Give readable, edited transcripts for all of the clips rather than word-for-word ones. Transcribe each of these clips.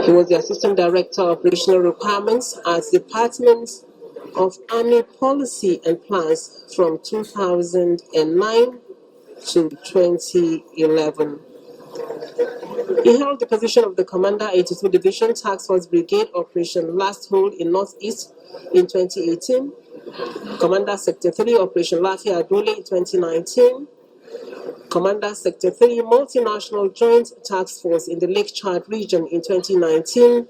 He was the Assistant Director of Operational Requirements at Department of Army Policy and Plans from 2009 to 2011. He held the position of the Commander 82 Division Task Force Brigade Operation Last Hold in Northeast in 2018, Commander Sector 3 Operation Lafia Adole in 2019, Commander Sector 3 Multinational Joint Task Force in the Lake Chad region in 2019,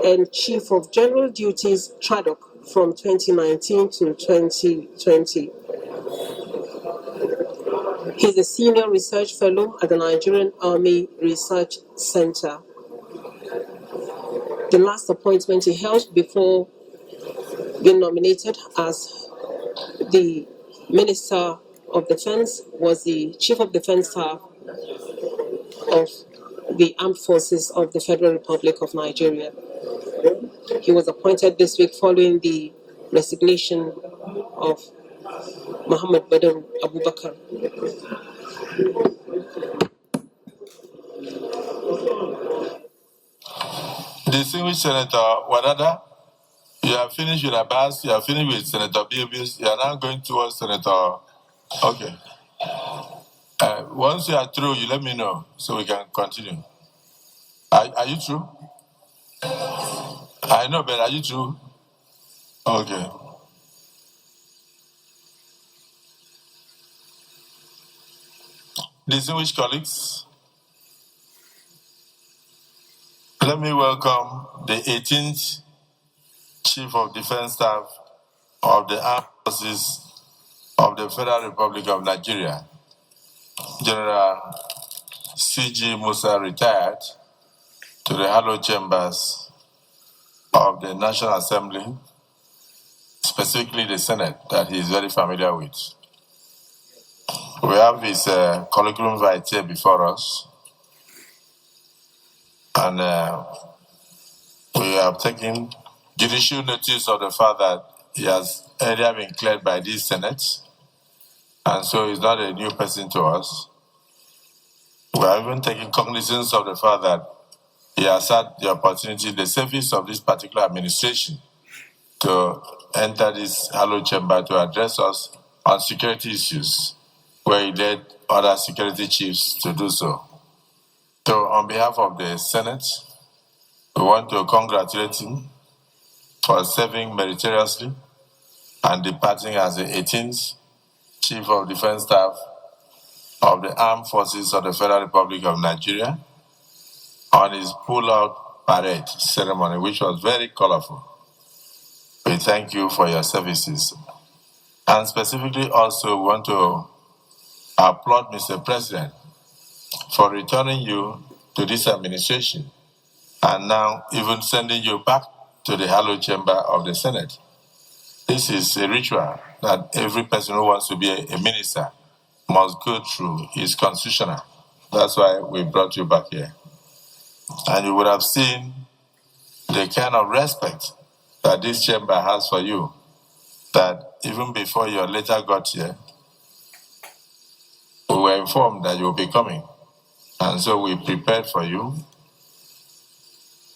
and Chief of General Duties Chadok from 2019 to 2020. He's a Senior Research Fellow at the Nigerian Army Research Center. The last appointment he held before being nominated as the Minister of Defense was the Chief of Defense Staff of the Armed Forces of the Federal Republic of Nigeria. He was appointed this week following the resignation of Muhammad Badr Abubakar. Distinguished Senator Wadada, you have finished with Abbas, you have finished with Senator Biobis, you are now going towards Senator. Okay. Once you are through, you let me know so we can continue. Are you through? I know, but are you through? Okay. Distinguished colleagues, let me welcome the 18th Chief of Defense Staff of the Armed Forces of the Federal Republic of Nigeria, General C.G. Musa, retired, to the hallowed chambers of the National Assembly, specifically the Senate, that he is very familiar with. We have his curriculum vitae before us, and we have taken judicial notice of the fact that he has earlier been cleared by this Senate, and so he's not a new person to us. We are even taking cognizance of the fact that he has had the opportunity, the service of this particular administration, to enter this hallowed chamber to address us on security issues, where he led other security chiefs to do so. So on behalf of the Senate, we want to congratulate him for serving meritoriously and departing as the 18th Chief of Defense Staff of the Armed Forces of the Federal Republic of Nigeria on his pull-out parade ceremony, which was very colorful. We thank you for your services. And specifically also want to applaud Mr. President for returning you to this administration and now even sending you back to the hallowed chamber of the Senate. This is a ritual that every person who wants to be a minister must go through. It's constitutional. That's why we brought you back here. And you would have seen the kind of respect that this chamber has for you, that even before you later got here, we were informed that you will be coming. And so we prepared for you.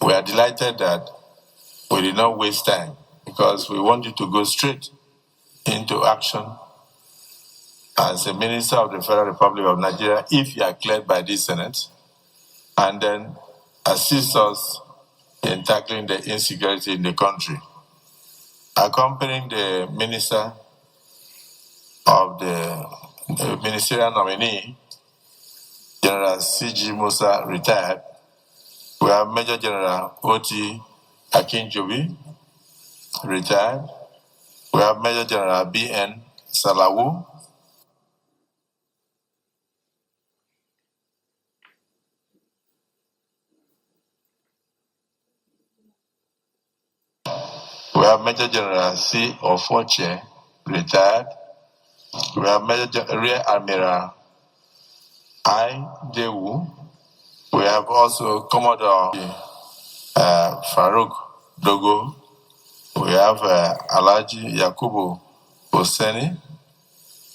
We are delighted that we did not waste time, because we want you to go straight into action as a minister of the Federal Republic of Nigeria, if you are cleared by this Senate, and then assist us in tackling the insecurity in the country. Accompanying the minister of the ministerial nominee, General C.G. Musa, retired, we have Major General O.T. Akinjobi, retired. We have Major General B.N. Salawu. We have Major General C. Ofoche, retired. We have Rear Admiral I. Dewu. We have also Commodore Farouk Dogo. We have Alhaji Yakubu Hosseini.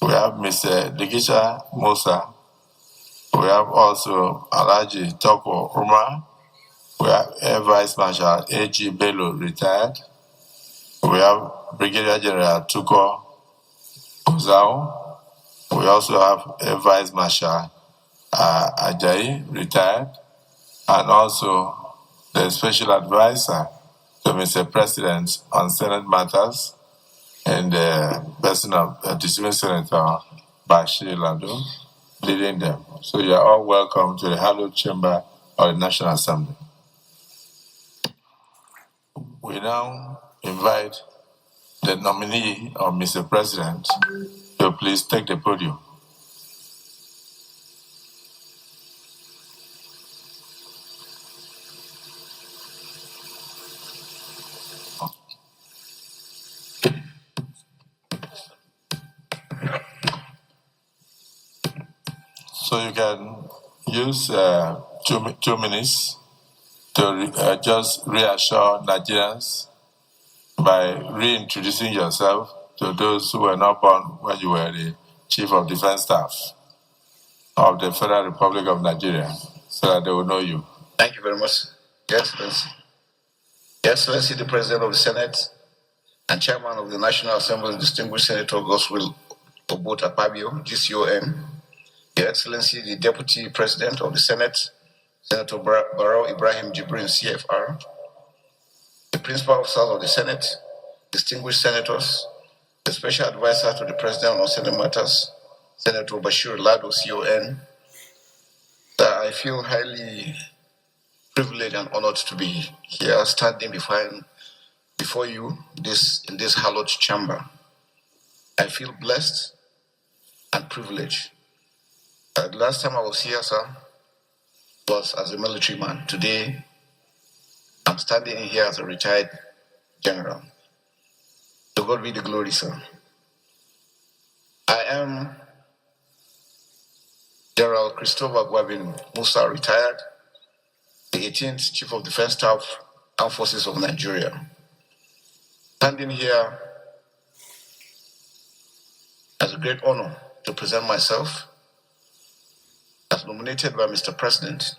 We have Mr. Digisha Musa. We have also Alhaji Topo Umar. We have Air Vice Marshal A.G. Bello, retired. We have Brigadier General Tuko Ozao. We also have Air Vice Marshal Ajayi, retired. And also the Special Advisor to Mr. President on Senate matters, and the person of Distinguished Senator Bashir Lado leading them. So you are all welcome to the hallowed chamber of the National Assembly. We now invite the nominee of Mr. President to please take the podium. So you can use 2 minutes to just reassure Nigerians by reintroducing yourself to those who were not born when you were the Chief of Defense Staff of the Federal Republic of Nigeria, so that they will know you. Thank you very much, Your Excellency. Your Excellency, the President of the Senate and Chairman of the National Assembly, Distinguished Senator Goswill Obota Pabio, GCON. Your Excellency, the Deputy President of the Senate, Senator Barrow Ibrahim Jibrin, CFR. The Principal Officers of the Senate, distinguished senators, the Special Advisor to the President on Senate matters, Senator Bashir Lado, CON, that I feel highly privileged and honored to be here standing before you in this hallowed chamber. I feel blessed and privileged. The last time I was here, sir, was as a military man. Today, I'm standing here as a retired general. To God be the glory, sir. I am General Christopher Gwabin Musa, retired, the 18th Chief of Defense Staff, Armed Forces of Nigeria. Standing here as a great honor to present myself as nominated by Mr. President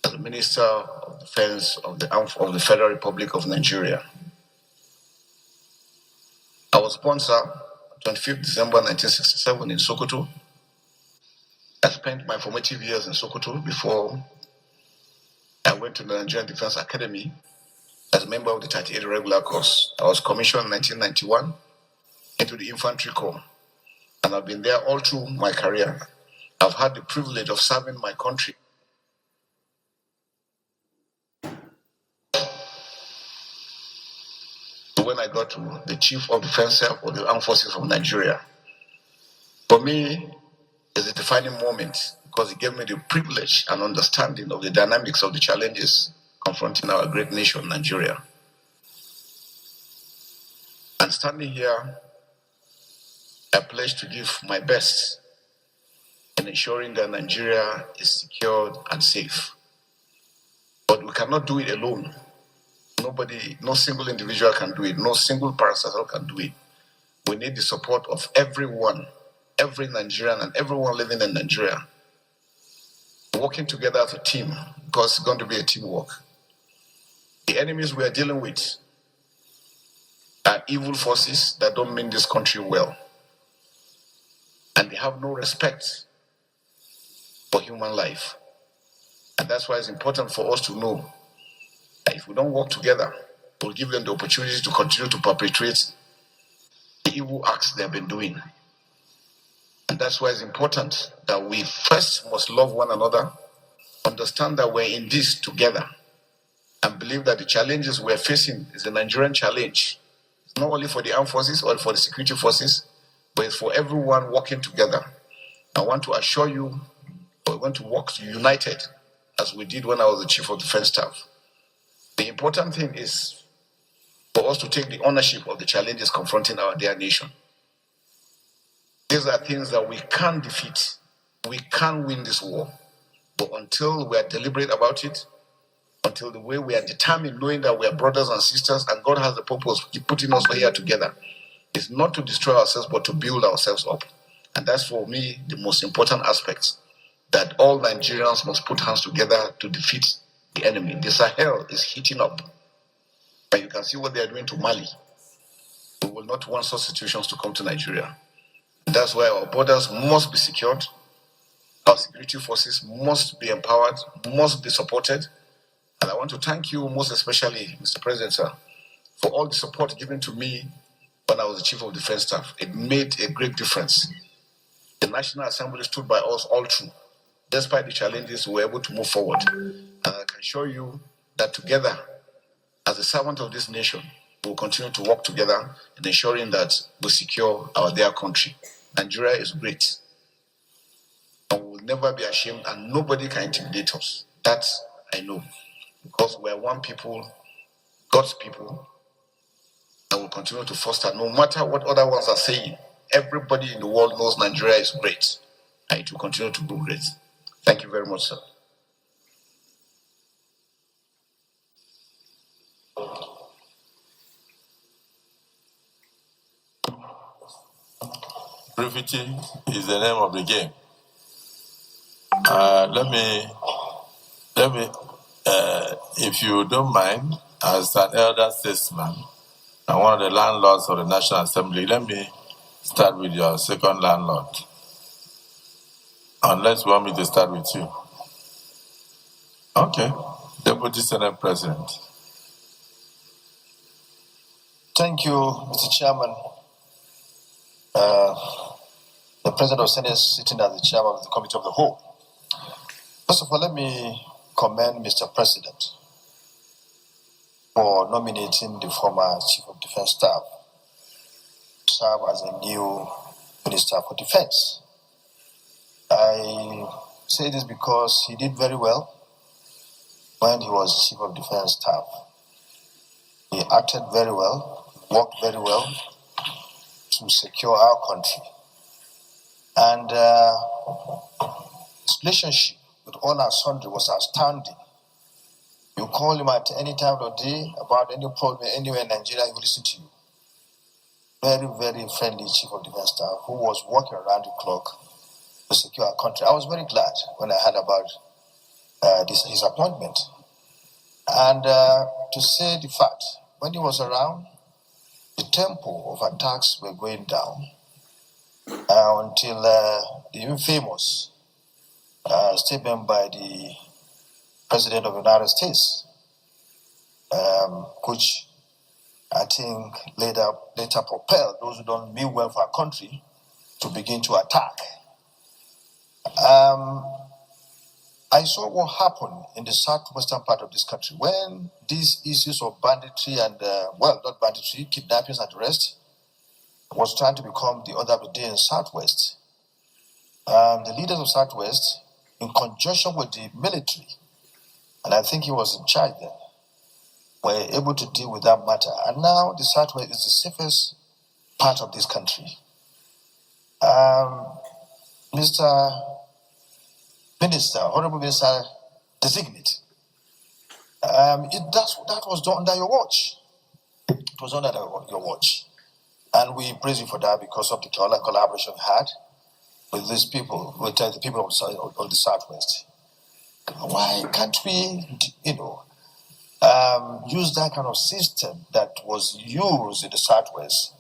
as the Minister of Defense of the Federal Republic of Nigeria. I was born, sir, 25th December 1967 in Sokoto. I spent my formative years in Sokoto before I went to the Nigerian Defense Academy as a member of the 38 Regular Course. I was commissioned in 1991 into the Infantry Corps, and I've been there all through my career. I've had the privilege of serving my country. When I got to the Chief of Defense Staff of the Armed Forces of Nigeria, for me, it's a defining moment because it gave me the privilege and understanding of the dynamics of the challenges confronting our great nation, Nigeria. And standing here, I pledge to give my best in ensuring that Nigeria is secured and safe. But we cannot do it alone. No single individual can do it. No single parastatal can do it. We need the support of everyone, every Nigerian and everyone living in Nigeria, working together as a team, because it's going to be a teamwork. The enemies we are dealing with are evil forces that don't mean this country well. And they have no respect for human life. And that's why it's important for us to know that if we don't work together, we'll give them the opportunity to continue to perpetrate the evil acts they've been doing. And that's why it's important that we first must love one another, understand that we're in this together, and believe that the challenges we're facing is a Nigerian challenge. It's not only for the armed forces or for the security forces, but it's for everyone working together. I want to assure you, we're going to work united as we did when I was the Chief of Defense Staff. The important thing is for us to take the ownership of the challenges confronting our dear nation. These are things that we can't defeat. We can't win this war. But until we are deliberate about it, until the way we are determined, knowing that we are brothers and sisters and God has the purpose of putting us here together, is not to destroy ourselves, but to build ourselves up. And that's for me the most important aspect, that all Nigerians must put hands together to defeat the enemy. The Sahel is heating up. And you can see what they are doing to Mali. We will not want such situations to come to Nigeria. That's why our borders must be secured. Our security forces must be empowered, must be supported. And I want to thank you most especially, Mr. President, sir, for all the support given to me when I was the Chief of Defense Staff. It made a great difference. The National Assembly stood by us all through. Despite the challenges, we were able to move forward. And I can assure you that together, as a servant of this nation, we will continue to work together in ensuring that we secure our dear country. Nigeria is great. And we will never be ashamed, and nobody can intimidate us. That I know. Because we are one people, God's people, and we'll continue to foster, no matter what other ones are saying. Everybody in the world knows Nigeria is great, and it will continue to go great. Thank you very much, sir. Brevity is the name of the game. Let me, if you don't mind, as an elder statesman and one of the landlords of the National Assembly, let me start with your second landlord. Unless you want me to start with you. Okay. Deputy Senate President. Thank you, Mr. Chairman. The President of the Senate is sitting as the Chairman of the Committee of the Whole. First of all, let me commend Mr. President for nominating the former Chief of Defense Staff to serve as a new Minister for Defense. I say this because he did very well when he was Chief of Defense Staff. He acted very well, worked very well to secure our country. And his relationship with all our sundry was outstanding. You call him at any time of the day about any problem anywhere in Nigeria, he will listen to you. Very, very friendly Chief of Defense Staff who was working around the clock to secure our country. I was very glad when I heard about his appointment. And to say the fact, when he was around, the tempo of attacks were going down until the infamous statement by the President of the United States, which I think later propelled those who don't mean well for our country to begin to attack. I saw what happened in the southwestern part of this country when these issues of banditry and, not banditry, kidnappings and the rest, was trying to become the order of the day in Southwest. The leaders of Southwest, in conjunction with the military, and I think he was in charge then, were able to deal with that matter. And now the Southwest is the safest part of this country. Mr. Minister, Honorable Minister Designate, that was done under your watch. It was done under your watch. And we praise you for that because of the collaboration we had with these people, with the people of the Southwest. Why can't we, use that kind of system that was used in the Southwest,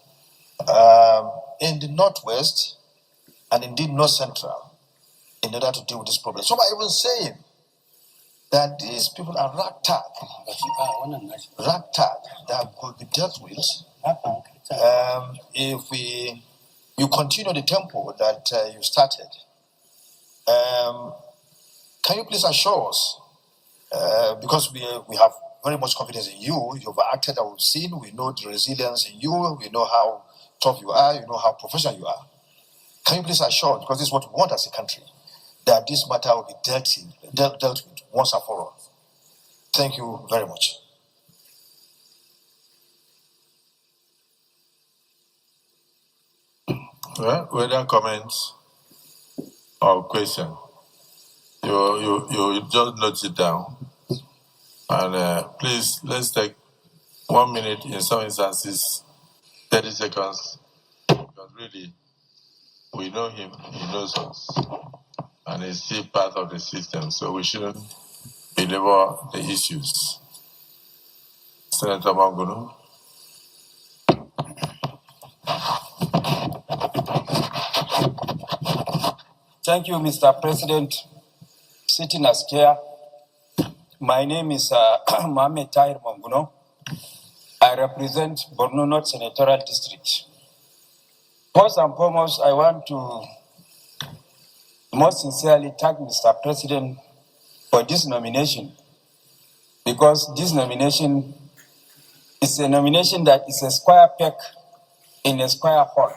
in the Northwest, and indeed North Central, in order to deal with this problem? Some are even saying that these people are ragtag that could be dealt with if you continue the tempo that you started. Can you please assure us, because we have very much confidence in you, you've acted that we've seen, we know the resilience in you, we know how tough you are, you know how professional you are. Can you please assure us, because this is what we want as a country, that this matter will be dealt with once and for all? Thank you very much. Well, whether comments or question, you just note it down. And please, let's take 1 minute, in some instances, 30 seconds. Because really, We know him, he knows us, and he's still part of the system, so we shouldn't belabor the issues. Senator Mangunu. Thank you, Mr. President. Sitting as chair, my name is Mohamed Tahir Manguno. I represent Borno North Senatorial District. First and foremost, I want to most sincerely thank Mr. President for this nomination, because this nomination is a nomination that is a square peg in a square hole,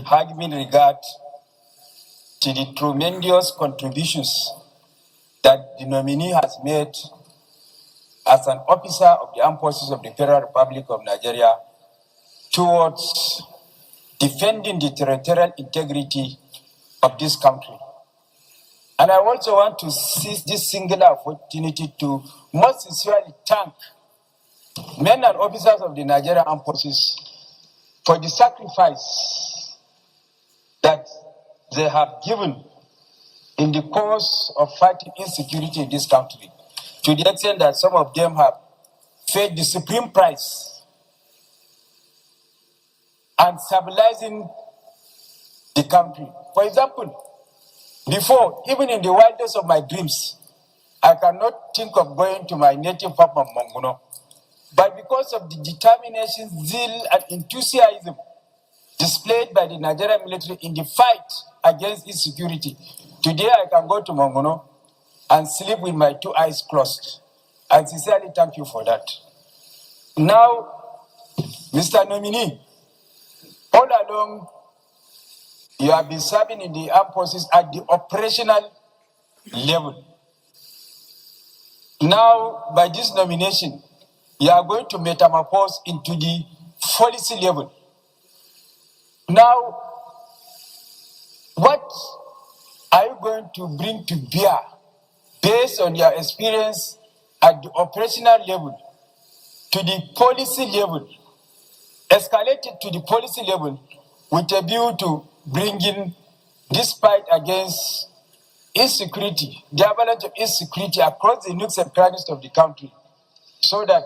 having regard to the tremendous contributions that the nominee has made as an officer of the Armed Forces of the Federal Republic of Nigeria towards defending the territorial integrity of this country. And I also want to seize this singular opportunity to most sincerely thank men and officers of the Nigerian Armed Forces for the sacrifice that they have given in the course of fighting insecurity in this country, to the extent that some of them have paid the supreme price and stabilizing the country. For example, before, even in the wildest of my dreams, I cannot think of going to my native Papa Manguno. But because of the determination, zeal, and enthusiasm displayed by the Nigerian military in the fight against insecurity, today I can go to Manguno and sleep with my two eyes closed. I sincerely thank you for that. Now, Mr. Nominee, all along, you have been serving in the armed forces at the operational level. Now, by this nomination, you are going to metamorphose into the policy level. Now, what are you going to bring to bear based on your experience at the operational level to the policy level, escalated to the policy level with a view to bringing this fight against insecurity, the avalanche of insecurity across the nooks and crannies of the country, so that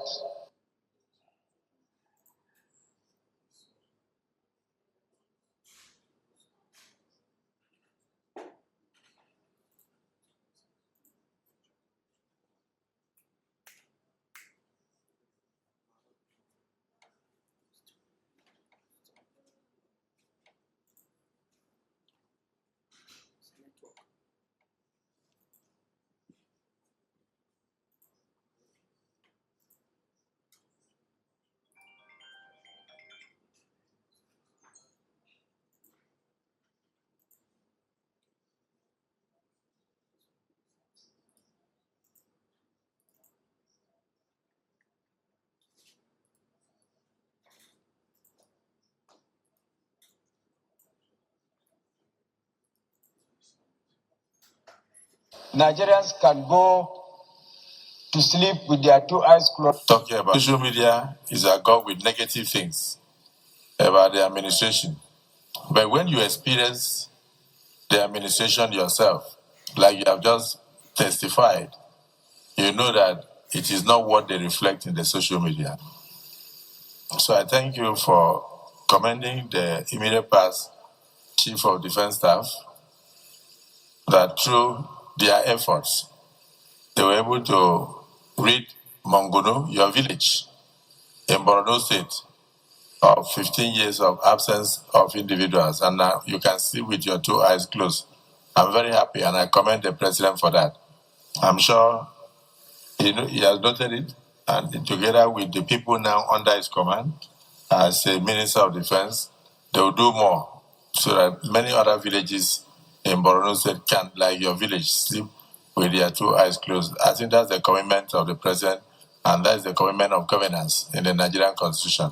Nigerians can go to sleep with their two eyes closed. Talking about social media is agog with negative things about the administration. But when you experience the administration yourself, like you have just testified, you know that it is not what they reflect in the social media. So I thank you for commending the immediate past Chief of Defense Staff that through their efforts, they were able to rid Mongono, your village, in Borno State, of 15 years of absence of individuals. And now you can see with your two eyes closed. I'm very happy, and I commend the President for that. I'm sure he has noted it, and together with the people now under his command, as a Minister of Defense, they will do more so that many other villages in Borno State can, like your village, sleep with their two eyes closed. I think that's the commitment of the President, and that's the commitment of governance in the Nigerian Constitution.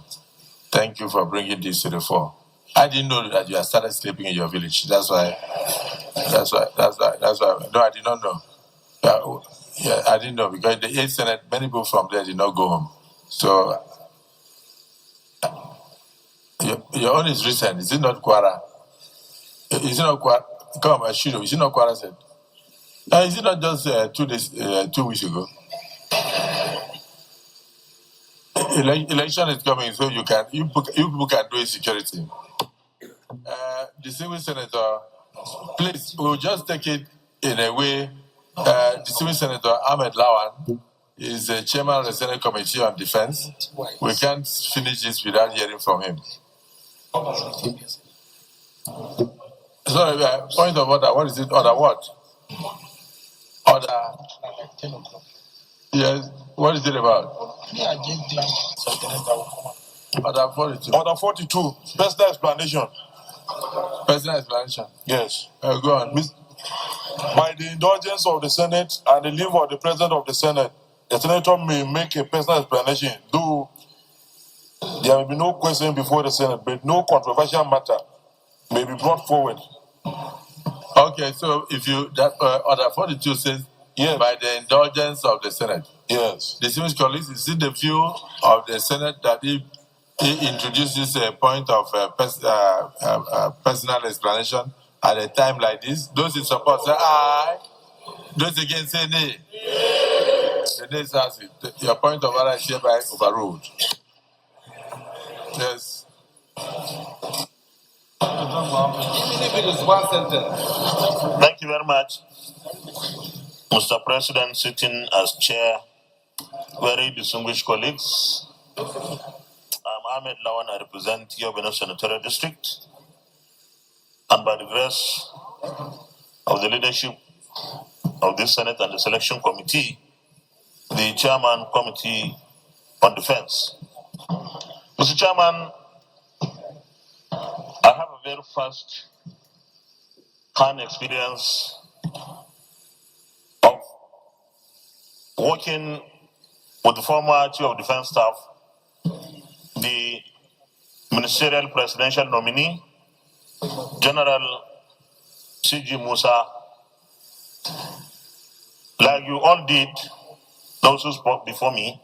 Thank you for bringing this to the fore. I didn't know that you had started sleeping in your village. That's why. No, I did not know. Yeah, I didn't know, because the 8th Senate, many people from there did not go home. So, your own is recent, is it not, Kwara? Is it not quite? Come on, Shiro. Is it not quite said? Is it not just 2 days, 2 weeks ago? Election is coming, so you people can do insecurity. The civil senator, please, we'll just take it in a way. The civil senator Ahmed Lawan is the chairman of the Senate Committee on Defense. We can't finish this without hearing from him. Sorry, point of order. What is it? Order what? Order. Yes. What is it about? Order 42. Order 42. Personal explanation. Personal explanation. Yes. Go on. By the indulgence of the Senate and the leave of the President of the Senate, the Senator may make a personal explanation, though there may be no question before the Senate, but no controversial matter may be brought forward. Okay, so if you order 42 says, yes, by the indulgence of the Senate. Yes. Distinguished colleagues, is it the view of the Senate that he introduces a point of personal explanation at a time like this? Those in support say aye. Those against say nay. The nay says it. Your point of order is hereby overruled. Yes. Even if it is one sentence. Thank you very much, Mr. President, sitting as chair. Very distinguished colleagues. I'm Ahmed Lawan. I represent Yobino Senatorial District. And by the grace of the leadership of this Senate and the Selection Committee, the Chairman Committee on Defense. Mr. Chairman, I have a very first-hand experience of working with the former Chief of Defense Staff, the Ministerial Presidential Nominee, General C.G. Musa. Like you all did, those who spoke before me,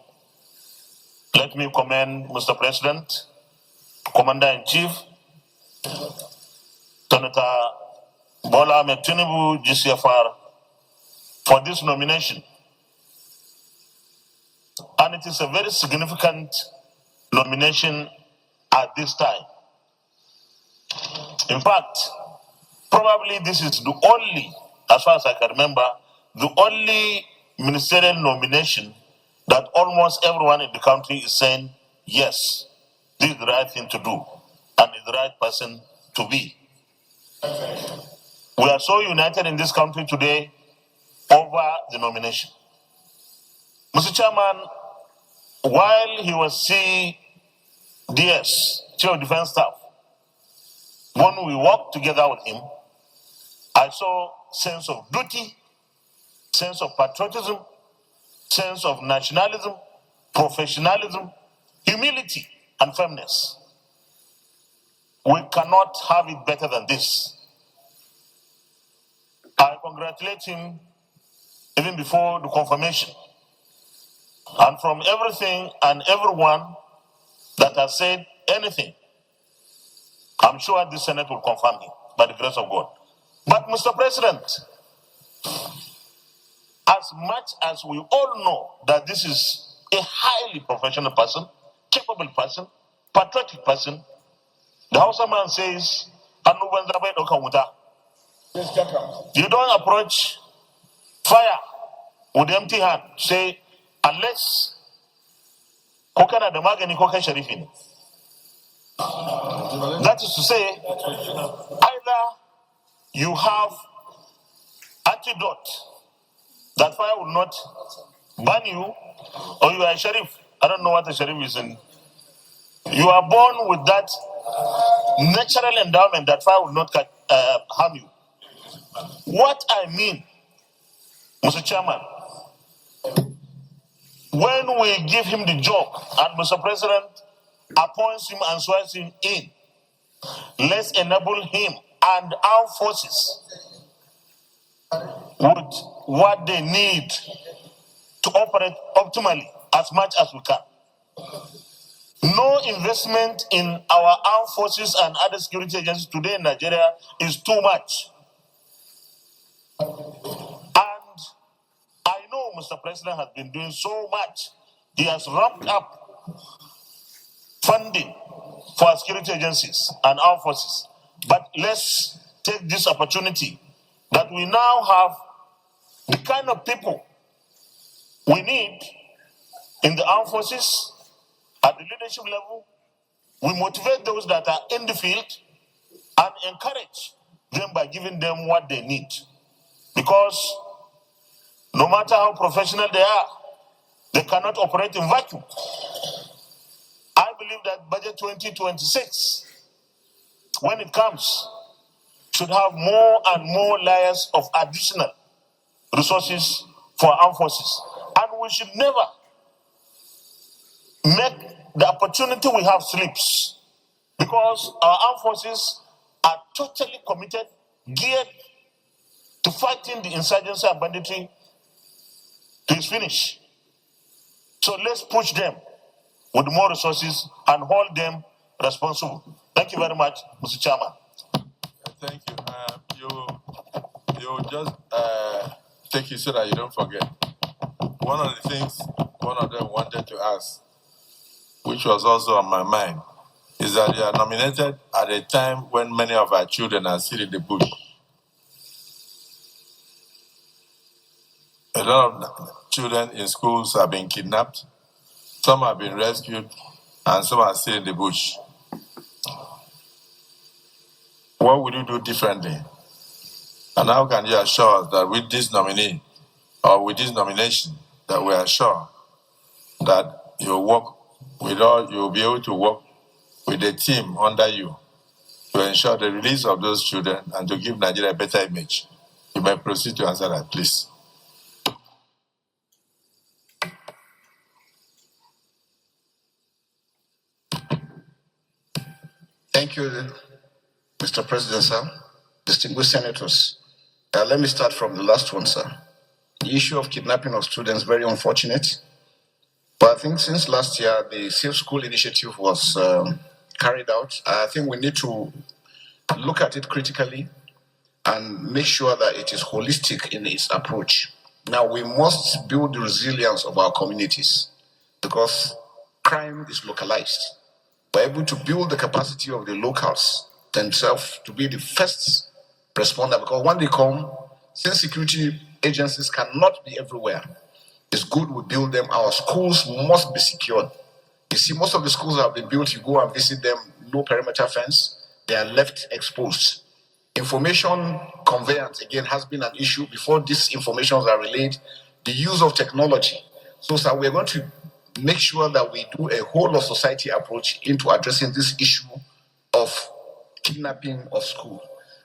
let me commend Mr. President, Commander-in-Chief, Senator Bola Ahmed Tinubu, GCFR, for this nomination. And it is a very significant nomination at this time. In fact, probably this is the only, as far as I can remember, the only ministerial nomination that almost everyone in the country is saying, yes, this is the right thing to do, and is the right person to be. We are so united in this country today over the nomination. Mr. Chairman, while he was CDS, Chief of Defense Staff, when we worked together with him, I saw sense of duty, sense of patriotism, sense of nationalism, professionalism, humility, and firmness. We cannot have it better than this. I congratulate him even before the confirmation. And from everything and everyone that has said anything, I'm sure the Senate will confirm him by the grace of God. But Mr. President, as much as we all know that this is a highly professional person, capable person, patriotic person, the Hausa man says, you don't approach fire with empty hand. Say, unless kokana da magani ko kai sharifi ne. That is to say, either you have antidote that fire will not burn you, or you are a sheriff. I don't know what a sheriff is in. You are born with that natural endowment that fire will not harm you. What I mean, Mr. Chairman, when we give him the job and Mr. President appoints him and swears him in, let's enable him and our forces with what they need to operate optimally as much as we can. No investment in our armed forces and other security agencies today in Nigeria is too much. And I know Mr. President has been doing so much. He has ramped up funding for our security agencies and armed forces. But let's take this opportunity that we now have the kind of people we need in the armed forces at the leadership level. We motivate those that are in the field and encourage them by giving them what they need. Because no matter how professional they are, they cannot operate in vacuum. I believe that budget 2026, when it comes, should have more and more layers of additional resources for armed forces. And we should never make the opportunity we have slips, because our armed forces are totally committed, geared to fighting the insurgency and banditry to its finish. So let's push them with more resources and hold them responsible. Thank you very much, Mr. Chairman. Thank you. You just take it so that you don't forget. One of the things one of them wanted to ask, which was also on my mind, is that you are nominated at a time when many of our children are still in the bush. A lot of children in schools have been kidnapped, some have been rescued, and some are still in the bush. What would you do differently? And how can you assure us that with this nominee or with this nomination, that we are sure that you'll be able to work with a team under you to ensure the release of those children and to give Nigeria a better image? You may proceed to answer that, please. Thank you, Mr. President, sir. Distinguished senators. Let me start from the last one, sir. The issue of kidnapping of students, very unfortunate. But I think since last year, the Safe School Initiative was carried out. I think we need to look at it critically and make sure that it is holistic in its approach. Now, we must build the resilience of our communities because crime is localized. We're able to build the capacity of the locals themselves to be the first responder, because when they come, since security agencies cannot be everywhere, it's good we build them. Our schools must be secured. You see, most of the schools that have been built, you go and visit them, no perimeter fence, they are left exposed. Information conveyance, again, has been an issue. Before these informations are relayed, the use of technology. So, sir, we're going to make sure that we do a whole of society approach into addressing this issue of kidnapping of school.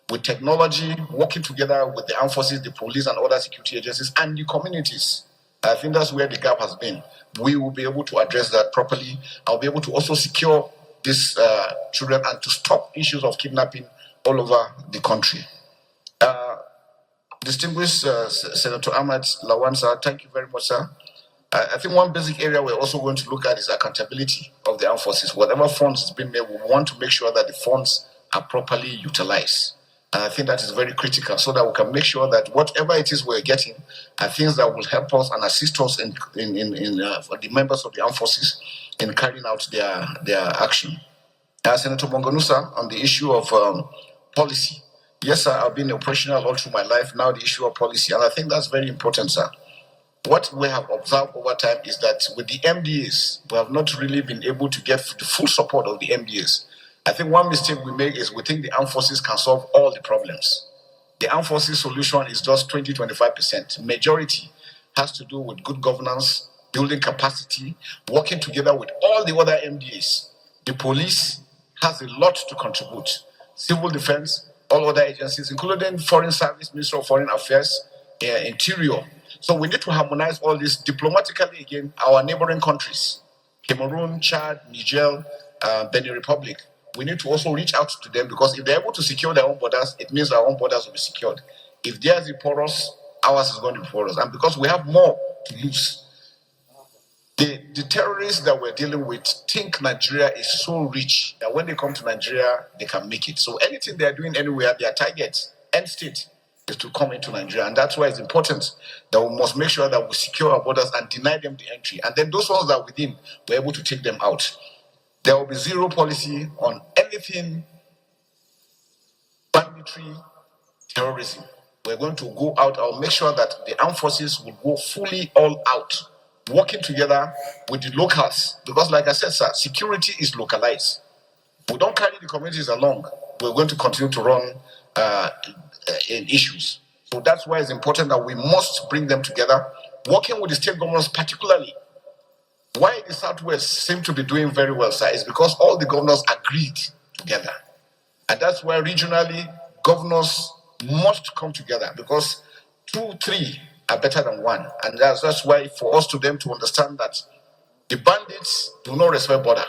With technology, working together with the armed forces, the police, and other security agencies, and the communities. I think that's where the gap has been. We will be able to address that properly. I'll be able to also secure these children and to stop issues of kidnapping all over the country. Distinguished Senator Ahmed Lawan, sir, thank you very much, sir. I think one basic area we're also going to look at is accountability of the armed forces. Whatever funds has been made, we want to make sure that the funds are properly utilized. And I think that is very critical so that we can make sure that whatever it is we're getting are things that will help us and assist us in the members of the armed forces in carrying out their action. Senator Mongonusa, on the issue of policy. Yes, sir, I've been operational all through my life. Now the issue of policy, and I think that's very important, sir. What we have observed over time is that with the MDAs, we have not really been able to get the full support of the MDAs. I think one mistake we make is we think the armed forces can solve all the problems. The armed forces solution is just 20-25%. Majority has to do with good governance, building capacity, working together with all the other MDAs. The police has a lot to contribute. Civil defense, all other agencies, including Foreign Service, Ministry of Foreign Affairs, Interior. So we need to harmonize all this diplomatically, again, our neighboring countries, Cameroon, Chad, Niger, Benin Republic. We need to also reach out to them, because if they're able to secure their own borders, it means our own borders will be secured. If theirs is porous, ours is going to be porous. And because we have more to lose. The terrorists that we're dealing with think Nigeria is so rich that when they come to Nigeria, they can make it. So anything they're doing anywhere, their target, end state, is to come into Nigeria. And that's why it's important that we must make sure that we secure our borders and deny them the entry. And then those ones that are within, we're able to take them out. There will be zero policy on anything banditry, terrorism. We're going to go out. I'll make sure that the armed forces will go fully all out, working together with the locals. Because like I said, sir, security is localized. We don't carry the communities along. We're going to continue to run in issues. So that's why it's important that we must bring them together, working with the state governments particularly. Why the Southwest seem to be doing very well, sir, is because all the governors agreed together. And that's why regionally, governors must come together because 2, 3 are better than 1. And that's why for us to them to understand that the bandits do not respect border.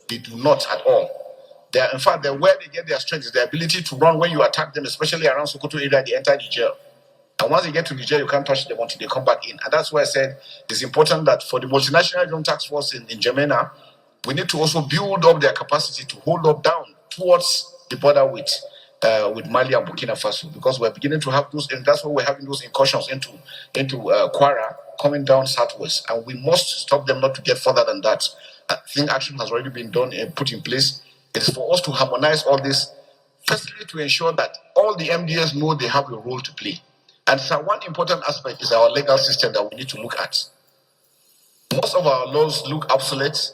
They do not at all. They are, in fact, where they get their strength is their ability to run when you attack them, especially around Sokoto area, they enter Niger. And once they get to Niger, you can't touch them until they come back in. And that's why I said it's important that for the multinational drone task force in Gemena, we need to also build up their capacity to hold up down towards the border with Mali and Burkina Faso, because we're beginning to have those, and that's why we're having those incursions into Kwara coming down southwest, and we must stop them not to get further than that. I think action has already been done and put in place. It is for us to harmonize all this, firstly to ensure that all the MDS know they have a role to play. And so one important aspect is our legal system that we need to look at. Most of our laws look obsolete,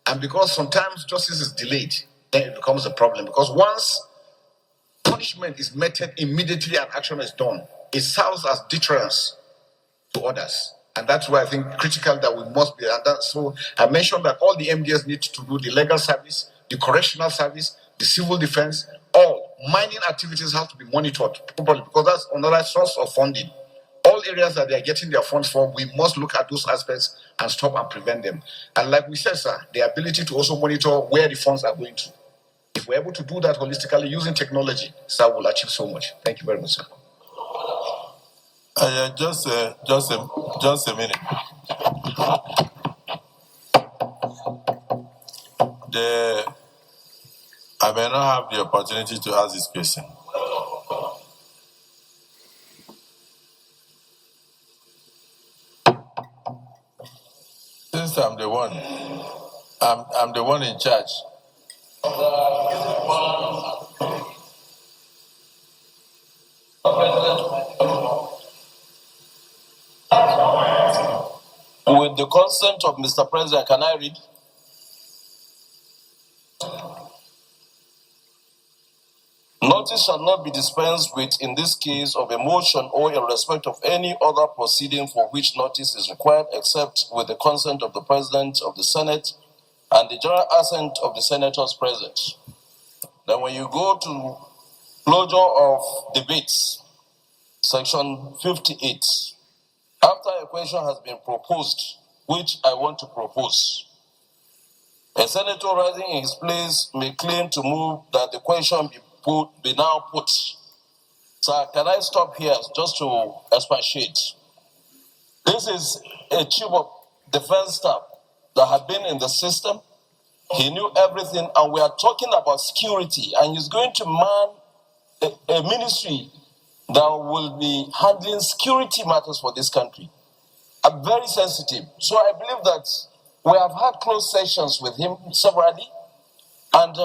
and because sometimes justice is delayed, then it becomes a problem. Because once punishment is meted immediately and action is done, it serves as deterrence to others. And that's why I think critical that we must be. And so I mentioned that all the MDS need to do the legal service, the correctional service, the civil defense, all mining activities have to be monitored properly because that's another source of funding. All areas that they are getting their funds from, we must look at those aspects and stop and prevent them. And like we said, sir, the ability to also monitor where the funds are going to. If we're able to do that holistically using technology, sir, we'll achieve so much. Thank you very much, sir. Just a minute. I may not have the opportunity to ask this question. Since I'm the one in charge. With the consent of Mr. President, can I read? Notice shall not be dispensed with in this case of a motion or in respect of any other proceeding for which notice is required except with the consent of the President of the Senate and the general assent of the senators present. Then when you go to closure of debates, section 58, after a question has been proposed, which I want to propose, a senator rising in his place may claim to move that the question be now put. Sir, can I stop here just to expatiate? This is a chief of defense staff that had been in the system. He knew everything, and we are talking about security, and he's going to man a ministry that will be handling security matters for this country. I'm very sensitive. So I believe that we have had close sessions with him severally, and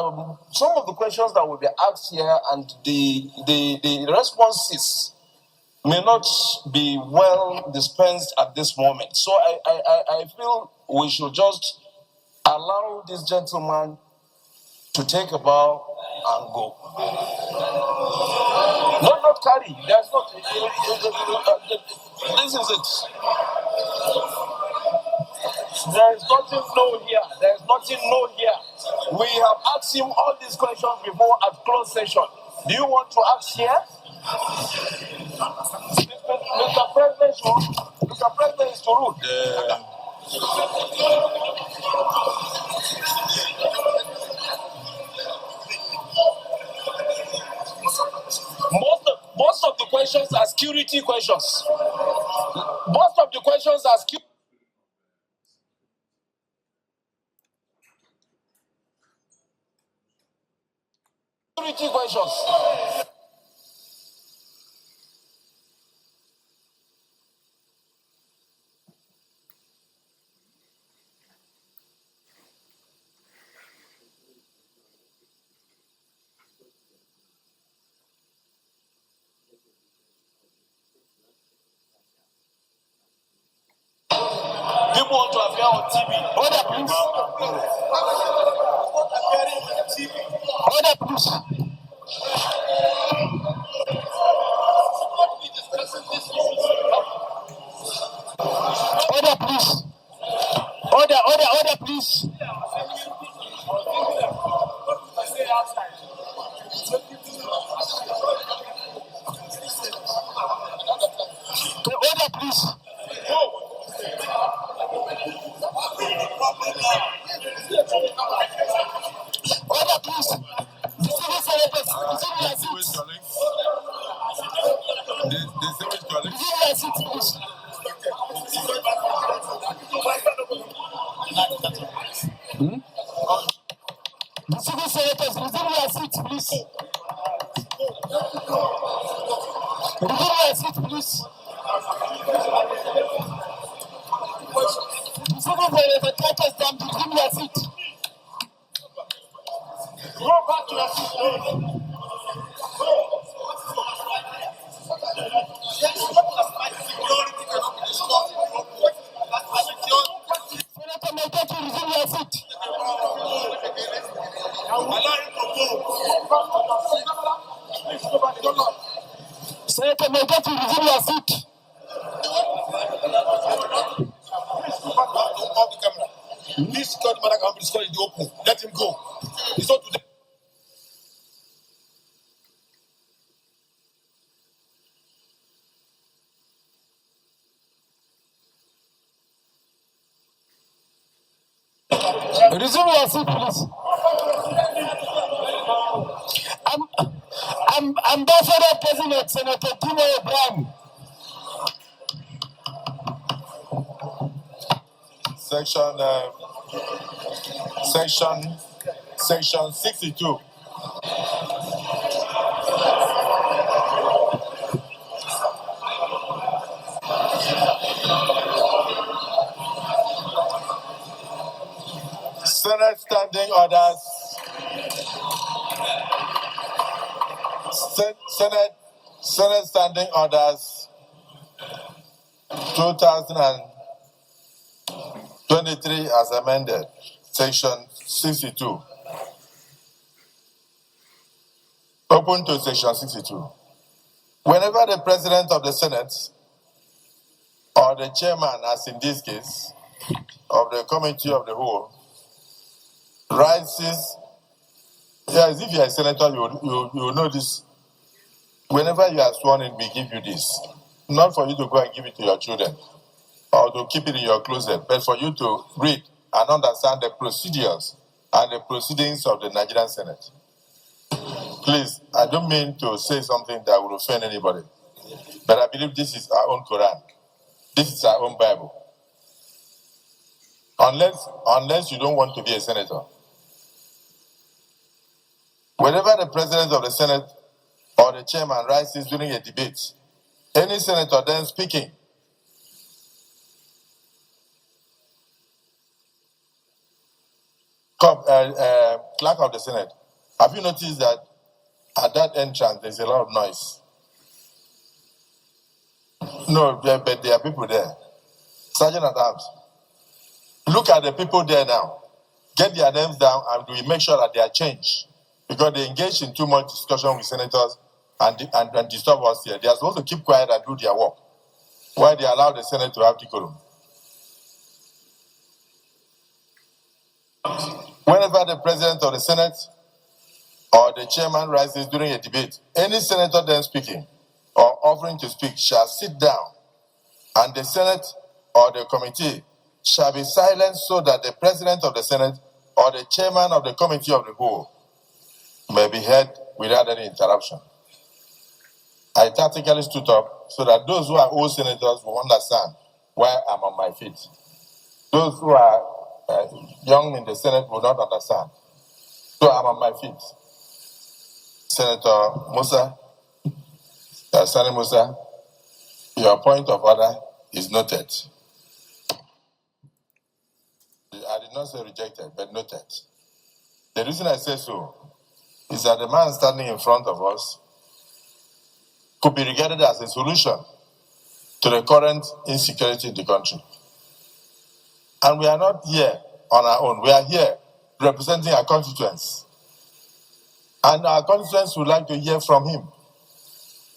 some of the questions that will be asked here and the responses may not be well dispensed at this moment. So I feel we should just allow this gentleman to take a bow and go. Not carry. There's not. This is it. There is nothing no here. There is nothing no here. We have asked him all these questions before at closed session. Do you want to ask here? Mr. President is to rule. Most of the questions are security questions. Most of the questions are security. Security questions. People want to appear on TV. Order, please. Order, please. Order, please. Order, please. Order, please. Order, please. Distinguished senators, resume your seats. Distinguished colleagues. Resume your seats, please. Distinguished senators, resume your seats, please. Resume your seats, please. Distinguished senators, resume your seat. Go back to your seat. Senator Maitatu, resume your seat. Senator Maitatu, resume your seat. Off the camera. This security matter can be discussed in the open. Let him go. It's not today. Resume your seat, please. I'm Ambassador President Senator Timo Abraham. Section 62. Senate standing orders. Senate standing orders 2023 as amended. Section 62. Open to section 62. Whenever the president of the Senate or the chairman, as in this case, of the committee of the whole, rises, yes, if you are a senator, you know this. Whenever you are sworn in, we give you this. Not for you to go and give it to your children or to keep it in your closet, but for you to read and understand the procedures and the proceedings of the Nigerian Senate. Please, I don't mean to say something that will offend anybody, but I believe this is our own Quran. This is our own Bible. Unless you don't want to be a senator. Whenever the president of the Senate or the chairman rises during a debate, any senator then speaking clerk of the Senate, have you noticed that at that entrance there's a lot of noise? No, but there are people there. Sergeant at arms, look at the people there now. Get their names down and we make sure that they are changed. Because they engage in too much discussion with senators and disturb us here. They are supposed to keep quiet and do their work while they allow the Senate to have decorum. Whenever the president of the Senate or the chairman rises during a debate, any senator then speaking or offering to speak shall sit down, and the Senate or the committee shall be silent so that the president of the Senate or the chairman of the committee of the whole may be heard without any interruption. I tactically stood up so that those who are old senators will understand why I'm on my feet. Those who are young in the Senate will not understand. So I'm on my feet. Senator Musa, Sani Musa, your point of order is noted. I did not say rejected, but noted. The reason I say so is that the man standing in front of us could be regarded as a solution to the current insecurity in the country. And we are not here on our own. We are here representing our constituents. And our constituents would like to hear from him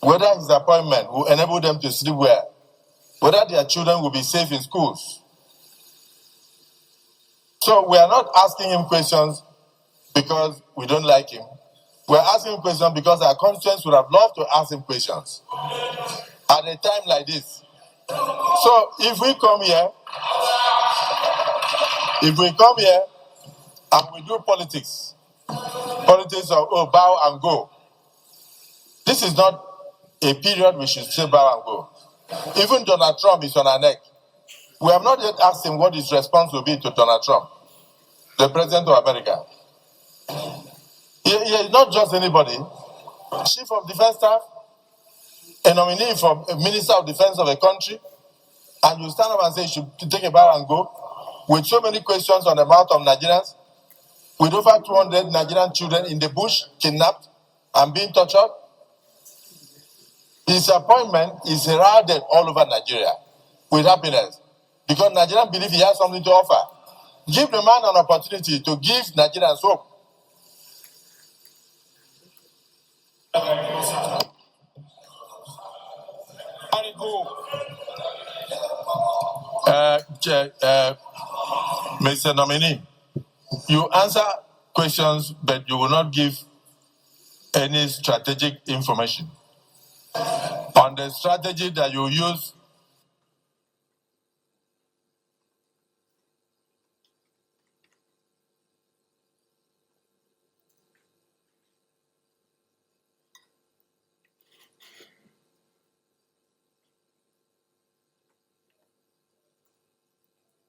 whether his appointment will enable them to sleep well, whether their children will be safe in schools. So we are not asking him questions because we don't like him. We are asking him questions because our constituents would have loved to ask him questions at a time like this. So if we come here and we do politics of bow and go, this is not a period we should say bow and go. Even Donald Trump is on our neck. We have not yet asked him what his response will be to Donald Trump, the President of America. He is not just anybody. Chief of Defense Staff, a nominee for a Minister of Defense of a country, and you stand up and say you should take a bow and go, with so many questions on the mouth of Nigerians, with over 200 Nigerian children in the bush, kidnapped and being tortured. His appointment is heralded all over Nigeria with happiness because Nigerians believe he has something to offer. Give the man an opportunity to give Nigerians hope. Mr. Nominee, you answer questions, but you will not give any strategic information on the strategy that you use.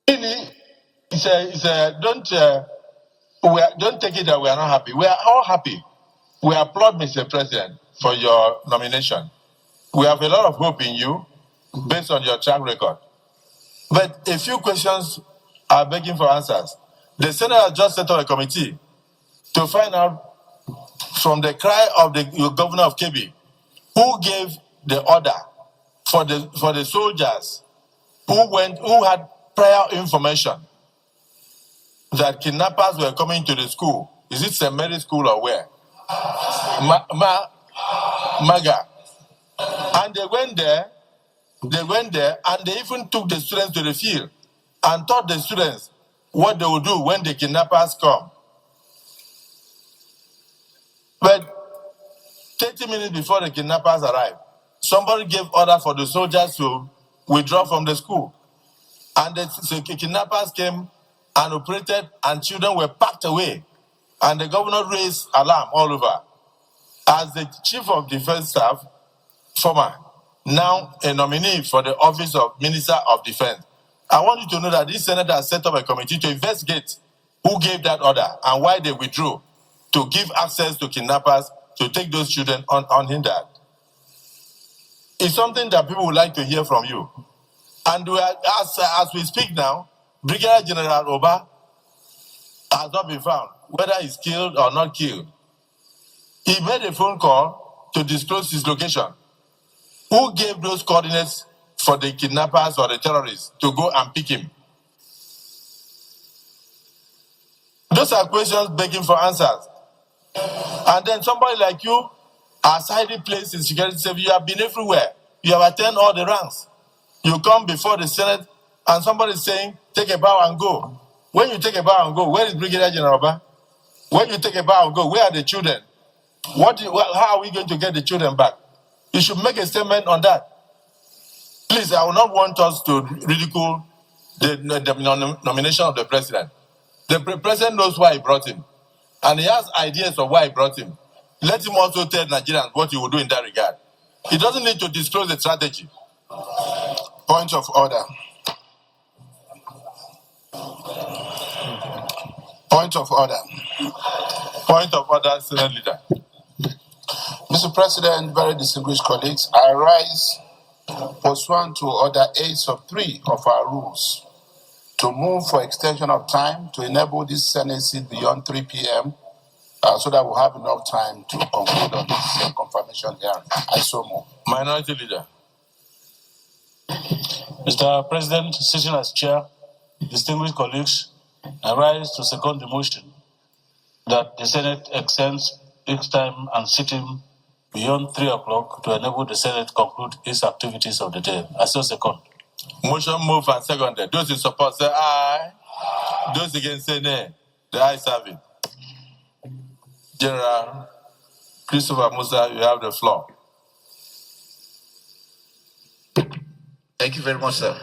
Really, don't take it that we are not happy. We are all happy. We applaud Mr. President for your nomination. We have a lot of hope in you based on your track record. But a few questions are begging for answers. The Senate has just set up a committee to find out from the cry of the governor of Kebbi who gave the order for the soldiers who had prior information that kidnappers were coming to the school. Is it St. Mary's School or where? Maga. And they went there and they even took the students to the field and taught the students what they would do when the kidnappers come. But 30 minutes before the kidnappers arrived, somebody gave order for the soldiers to withdraw from the school. And the kidnappers came and operated, and children were packed away. And the governor raised alarm all over. As the Chief of Defense Staff, former, now a nominee for the office of Minister of Defense, I want you to know that this Senate has set up a committee to investigate who gave that order and why they withdrew to give access to kidnappers to take those children unhindered. It's something that people would like to hear from you. And as we speak now, Brigadier General Oba has not been found, whether he's killed or not killed. He made a phone call to disclose his location. Who gave those coordinates for the kidnappers or the terrorists to go and pick him? Those are questions begging for answers. And then somebody like you has highly placed in security service. You have been everywhere. You have attended all the ranks. You come before the Senate and somebody is saying, take a bow and go. When you take a bow and go, where is Brigadier General Oba? When you take a bow and go, where are the children? How are we going to get the children back? You should make a statement on that. Please, I will not want us to ridicule the nomination of the president. The president knows why he brought him. And he has ideas of why he brought him. Let him also tell Nigerians what he will do in that regard. He doesn't need to disclose the strategy. Point of order. Point of order. Point of order, Senate Leader. Mr. President, very distinguished colleagues, I rise pursuant to Order 8 of 3 of our rules to move for extension of time to enable this Senate seat beyond 3 p.m. So that we'll have enough time to conclude on this confirmation hearing. I so move. Minority Leader. Mr. President, sitting as chair, distinguished colleagues, I rise to second the motion that the Senate extends its time and sitting beyond 3 o'clock to enable the Senate to conclude its activities of the day. I so second. Motion moved and seconded. Those in support say aye. Those against say nay. The ayes have it. General Christopher Musa, you have the floor. Thank you very much, sir.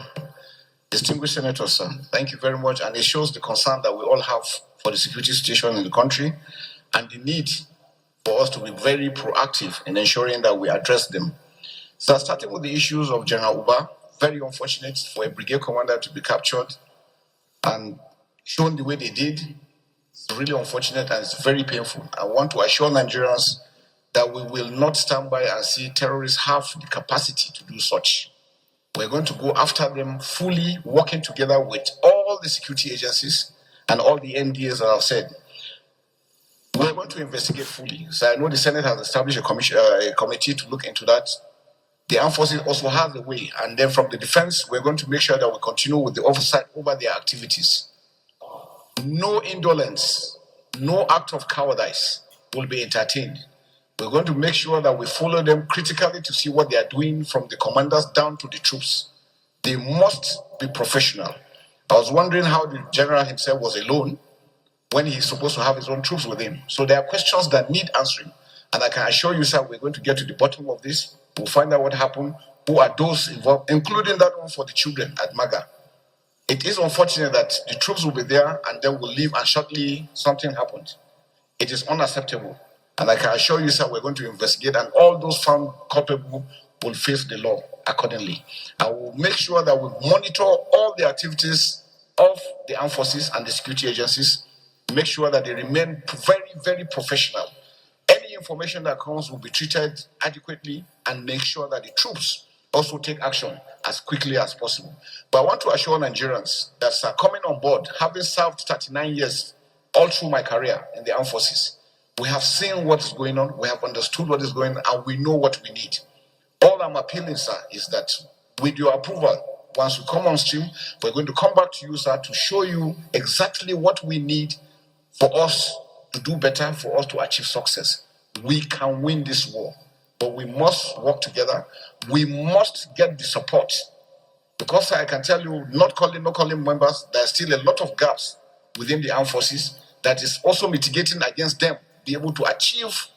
Distinguished Senator, sir, thank you very much. And it shows the concern that we all have for the security situation in the country and the need for us to be very proactive in ensuring that we address them. So starting with the issues of General Uba, very unfortunate for a brigade commander to be captured and shown the way they did. It's really unfortunate and it's very painful. I want to assure Nigerians that we will not stand by and see terrorists have the capacity to do such. We're going to go after them fully, working together with all the security agencies and all the NDAs that I've said. We're going to investigate fully. So I know the Senate has established a committee to look into that. The armed forces also have the way. And then from the defense, we're going to make sure that we continue with the oversight over their activities. No indolence, no act of cowardice will be entertained. We're going to make sure that we follow them critically to see what they are doing from the commanders down to the troops. They must be professional. I was wondering how the general himself was alone when he's supposed to have his own troops with him. So there are questions that need answering. And I can assure you, sir, we're going to get to the bottom of this. We'll find out what happened, who are those involved, including that one for the children at Maga. It is unfortunate that the troops will be there and then will leave and shortly something happened. It is unacceptable. And I can assure you, sir, we're going to investigate and all those found culpable will face the law accordingly. I will make sure that we monitor all the activities of the armed forces and the security agencies, make sure that they remain very, very professional. Any information that comes will be treated adequately and make sure that the troops also take action as quickly as possible. But I want to assure Nigerians that, sir, coming on board, having served 39 years all through my career in the armed forces, we have seen what is going on, we have understood what is going on, and we know what we need. All I'm appealing, sir, is that with your approval, once we come on stream, we're going to come back to you, sir, to show you exactly what we need for us to do better, for us to achieve success. We can win this war, but we must work together. We must get the support. Because I can tell you, not calling members, there's still a lot of gaps within the armed forces that is also mitigating against them, be able to achieve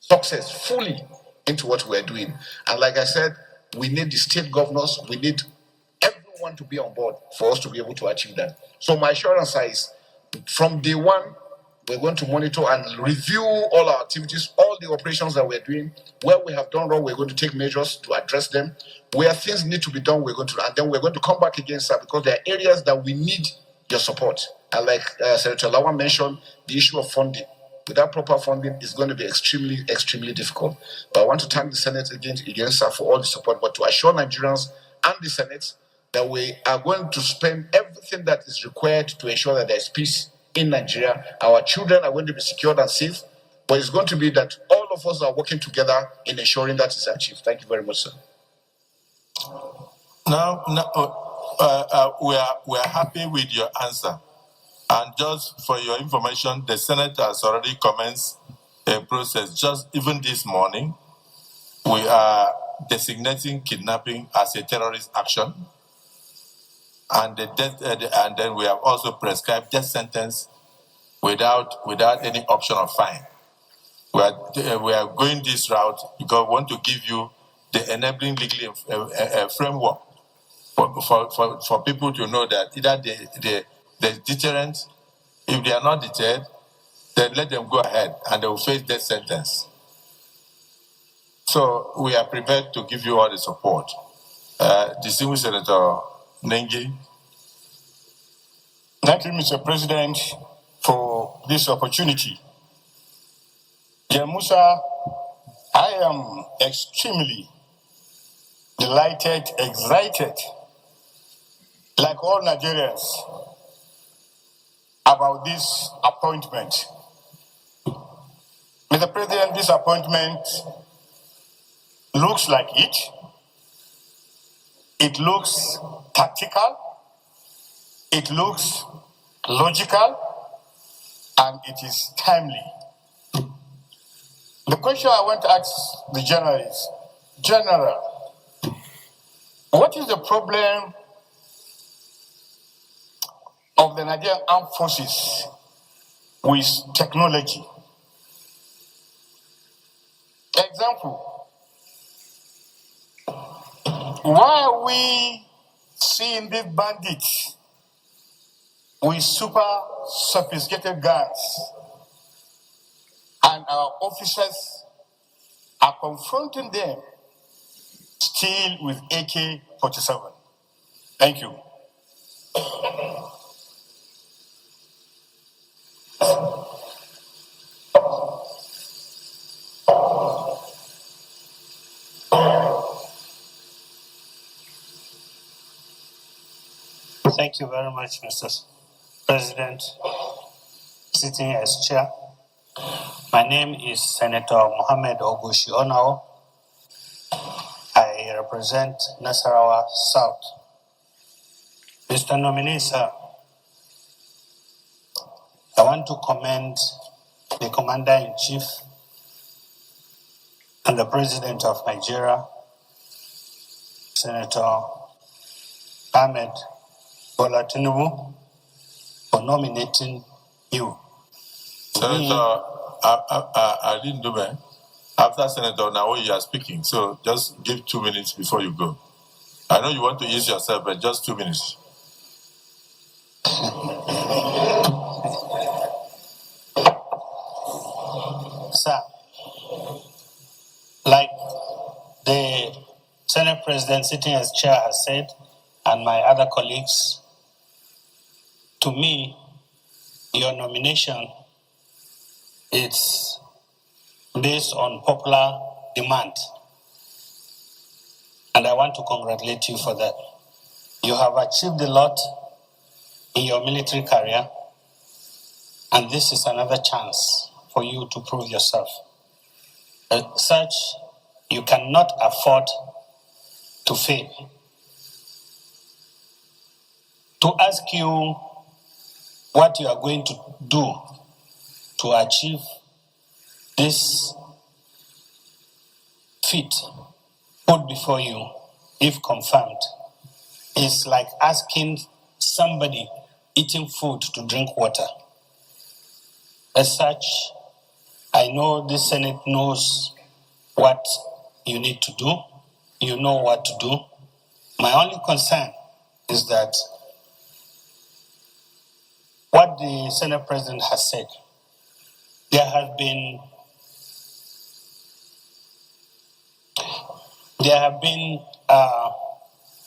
success fully into what we're doing. And like I said, we need the state governors, we need everyone to be on board for us to be able to achieve that. So my assurance is, from day one, we're going to monitor and review all our activities, all the operations that we're doing. Where we have done wrong, we're going to take measures to address them. Where things need to be done, and then we're going to come back again, sir, because there are areas that we need your support. And like Senator Lawan mentioned, the issue of funding. Without proper funding, it's going to be extremely, extremely difficult. But I want to thank the Senate again, sir, for all the support, but to assure Nigerians and the Senate that we are going to spend everything that is required to ensure that there is peace in Nigeria. Our children are going to be secured and safe, but it's going to be that all of us are working together in ensuring that is achieved. Thank you very much, sir. Now, we are happy with your answer. And just for your information, the Senate has already commenced a process. Just even this morning, we are designating kidnapping as a terrorist action. And then we have also prescribed death sentence without any option of fine. We are going this route because we want to give you the enabling legal framework for people to know that either the deterrent, if they are not deterred, then let them go ahead and they will face death sentence. So we are prepared to give you all the support. Distinguished Senator Nengi. Thank you, Mr. President, for this opportunity. Dear Musa, I am extremely delighted, excited, like all Nigerians, about this appointment. Mr. President, this appointment looks like it. It looks tactical, it looks logical, and it is timely. The question I want to ask the General is, General, what is the problem of the Nigerian Armed Forces with technology? Example, why are we seeing these bandits with super sophisticated guns and our officers are confronting them still with AK-47? Thank you. Thank you very much, Mr. President, sitting as chair. My name is Senator Mohammed Ogushi Onao. I represent Nasarawa South. Mr. Nominee, sir, I want to commend the Commander-in-Chief and the President of Nigeria, Senator Ahmed Bola Tinubu, for nominating you. Senator, I didn't do that. After Senator now you are speaking, so just give 2 minutes before you go. I know you want to ease yourself, but just 2 minutes. Sir, like the Senate President sitting as chair has said, and my other colleagues, to me, your nomination is based on popular demand. And I want to congratulate you for that. You have achieved a lot in your military career, and this is another chance for you to prove yourself. As such, you cannot afford to fail. To ask you what you are going to do to achieve this feat put before you, if confirmed, is like asking somebody eating food to drink water. As such, I know this Senate knows what you need to do. You know what to do. My only concern is that what the Senate President has said, there have been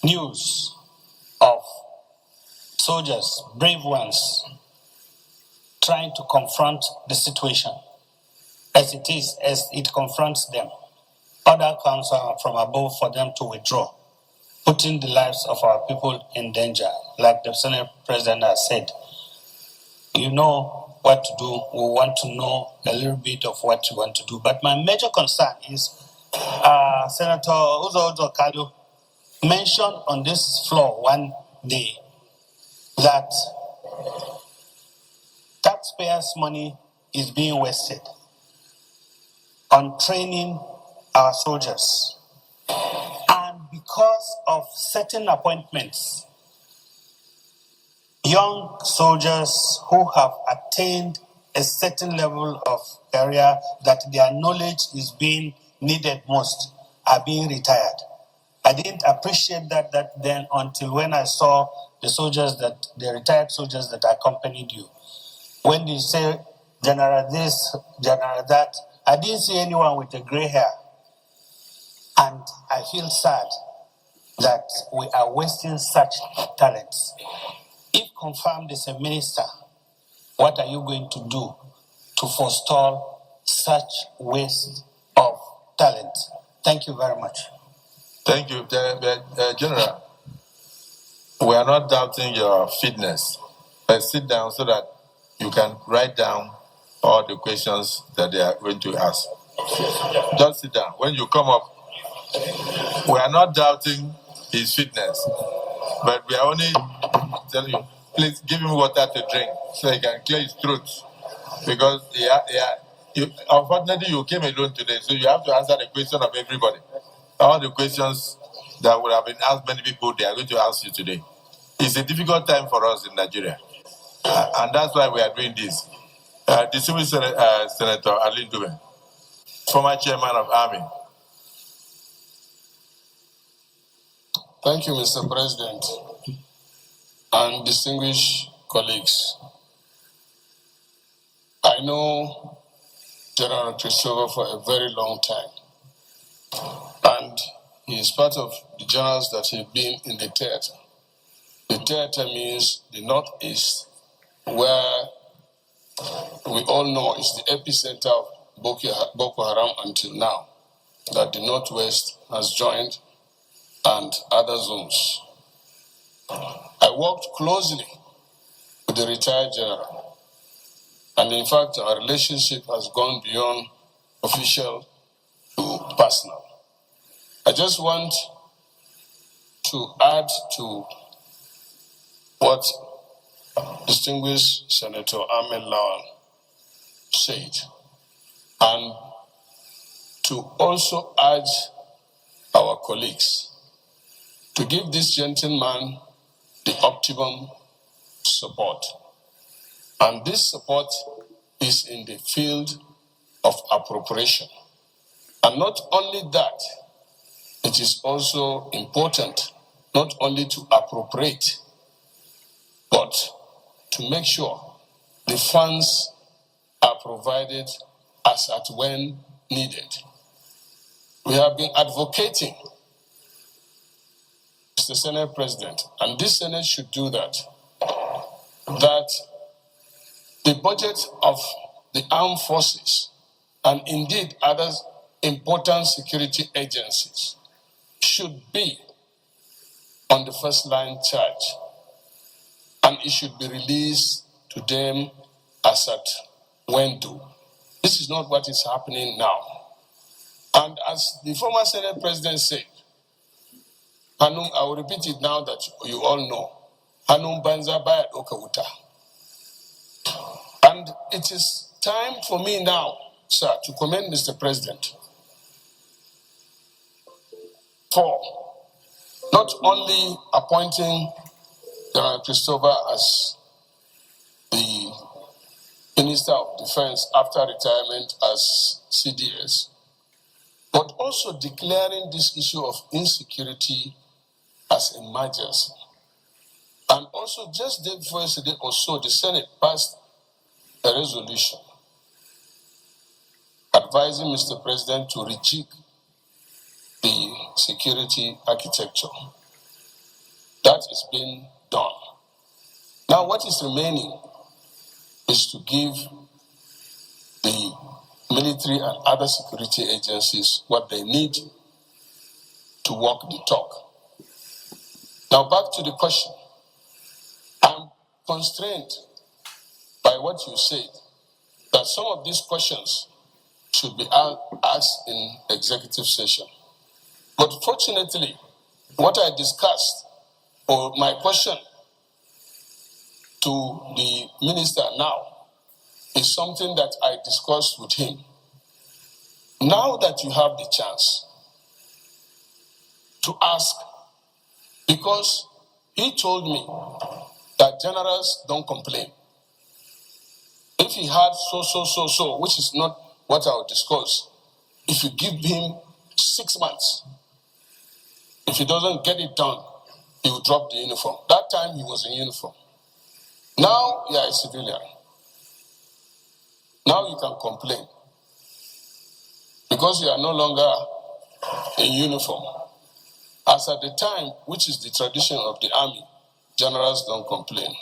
news of soldiers, brave ones, trying to confront the situation as it is, as it confronts them. Order comes from above for them to withdraw, putting the lives of our people in danger, like the Senate President has said. You know what to do. We want to know a little bit of what you want to do. But my major concern is Senator Uzo Kalu mentioned on this floor one day that taxpayers' money is being wasted on training our soldiers. And because of certain appointments, young soldiers who have attained a certain level of area that their knowledge is being needed most are being retired. I didn't appreciate that then until when I saw the retired soldiers that accompanied you. When you say General this, General that, I didn't see anyone with a gray hair. And I feel sad that we are wasting such talents. If confirmed as a minister, what are you going to do to forestall such waste of talent. Thank you very much. Thank you, General. We are not doubting your fitness, but sit down so that you can write down all the questions that they are going to ask. Just sit down. When you come up, we are not doubting his fitness, but we are only telling you, please give him water to drink so he can clear his throat. Because unfortunately, you came alone today, so you have to answer the question of everybody. All the questions that would have been asked many people, they are going to ask you today. It's a difficult time for us in Nigeria, and that's why we are doing this. Distinguished Senator Alin Dume, former chairman of Army. Thank you, Mr. President, and distinguished colleagues. I know General Christopher for a very long time, and he is part of the generals that have been in the theater. The theater means the Northeast, where we all know is the epicenter of Boko Haram until now, that the Northwest has joined, and other zones. I worked closely with the retired general, and in fact, our relationship has gone beyond official to personal. I just want to add to what distinguished Senator Ahmed Lawan said, and to also urge our colleagues to give this gentleman the optimum support. And this support is in the field of appropriation. And not only that, it is also important not only to appropriate, but to make sure the funds are provided as at when needed. We have been advocating, Mr. Senate President, and this Senate should do that, that the budget of the armed forces and indeed other important security agencies should be on the first line charge, and it should be released to them as at when due. This is not what is happening now. And as the former Senate President said, Hanum, I will repeat it now that you all know, Hanum Banza Bayat Okawuta. And it is time for me now, sir, to commend Mr. President for not only appointing General Christopher as the Minister of Defense after retirement as CDS, but also declaring this issue of insecurity as an emergency. And also just day before yesterday or so, the Senate passed a resolution advising Mr. President to rejig the security architecture. That is being done. Now what is remaining is to give the military and other security agencies what they need to walk the talk. Now back to the question. I'm constrained by what you said, that some of these questions should be asked in executive session. But fortunately, what I discussed, or my question to the minister now, is something that I discussed with him. Now that you have the chance to ask, because he told me that generals don't complain. If he had so, which is not what I will discuss, if you give him 6 months, if he doesn't get it done, he will drop the uniform. That time he was in uniform. Now you are a civilian. Now you can complain because you are no longer in uniform. As at the time, which is the tradition of the army, generals don't complain.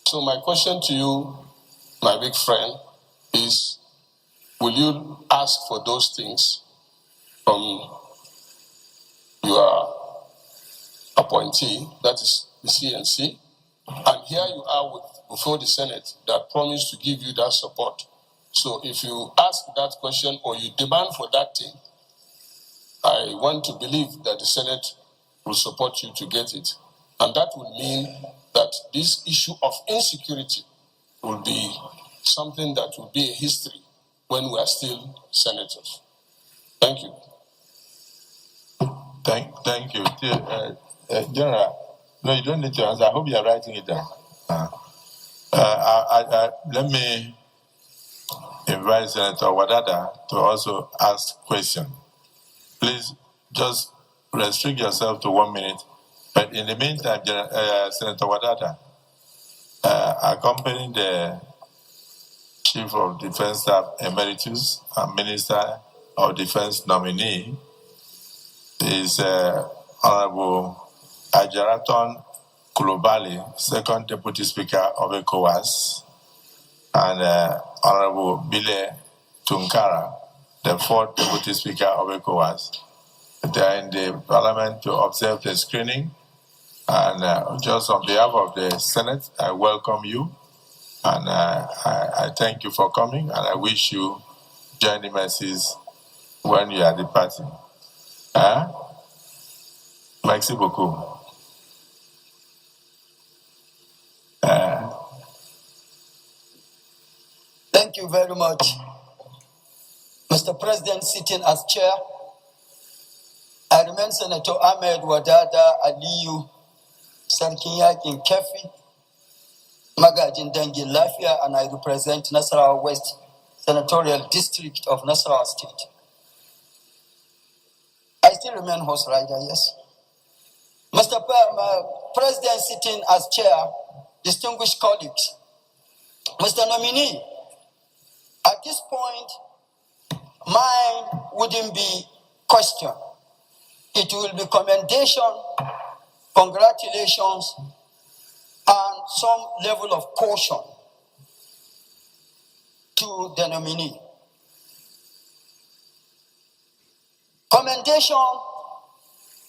So my question to you, my big friend, is will you ask for those things from your appointee, that is the CNC, and here you are before the Senate that promised to give you that support. So if you ask that question or you demand for that thing, I want to believe that the Senate will support you to get it. And that will mean that this issue of insecurity will be something that will be a history when we are still senators. Thank you. Thank you. General, no, you don't need to answer. I hope you are writing it down. Let me invite Senator Wadada to also ask questions. Please just restrict yourself to 1 minute. But in the meantime, Senator Wadada, accompanying the Chief of Defense Staff Emeritus and Minister of Defense nominee is Honorable Ajaraton Kulobali, Second Deputy Speaker of ECOWAS, and Honorable Bile Tunkara, the Fourth Deputy Speaker of ECOWAS. They are in the Parliament to observe the screening. And just on behalf of the Senate, I welcome you. And I thank you for coming. And I wish you journey mercies when you are departing. Merci beaucoup. Thank you very much. Mr. President, sitting as chair, I remain Senator Ahmed Wadada Aliyu, Sarkin Yakin Kefi, Magajin Dangin Lafia, and I represent Nasarawa West Senatorial District of Nasarawa State. I still remain host rider, yes. Mr. President, sitting as chair, distinguished colleagues, Mr. Nominee, at this point, mine wouldn't be question. It will be commendation, congratulations, and some level of caution to the nominee. Commendation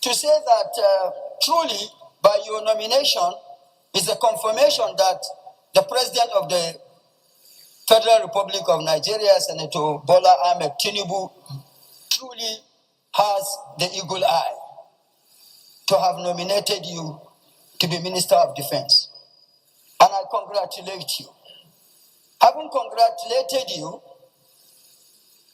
to say that truly by your nomination is a confirmation that the President of the Federal Republic of Nigeria, Senator Bola Ahmed Tinubu, truly has the eagle eye to have nominated you to be Minister of Defense. And I congratulate you. Having congratulated you,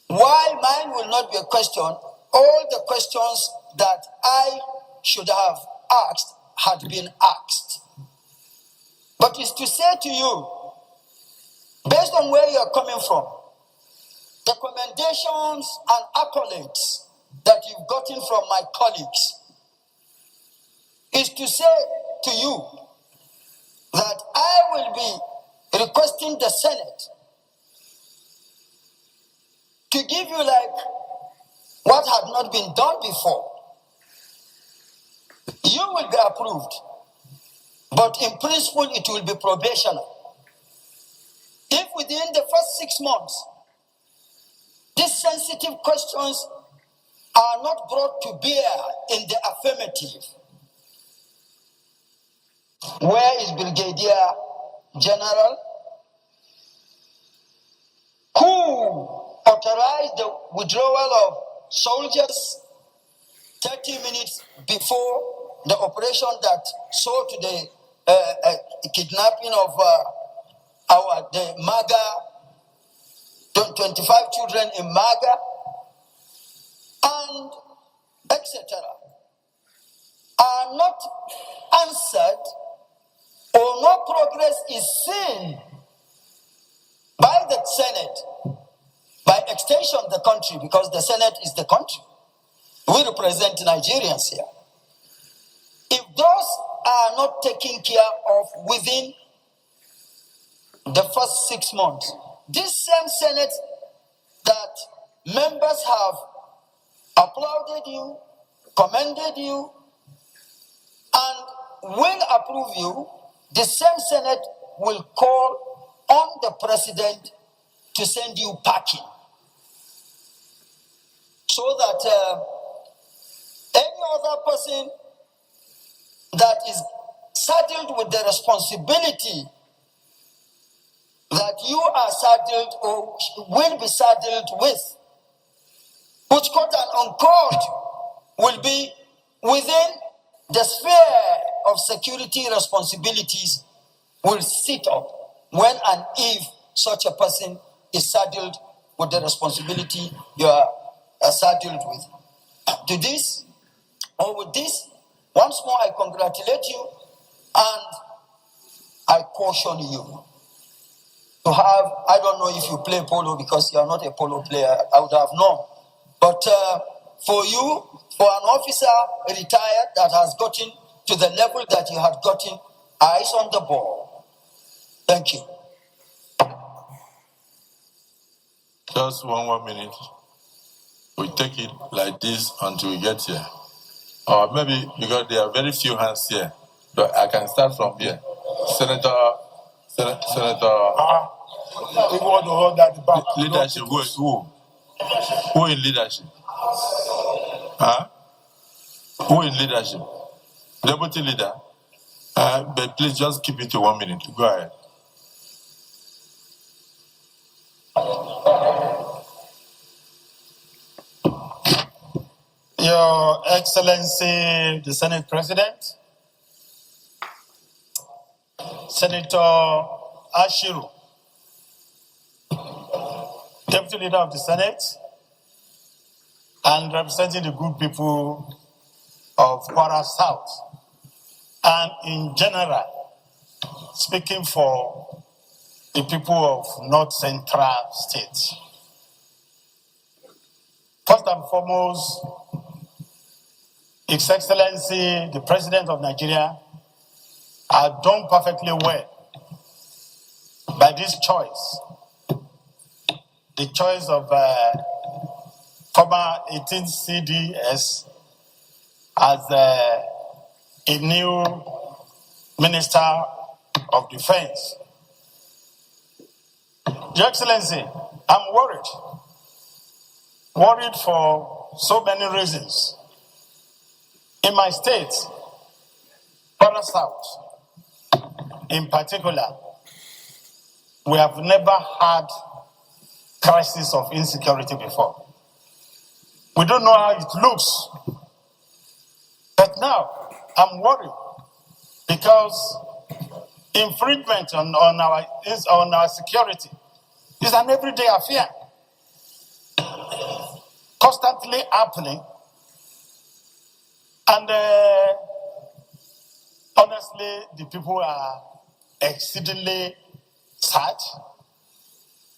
while mine will not be a question, all the questions that I should have asked had been asked. But it's to say to you, based on where you're coming from, the commendations and accolades that you've gotten from my colleagues, is to say to you that I will be requesting the Senate to give you like what had not been done before. You will be approved, but in principle it will be probational. If within the first 6 months, these sensitive questions are not brought to bear in the affirmative, where is Brigadier General who authorized the withdrawal of soldiers 30 minutes before the operation that saw to the kidnapping of the MAGA, 25 children in MAGA, and etc., are not answered, or no progress is seen by the Senate, by extension the country, because the Senate is the country. We represent Nigerians here. If those are not taken care of within the first 6 months, this same Senate that members have applauded you, commended you, and will approve you, the same Senate will call on the President to send you packing. so that any other person that is saddled with the responsibility that you are saddled or will be saddled with, which quote and unquote will be within the sphere of security responsibilities, will sit up when and if such a person is saddled with the responsibility you are saddled with. To this, or with this, once more I congratulate you and I caution you to have, I don't know if you play polo because you are not a polo player, I would have known. But for you, for an officer retired that has gotten to the level that you had gotten, eyes on the ball. Thank you. Just one more minute. We take it like this until we get here. Or maybe because there are very few hands here. But I can start from here. Senator. We want to hold that back. Leadership. Who in leadership? Huh? Who in leadership? Deputy leader. But please just keep it to 1 minute. Go ahead. Your Excellency, the Senate President, Senator Ashiru, Deputy Leader of the Senate, and representing the good people of Kwara South, and in general, speaking for the people of North Central States. First and foremost, His Excellency, the President of Nigeria, has done perfectly well by this choice, the choice of former 18 CDS as a new Minister of Defense. Your Excellency, I'm worried for so many reasons. In my state, Kwara South, in particular, we have never had crisis of insecurity before. We don't know how it looks, but now I'm worried because infringement on our security is an everyday affair, constantly happening. And honestly, the people are exceedingly sad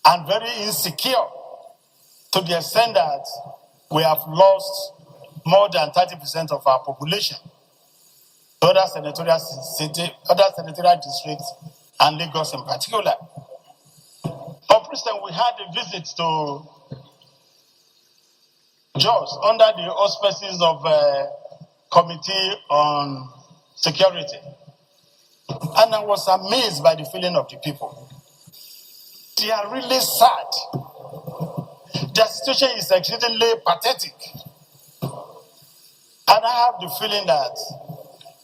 and very insecure to the extent that we have lost more than 30% of our population to other senatorial districts and Lagos in particular. Of recent, we had a visit to Jos under the auspices of Committee on Security. And I was amazed by the feeling of the people. They are really sad. Their situation is exceedingly pathetic. And I have the feeling that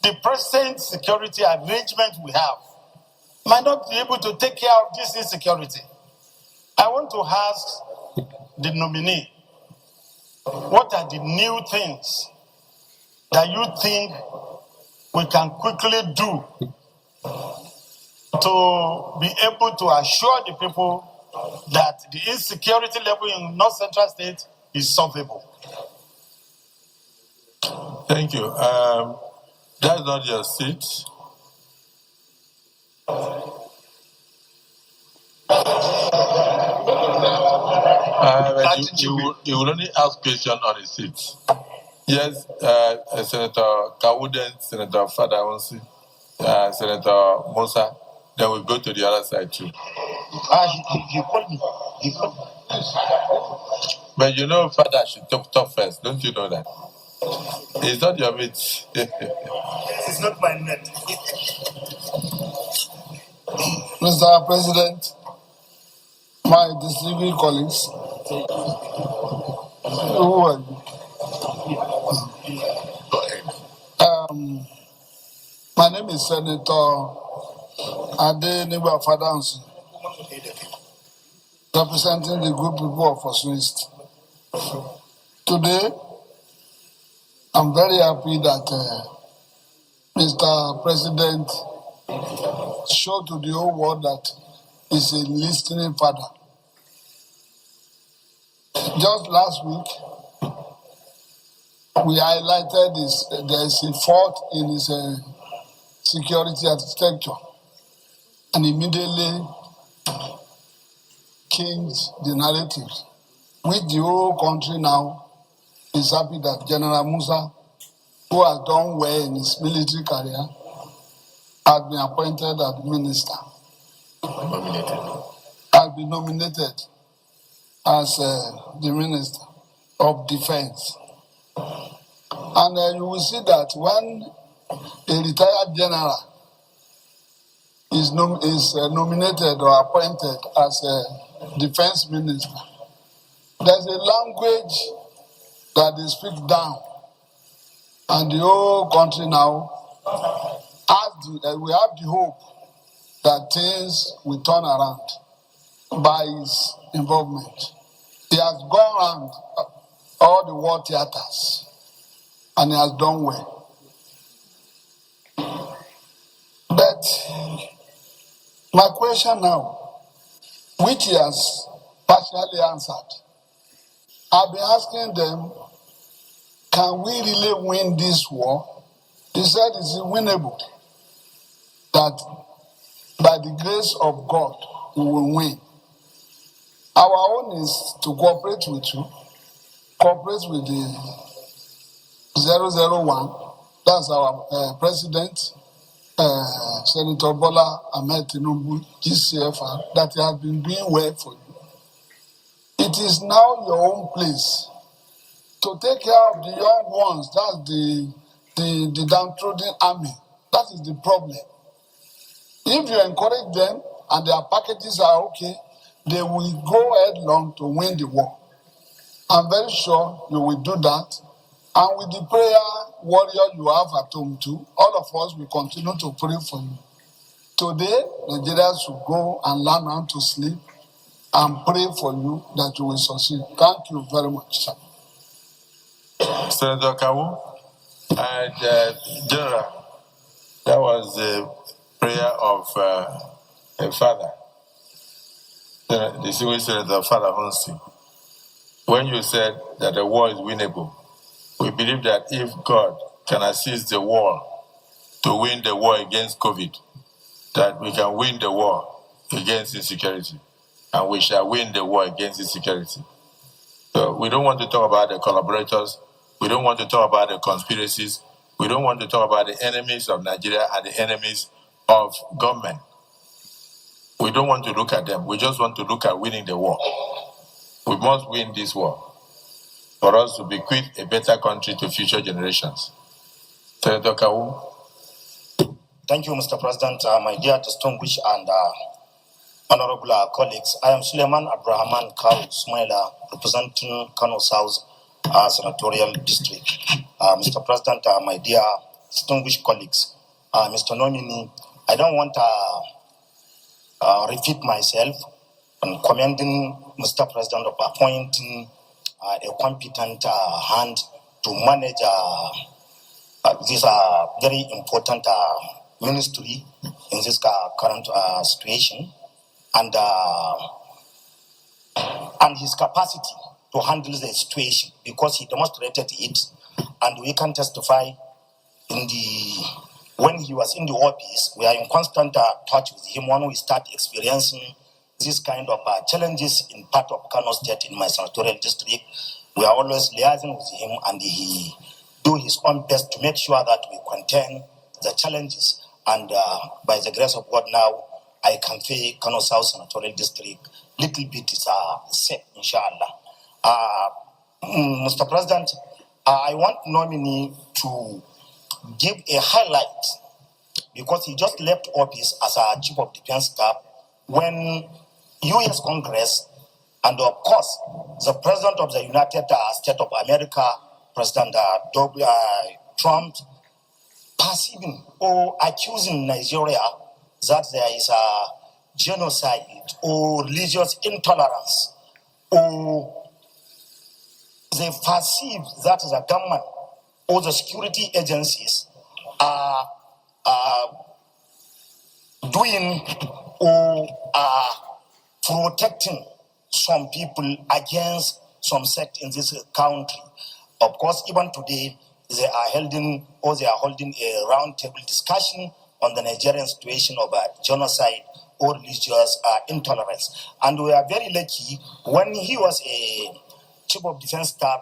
the present security arrangement we have might not be able to take care of this insecurity. I want to ask the nominee, what are the new things that you think we can quickly do to be able to assure the people that the insecurity level in North Central State is solvable? Thank you. That's not your seat. You will only ask questions on the seat. Yes, Senator Kawuden, Senator Fadawansi, Senator Musa. Then we'll go to the other side too. He called me. But you know, Father should talk first. Don't you know that? It's not your mate. It's not my net. Mr. President, my distinguished colleagues, Who are you? Go ahead. My name is Senator Ade Niba Fadansi, representing the good people of Osun East. Today, I'm very happy that Mr. President showed to the whole world that he's a listening father. Just last week, we highlighted there's a fault in his security architecture, and immediately changed the narrative, which the whole country now is happy that General Musa, who has done well in his military career, has been appointed as minister, has been nominated as the Minister of Defense. And you will see that when a retired general is nominated or appointed as a defense minister, there's a language that they speak down. And the whole country now we have the hope that things will turn around by his involvement. He has gone around all the war theaters and he has done well. But my question now, which he has partially answered, I've been asking them, can we really win this war? He said it's winnable, that by the grace of God, we will win. Our own is to cooperate with you, cooperate with the 001, that's our president, Senator Bola Ahmed Tinubu, GCFR, that has been doing well for you. It is now your own place to take care of the young ones. That's the downtrodden army. That is the problem. If you encourage them and their packages are okay, they will go headlong to win the war. I'm very sure you will do that. And with the prayer warrior you have at home too, all of us will continue to pray for you. Today, Nigerians should go and learn how to sleep and pray for you that you will succeed. Thank you very much, sir. Senator Kawu and General, that was the prayer of a father, the distinguished Senator Father Honsi. When you said that the war is winnable, we believe that if God can assist the war to win the war against COVID, that we can win the war against insecurity, and we shall win the war against insecurity. So we don't want to talk about the collaborators. We don't want to talk about the conspiracies. We don't want to talk about the enemies of Nigeria and the enemies of government. We don't want to look at them. We just want to look at winning the war. We must win this war for us to bequeath a better country to future generations. Senator Kawu. Thank you, Mr. President. My dear distinguished and honorable colleagues, I am Suleiman Abrahaman Kawu Smaila, representing Kano South Senatorial District. Mr. President, my dear distinguished colleagues, Mr. Nominee, I don't want to repeat myself in commending Mr. President of appointing a competent hand to manage this very important ministry in this current situation, and his capacity to handle the situation, because he demonstrated it, and we can testify when he was in the office. We are in constant touch with him when we start experiencing this kind of challenges in part of Kano State in my senatorial district. We are always liaising with him, and he do his own best to make sure that we contain the challenges. And by the grace of God now, I can say Kano South Senatorial District little bit is set, inshallah. Mr. President, I want Nominee to give a highlight, because he just left office as a Chief of Defense Staff when U.S. Congress And of course, the President of the United States of America, President Trump, perceiving or accusing Nigeria that there is a genocide or religious intolerance, or they perceive that the government or the security agencies are doing or are protecting some people against some sect in this country. Of course, even today, they are holding a roundtable discussion on the Nigerian situation of genocide or religious intolerance. And we are very lucky when he was a chief of defense staff.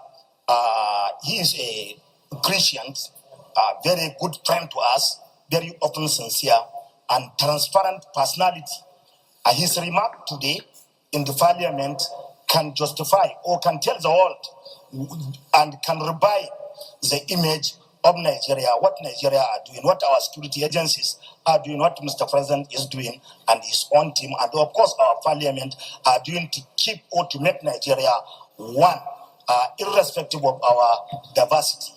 He is a Christian, very good friend to us, very open, sincere, and transparent personality. His remark today in the parliament can justify or can tell the world and can revive the image of Nigeria, what Nigeria are doing, what our security agencies are doing, what Mr. President is doing, and his own team, and of course our parliament are doing to keep or to make Nigeria one, irrespective of our diversity.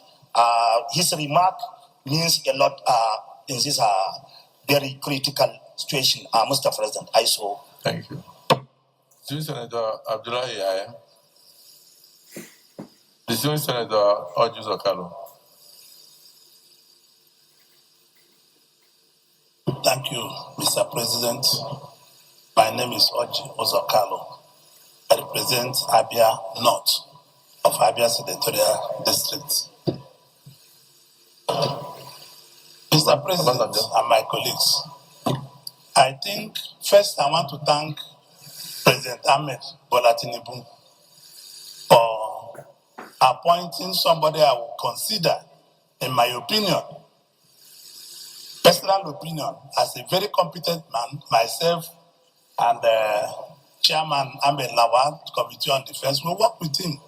His remark means a lot in this very critical situation, Mr. President. I so. Thank you. Senator Abdullahi Yahya. Distinguished Senator Ojus Okalo. Thank you, Mr. President. My name is Oji Ozokalo. I represent Abia North of Abia Senatorial District. Mr. President and my colleagues, I think first I want to thank President Ahmed Bola Tinubu for appointing somebody I would consider, in my opinion, personal opinion, as a very competent man. Myself and Chairman Ahmed Lawal, Committee on Defense, we work with him.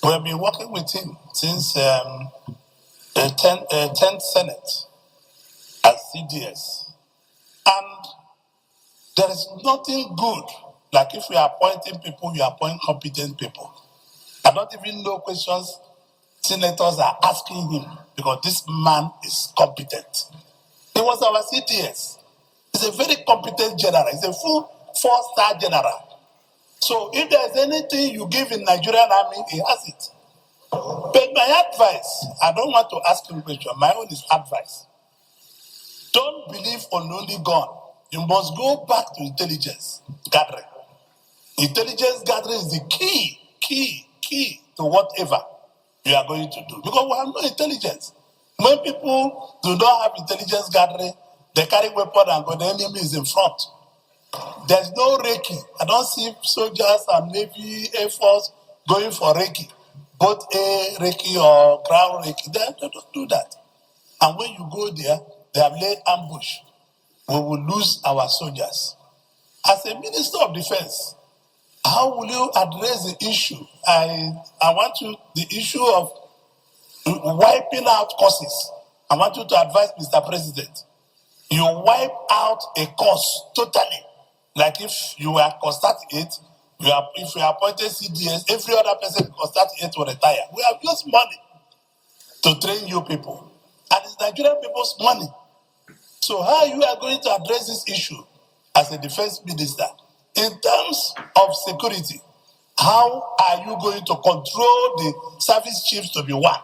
We have been working with him since the 10th Senate as CDS. And there is nothing good like if we are appointing people, we appoint competent people. I don't even know questions senators are asking him because this man is competent. He was our CTS. He's a very competent general. He's a full 4-star general. So if there's anything you give in Nigerian army, he has it. But my advice, I don't want to ask him a question. My own is advice. Don't believe on only gun. You must go back to intelligence gathering. Intelligence gathering is the key to whatever you are going to do. Because we have no intelligence. When people do not have intelligence gathering, they carry weapon and go, the enemy is in front. There's no Reiki. I don't see soldiers and Navy, Air Force going for Reiki. Both air Reiki or ground Reiki. They don't do that. And when you go there, they have laid ambush. We will lose our soldiers. As a Minister of Defense, how will you address the issue? I want you, the issue of wiping out courses. I want you to advise Mr. President. You wipe out a course totally. Like if you were constating it, if you appointed CDS, every other person constating it will retire. We have used money to train you people. And it's Nigerian people's money. So how you are going to address this issue as a defense minister? In terms of security, how are you going to control the service chiefs to be one?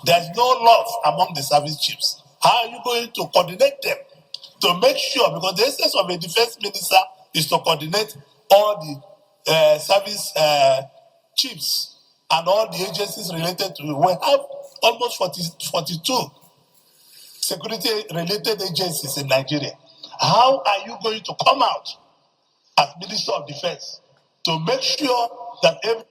There's no love among the service chiefs. How are you going to coordinate them to make sure, because the essence of a defense minister is to coordinate all the service chiefs and all the agencies related to it. We have almost 42 security-related agencies in Nigeria. How are you going to come out as Minister of Defense to make sure that every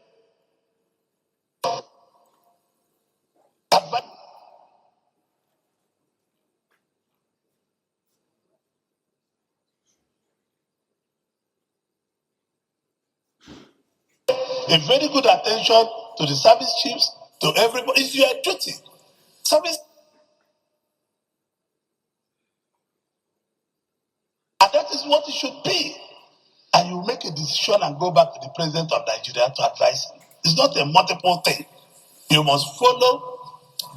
a very good attention to the service chiefs, to everybody? It's your duty. Service. And that is what it should be. and you make a decision and go back to the president of Nigeria to advise him. It's not a multiple thing. You must follow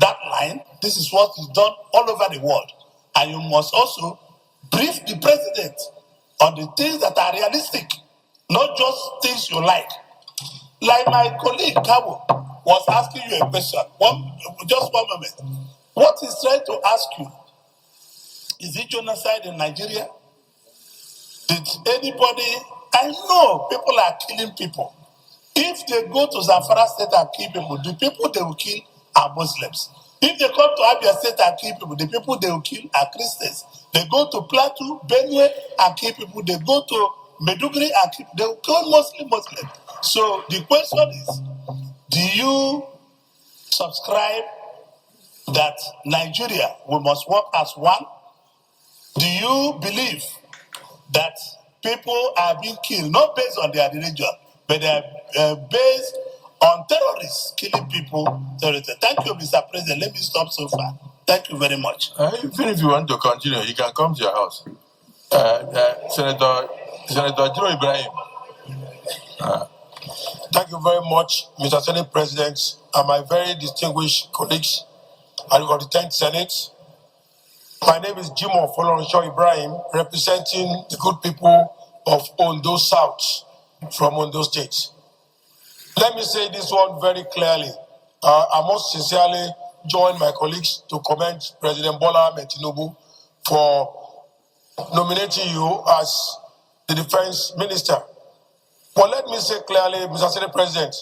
that line. This is what is done all over the world. And you must also brief the president on the things that are realistic, not just things you like. Like my colleague Kabo was asking you a question. Just one moment. What he's trying to ask you, is it genocide in Nigeria? Did anybody, I know people are killing people. If they go to Zamfara State and kill people, the people they will kill are Muslims. If they come to Abia State and kill people, the people they will kill are Christians. They go to Plateau, Benue and kill people. They go to Meduguri and kill people. They will kill Muslims. So the question is, do you subscribe that Nigeria, we must work as one? Do you believe that people are being killed, not based on their religion, but they are based on terrorists killing people? Thank you, Mr. President. Let me stop so far. Thank you very much. Even if you want to continue, you can come to your house. Senator Joe Ibrahim. Thank you very much, Mr. Senate President, and my very distinguished colleagues at the 10th Senate. My name is Jimo Folorunso Ibrahim, representing the good people of Ondo South from Ondo State. Let me say this one very clearly. I most sincerely join my colleagues to commend President Bola Ahmed Tinubu for nominating you as the Defense Minister. But let me say clearly, Mr. Senate President,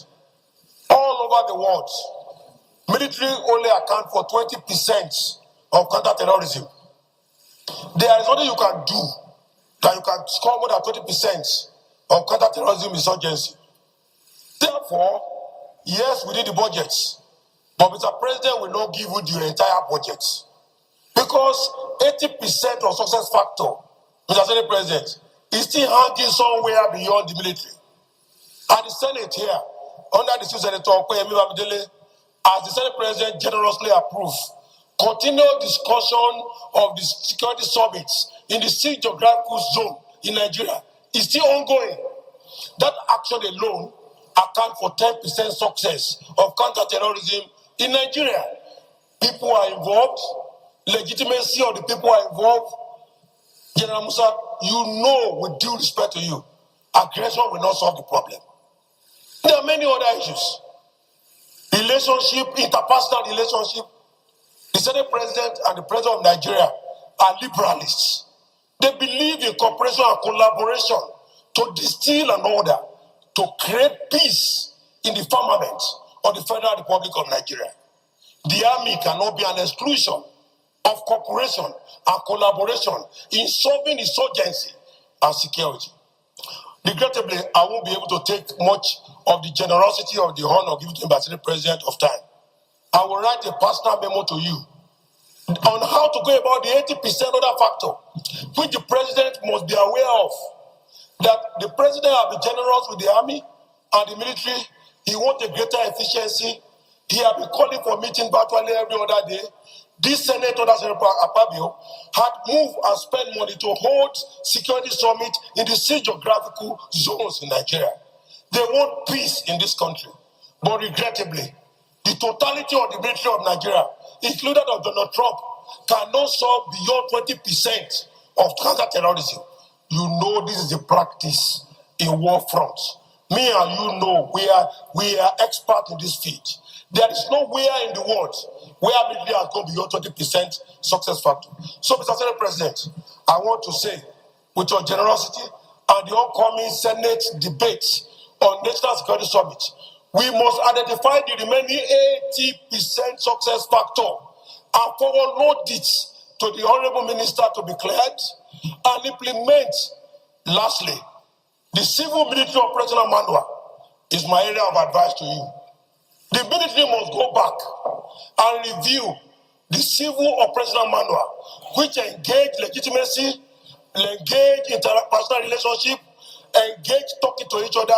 all over the world, military only account for 20% of counterterrorism. There is nothing you can do that you can score more than 20% of counterterrorism insurgency. Therefore, yes, we need the budget, but Mr. President will not give you the entire budget because 80% of success factor, Mr. Senate President, is still hanging somewhere beyond the military. At the Senate here, under the Senator Okoyemi Bamidele, as the Senate President generously approved, continued discussion of the security summits in the six geographical zone in Nigeria is still ongoing. That action alone accounts for 10% success of counterterrorism in Nigeria. People are involved, legitimacy of the people are involved. General Musa, you know, with due respect to you, aggression will not solve the problem. There are many other issues. Relationship, interpersonal relationship. The Senate President and the President of Nigeria are liberalists. They believe in cooperation and collaboration to distill an order to create peace in the firmament of the Federal Republic of Nigeria. The army cannot be an exclusion of cooperation and collaboration in solving insurgency and security. Regrettably, I won't be able to take much of the generosity of the honor given to me by the President of time. I will write a personal memo to you on how to go about the 80% other factor, which the President must be aware of. That the President has been generous with the army and the military. He wants a greater efficiency. He has been calling for meetings virtually every other day. This Senate, under Senator Akpabio, had moved and spent money to hold security summit in the six geographical zones in Nigeria. They want peace in this country. But regrettably, the totality of the military of Nigeria, including of Donald Trump, cannot solve beyond 20% of counterterrorism. You know this is a practice in war fronts. Me and you know we are experts in this field. There is nowhere in the world where military has gone beyond 20% success factor. So, Mr. Senate President, I want to say, with your generosity and the upcoming Senate debate on National Security Summit, we must identify the remaining 80% success factor and forward it to the Honorable Minister to be cleared and implement. Lastly, the Civil Military Operational Manual is my area of advice to you. The military must go back and review the Civil Operational Manual, which engage legitimacy, engage interpersonal relationship, engage talking to each other.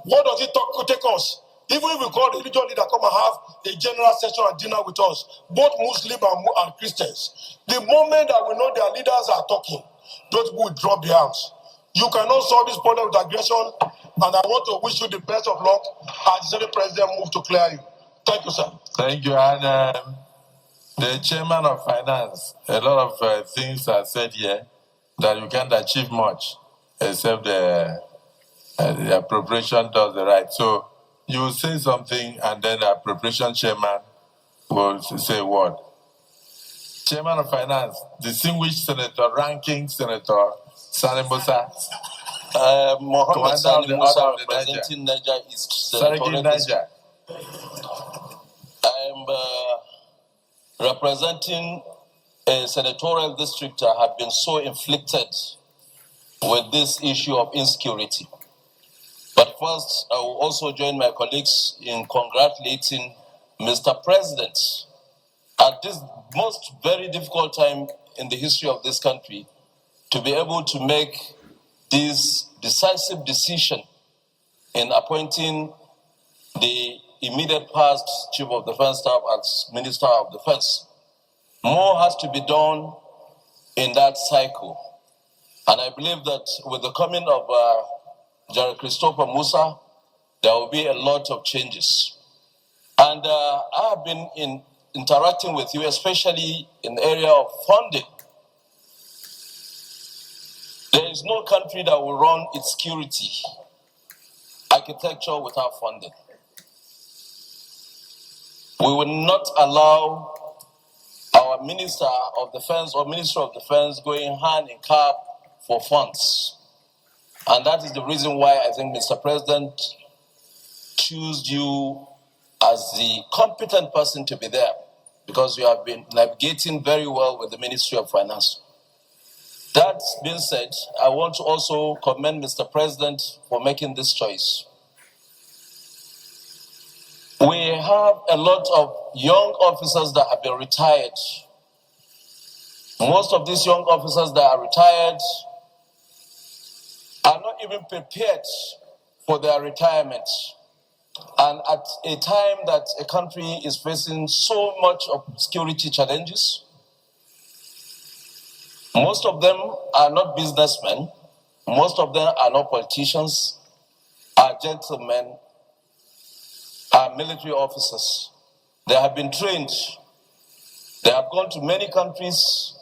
What does it take us? Even if we call the religious leader come and have a general session and dinner with us, both Muslim and Christians, the moment that we know their leaders are talking, those people will drop their arms. You cannot solve this problem with aggression, and I want to wish you the best of luck as the Senate President move to clear you. Thank you, sir. Thank you. And the Chairman of Finance, a lot of things are said here that you can't achieve much except the appropriation does the right. So you say something and then the appropriation chairman will say what? Chairman of Finance, distinguished Senator, ranking Senator Sani Musa. Mohammed Sani Musa, representing Niger East Senatorial District. I am representing a senatorial district that have been so inflicted with this issue of insecurity. But first, I will also join my colleagues in congratulating Mr. President at this most very difficult time in the history of this country to be able to make this decisive decision in appointing the immediate past Chief of Defense Staff as Minister of Defense. More has to be done in that cycle. And I believe that with the coming of Jerry Christopher Musa, there will be a lot of changes. And I have been interacting with you, especially in the area of funding. There is no country that will run its security architecture without funding. We will not allow our Minister of Defense or Minister of Defense going hand in cap for funds. And that is the reason why I think Mr. President chose you as the competent person to be there, because you have been navigating very well with the Ministry of Finance. That being said, I want to also commend Mr. President for making this choice. We have a lot of young officers that have been retired. Most of these young officers that are retired are not even prepared for their retirement. And at a time that a country is facing so much of security challenges, most of them are not businessmen, most of them are not politicians, are gentlemen, are military officers. They have been trained. They have gone to many countries,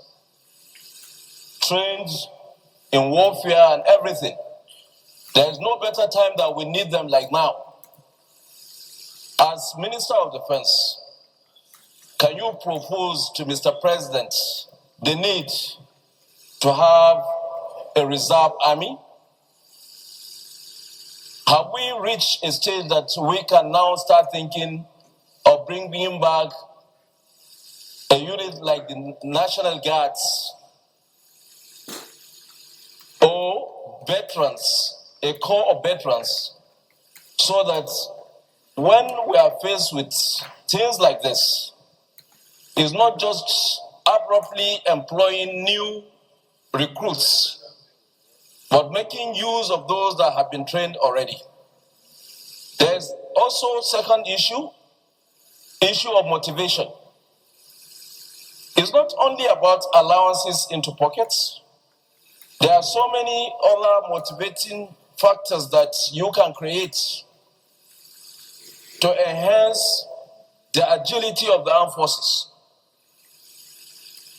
trained in warfare and everything. There is no better time that we need them like now. As Minister of Defense, can you propose to Mr. President the need to have a reserve army? Have we reached a stage that we can now start thinking of bringing back a unit like the National Guards or veterans, a corps of veterans, so that when we are faced with things like this, it's not just abruptly employing new recruits, but making use of those that have been trained already. There's also second issue of motivation. It's not only about allowances into pockets. There are so many other motivating factors that you can create to enhance the agility of the armed forces.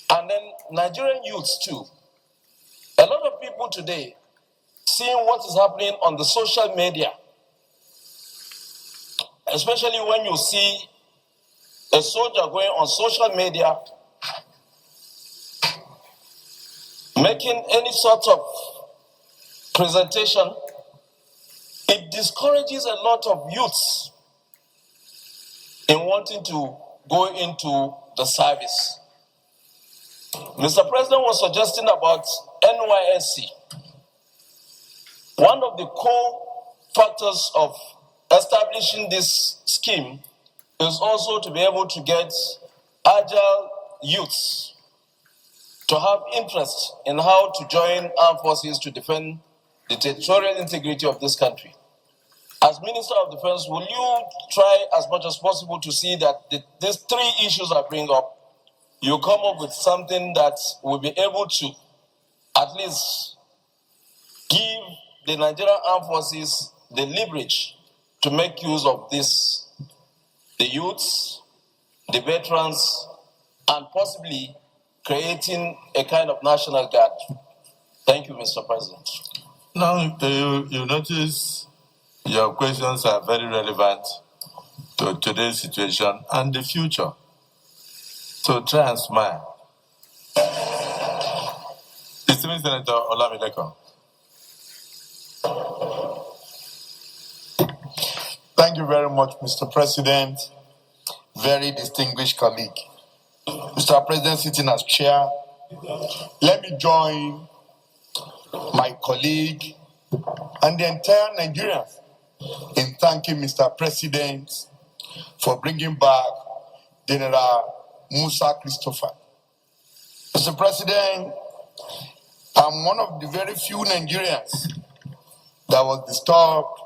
And then Nigerian youths too. A lot of people today, seeing what is happening on the social media, especially when you see a soldier going on social media, making any sort of presentation, it discourages a lot of youths in wanting to go into the service. Mr. President was suggesting about NYSC. One of the core factors of establishing this scheme is also to be able to get agile youths to have interest in how to join armed forces to defend the territorial integrity of this country. As Minister of Defense, will you try as much as possible to see that these three issues I bring up, you come up with something that will be able to at least give the Nigerian Armed Forces the leverage to make use of this, the youths, the veterans, and possibly creating a kind of national guard. Thank you, Mr. President. Now, you notice your questions are very relevant to today's situation and the future. So try and smile. Distinguished Senator Olamide. Thank you very much, Mr. President. Very distinguished colleague. Mr. President, sitting as chair, let me join my colleague and the entire Nigerians in thanking Mr. President for bringing back General Musa Christopher. Mr. President, I'm one of the very few Nigerians that was disturbed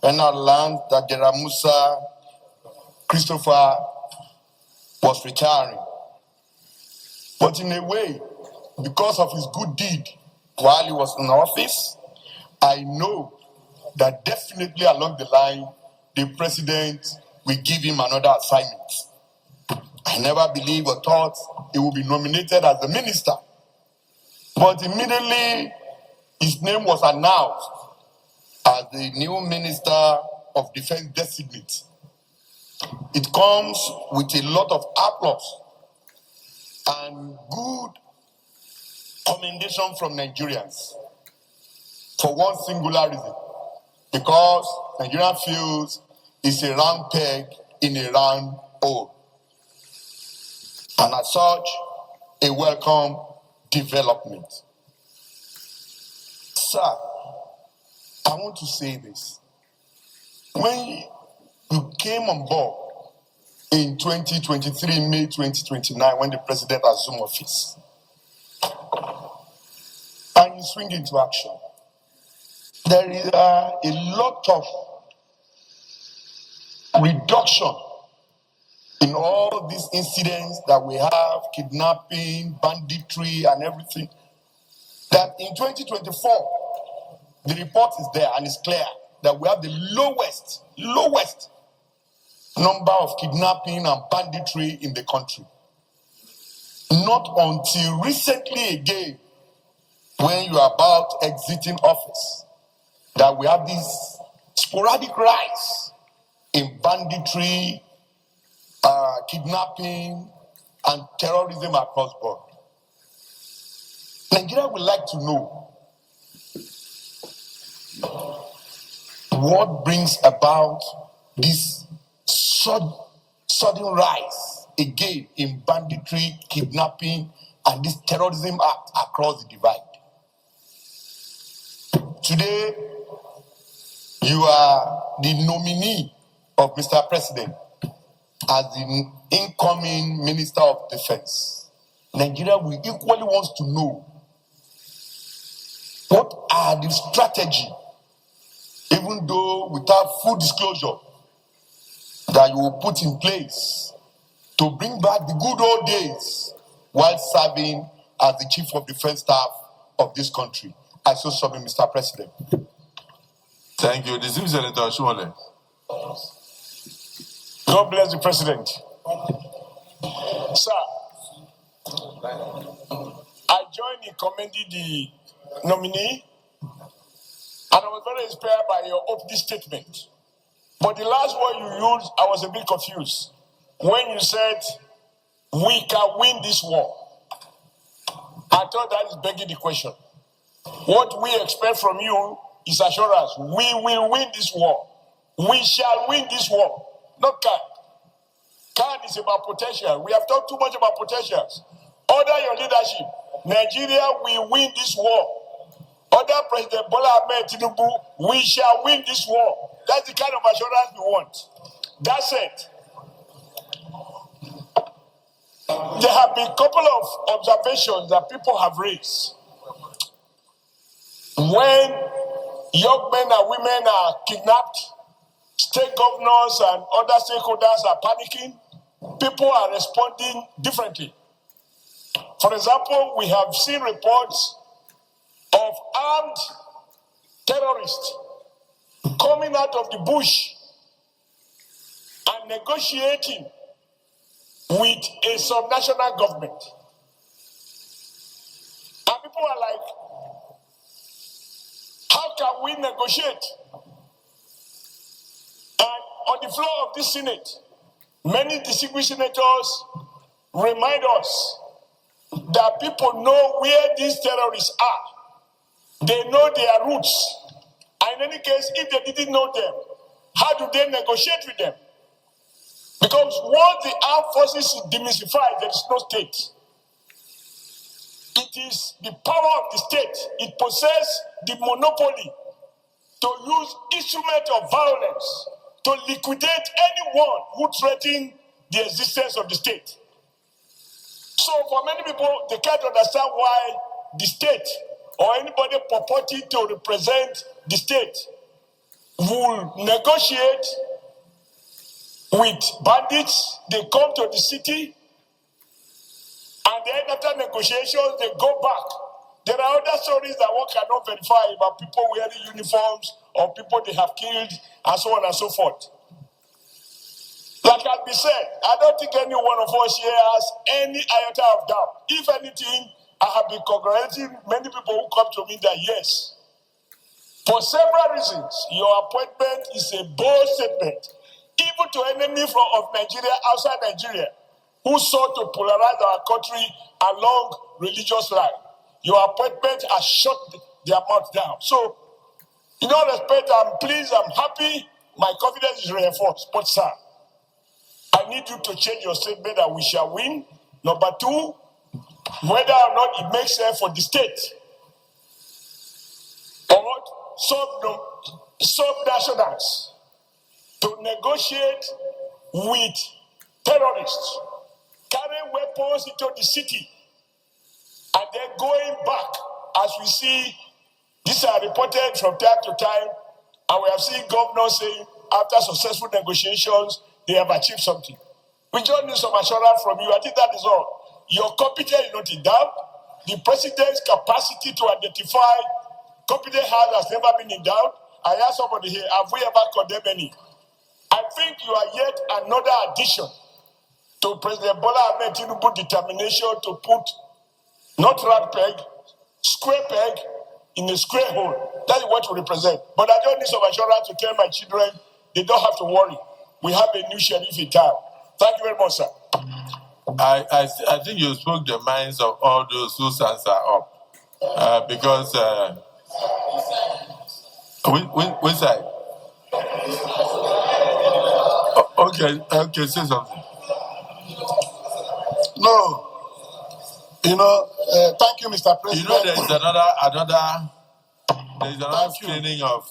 when I learned that General Musa Christopher was retiring. But in a way, because of his good deed while he was in office, I know that definitely along the line, the president will give him another assignment. I never believed or thought he would be nominated as the minister. But immediately, his name was announced as the new Minister of Defense designate. It comes with a lot of applause and good commendation from Nigerians for one singular reason, because Nigeria feels it's a round peg in a round hole. And as such, a welcome development. Sir, I want to say this. When you came on board in 2023, May 2029, when the president assumed office, and you swing into action, there is a lot of reduction in all these incidents that we have, kidnapping, banditry, and everything. That in 2024, the report is there and it's clear that we have the lowest number of kidnapping and banditry in the country. Not until recently again, when you are about exiting office, that we have this sporadic rise in banditry, kidnapping, and terrorism across board. Nigeria would like to know what brings about this sudden rise again in banditry, kidnapping, and this terrorism act across the divide. Today, you are the nominee of Mr. President as the incoming Minister of Defense. Nigeria will equally wants to know what are the strategy, even though without full disclosure, that you will put in place to bring back the good old days while serving as the Chief of Defense Staff of this country. I so submit, Mr. President. Thank you. This is Senator Shumole. God bless the president. Sir, I joined in commending the nominee, and I was very inspired by your opening statement. But the last word you used, I was a bit confused. When you said, we can win this war, I thought that is begging the question. What we expect from you is assurance. We will win this war. We shall win this war. Not can. Can is about potential. We have talked too much about potentials. Under your leadership, Nigeria will win this war. Under President Bola Ahmed Tinubu, we shall win this war. That's the kind of assurance we want. That's it. There have been a couple of observations that people have raised. When young men and women are kidnapped, state governors and other stakeholders are panicking, people are responding differently. For example, we have seen reports of armed terrorists coming out of the bush and negotiating with a subnational government. And people are like, how can we negotiate? And on the floor of this Senate, many distinguished senators remind us that people know where these terrorists are. They know their roots. And in any case, if they didn't know them, how do they negotiate with them? Because once the armed forces is demystified, there is no state. It is the power of the state. It possesses the monopoly to use instruments of violence to liquidate anyone who threatens the existence of the state. So for many people, they can't understand why the state or anybody purporting to represent the state will negotiate with bandits. They come to the city, and then after negotiations, they go back. There are other stories that one cannot verify about people wearing uniforms or people they have killed and so on and so forth. Like has been said, I don't think any one of us here has any iota of doubt. If anything, I have been congratulating many people who come to me that yes, for several reasons, your appointment is a bold statement, even to enemies of Nigeria outside Nigeria, who sought to polarize our country along religious lines. Your appointment has shut their mouth down. So, in all respect, I'm pleased, I'm happy, my confidence is reinforced. But sir, I need you to change your statement that we shall win. Number two, whether or not it makes sense for the state or sub-nationals to negotiate with terrorists, carrying weapons into the city, and then going back, as we see, these are reported from time to time, and we have seen governors saying, after successful negotiations, they have achieved something. We just need some assurance from you. I think that is all. Your competence is not in doubt. The president's capacity to identify competent hands has never been in doubt. I ask somebody here, have we ever condemned any? I think you are yet another addition to President Bola Ahmed Tinubu's determination to put not round peg, square peg in a square hole. That is what we represent. But I don't need some assurance to tell my children they don't have to worry. We have a new sheriff in town. Thank you very much, sir. I think you spoke the minds of all those whose hands are up. Because, which side? Okay, say something. No. Thank you, Mr. President. You know, there is another screening of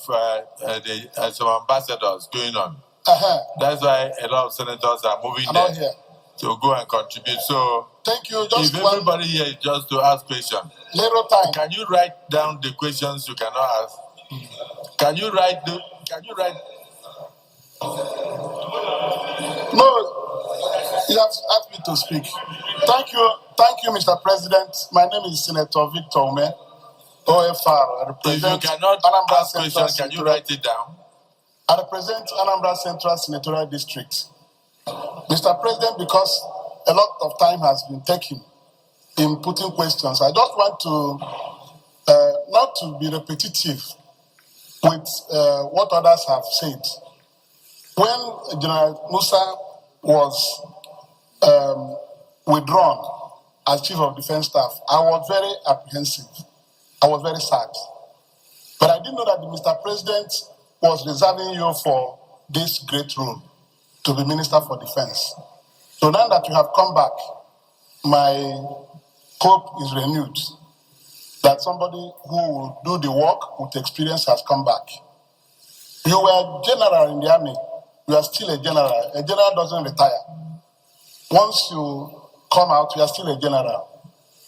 some ambassadors going on. That's why a lot of senators are moving there to go and contribute. So, thank you. If everybody here is just to ask questions, little time. Can you write down the questions you cannot ask? Can you write? No, you have asked me to speak. Thank you, Mr. President. My name is Senator Victor Ume, OFR. I represent if you cannot Anambra ask questions, can you write it down? I represent Anambra Central Senatorial District. Mr. President, because a lot of time has been taken in putting questions, I just want to, not to be repetitive with what others have said. When General Musa was withdrawn as Chief of Defense Staff, I was very apprehensive. I was very sad. But I didn't know that the Mr. President was reserving you for this great role, to be Minister for Defense. So now that you have come back, my hope is renewed that somebody who will do the work with experience has come back. You were general in the army. You are still a general. A general doesn't retire. Once you come out, you are still a general.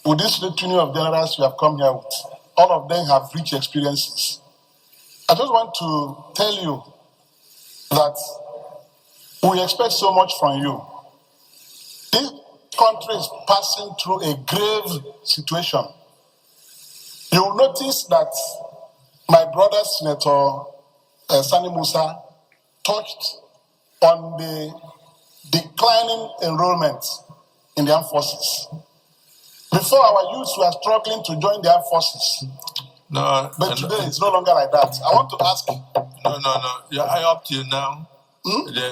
With this litany of generals you have come here with, all of them have rich experiences. I just want to tell you that we expect so much from you. This country is passing through a grave situation. You will notice that my brother, Senator Sani Musa, touched on the declining enrollment in the armed forces. Before, our youths were struggling to join the armed forces. No, but today it's no longer like that. I want to ask. No. Yeah, up till now,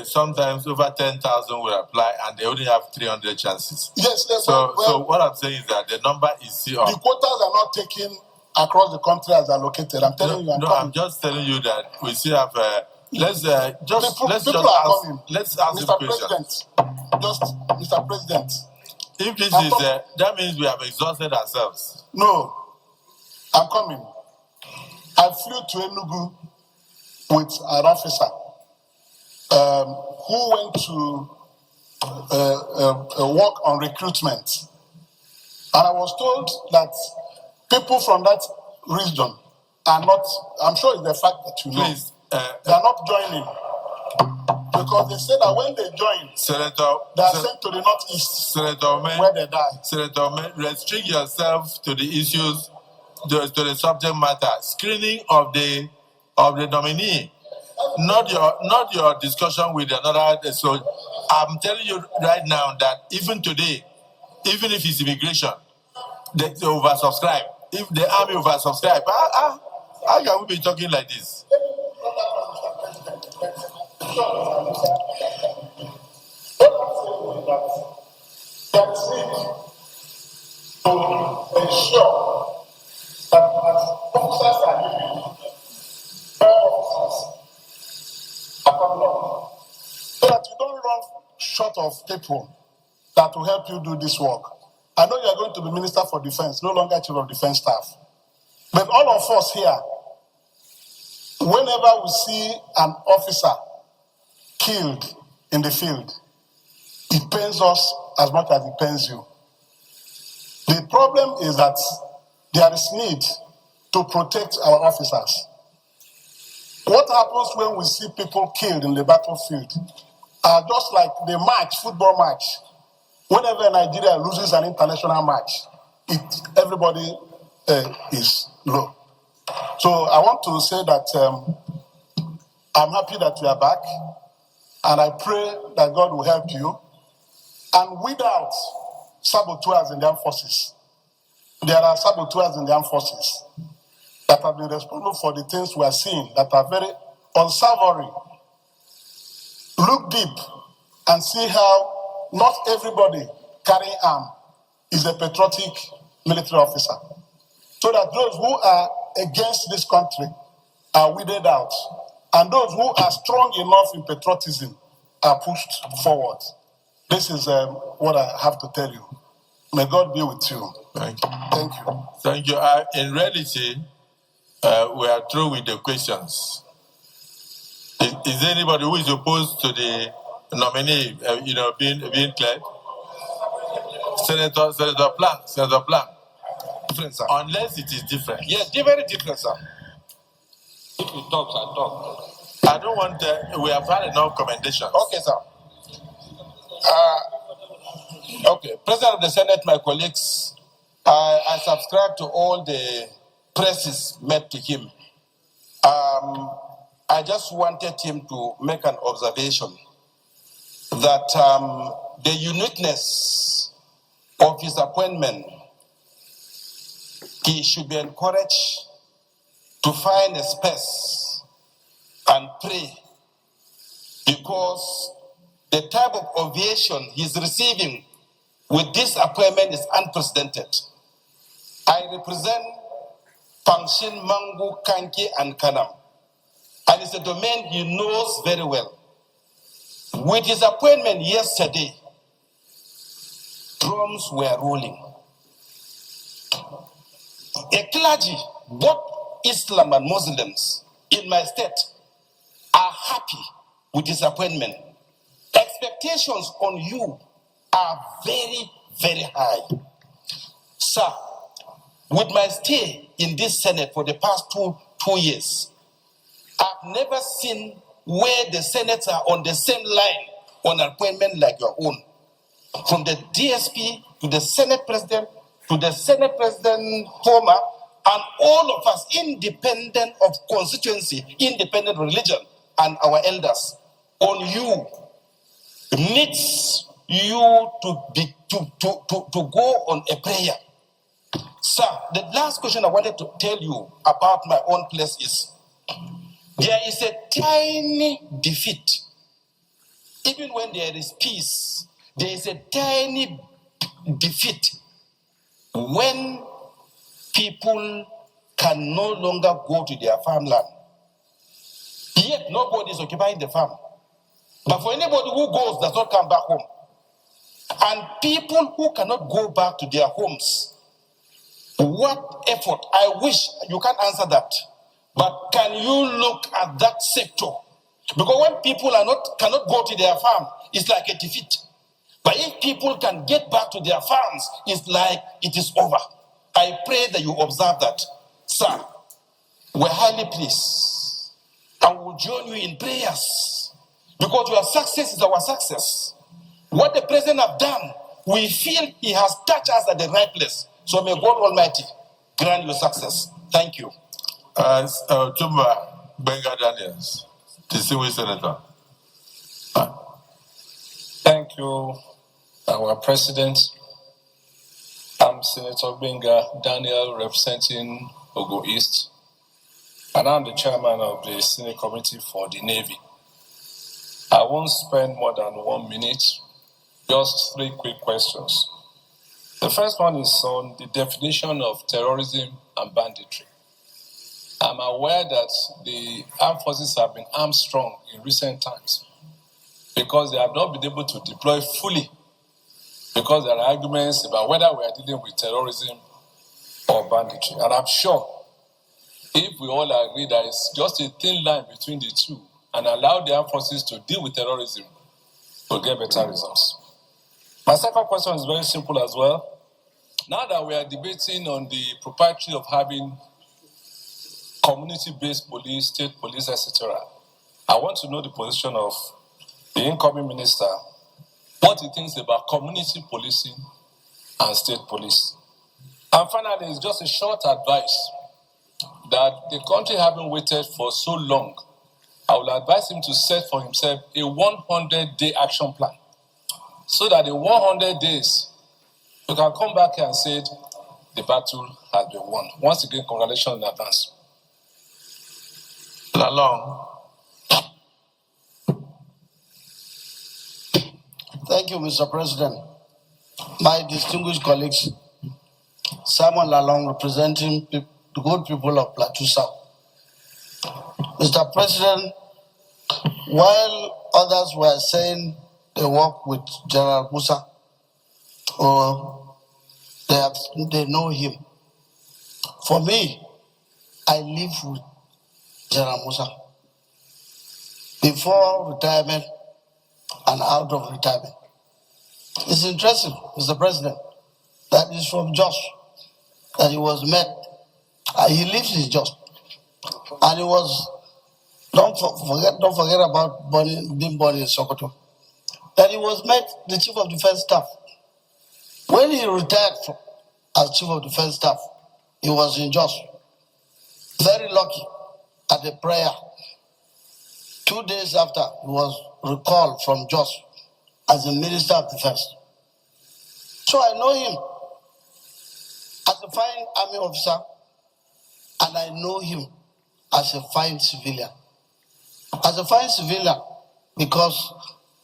sometimes over 10,000 will apply, and they only have 300 chances. Yes. So what I'm saying is that the number is still up. The quotas are not taken across the country as allocated. I'm telling you. I'm just telling you that we still have. Let's ask Mr. President. Mr. President. If this is that means we have exhausted ourselves. No, I'm coming. I flew to Enugu with an officer who went to work on recruitment. And I was told that people from that region are not, I'm sure it's the fact that you know, they are not joining. Because they said that when they join, they are sent to the northeast, where they die. Senator, restrict yourself to the issues, to the subject matter. Screening of the nominee, not your discussion with another. So I'm telling you right now that even today, even if it's immigration, they oversubscribe. If the army oversubscribe, how can we be talking like this? That's it. To ensure that as officers are living, all officers are coming up. So that you don't run short of people that will help you do this work. I know you are going to be Minister for Defense, no longer Chief of Defense Staff. But all of us here, whenever we see an officer killed in the field, it pains us as much as it pains you. The problem is that there is need to protect our officers. What happens when we see people killed in the battlefield are just like the football match. Whenever Nigeria loses an international match, everybody is low. So I want to say that I'm happy that you are back, and I pray that God will help you. And without saboteurs in the armed forces, there are saboteurs in the armed forces that have been responsible for the things we are seeing that are very unsavory. Look deep and see how not everybody carrying arm is a patriotic military officer. So that those who are against this country are weeded out, and those who are strong enough in patriotism are pushed forward. This is what I have to tell you. May God be with you. Thank you. Thank you. Thank you. In reality, we are through with the questions. Is there anybody who is opposed to the nominee, being cleared? Senator Plank. Different, sir. Unless it is different. Yes, very different, sir. If you talk, I talk. I don't want. We have had enough commendations. Okay, sir. Okay, President of the Senate, my colleagues, I subscribe to all the praises made to him. I just wanted him to make an observation that the uniqueness of his appointment, he should be encouraged to find a space and pray, because the type of ovation he's receiving with this appointment is unprecedented. I represent Pangshin, Mangu, Kanki, and Kanam, and it's a domain he knows very well. With his appointment yesterday, drums were rolling. A clergy, both Islam and Muslims in my state, are happy with his appointment. Expectations on you are very, very high. Sir, with my stay in this Senate for the past two years, I've never seen where the Senates are on the same line on appointment like your own. From the DSP to the Senate President, to the Senate President former, And all of us, independent of constituency, independent religion, and our elders, on you, needs you to go on a prayer. Sir, the last question I wanted to tell you about my own place is, there is a tiny defeat. Even when there is peace, there is a tiny defeat when people can no longer go to their farmland. Yet nobody is occupying the farm. But for anybody who goes, does not come back home. And people who cannot go back to their homes, what effort? I wish you can't answer that. But can you look at that sector? Because when people cannot go to their farm, it's like a defeat. But if people can get back to their farms, it's like it is over. I pray that you observe that. Sir, we're highly pleased. And we'll join you in prayers. Because your success is our success. What the president has done, we feel he has touched us at the right place. So may God Almighty grant you success. Thank you. Tumba Benga Daniels, distinguished senator. Thank you, our president. I'm Senator Benga Daniel, representing Ogo East, and I'm the chairman of the Senate Committee for the Navy. I won't spend more than 1 minute, just 3 quick questions. The first one is on the definition of terrorism and banditry. I'm aware that the armed forces have been armed strong in recent times because they have not been able to deploy fully, because there are arguments about whether we are dealing with terrorism or banditry. And I'm sure if we all agree that it's just a thin line between the two and allow the armed forces to deal with terrorism, we'll get better results. My second question is very simple as well. Now that we are debating on the propriety of having community-based police, state police, etc., I want to know the position of the incoming minister, what he thinks about community policing and state police. And finally, it's just a short advice that the country having waited for so long, I will advise him to set for himself a 100-day action plan so that in 100 days, you can come back here and say the battle has been won. Once again, congratulations in advance. Lalong. Thank you, Mr. President. My distinguished colleagues, Simon Lalong, representing the good people of Plateau South. Mr. President, while others were saying they work with General Musa, or they know him, for me, I live with General Musa. Before retirement and out of retirement. It's interesting, Mr. President, that is from Jos, that he was met. He lives in Jos. And he was, don't forget about being born in Sokoto. That he was met the Chief of Defense Staff. When he retired as Chief of Defense Staff, he was in Jos. Very lucky at the prayer. 2 days after, he was recalled from Jos as the Minister of Defense. So I know him as a fine army officer, and I know him as a fine civilian. As a fine civilian, because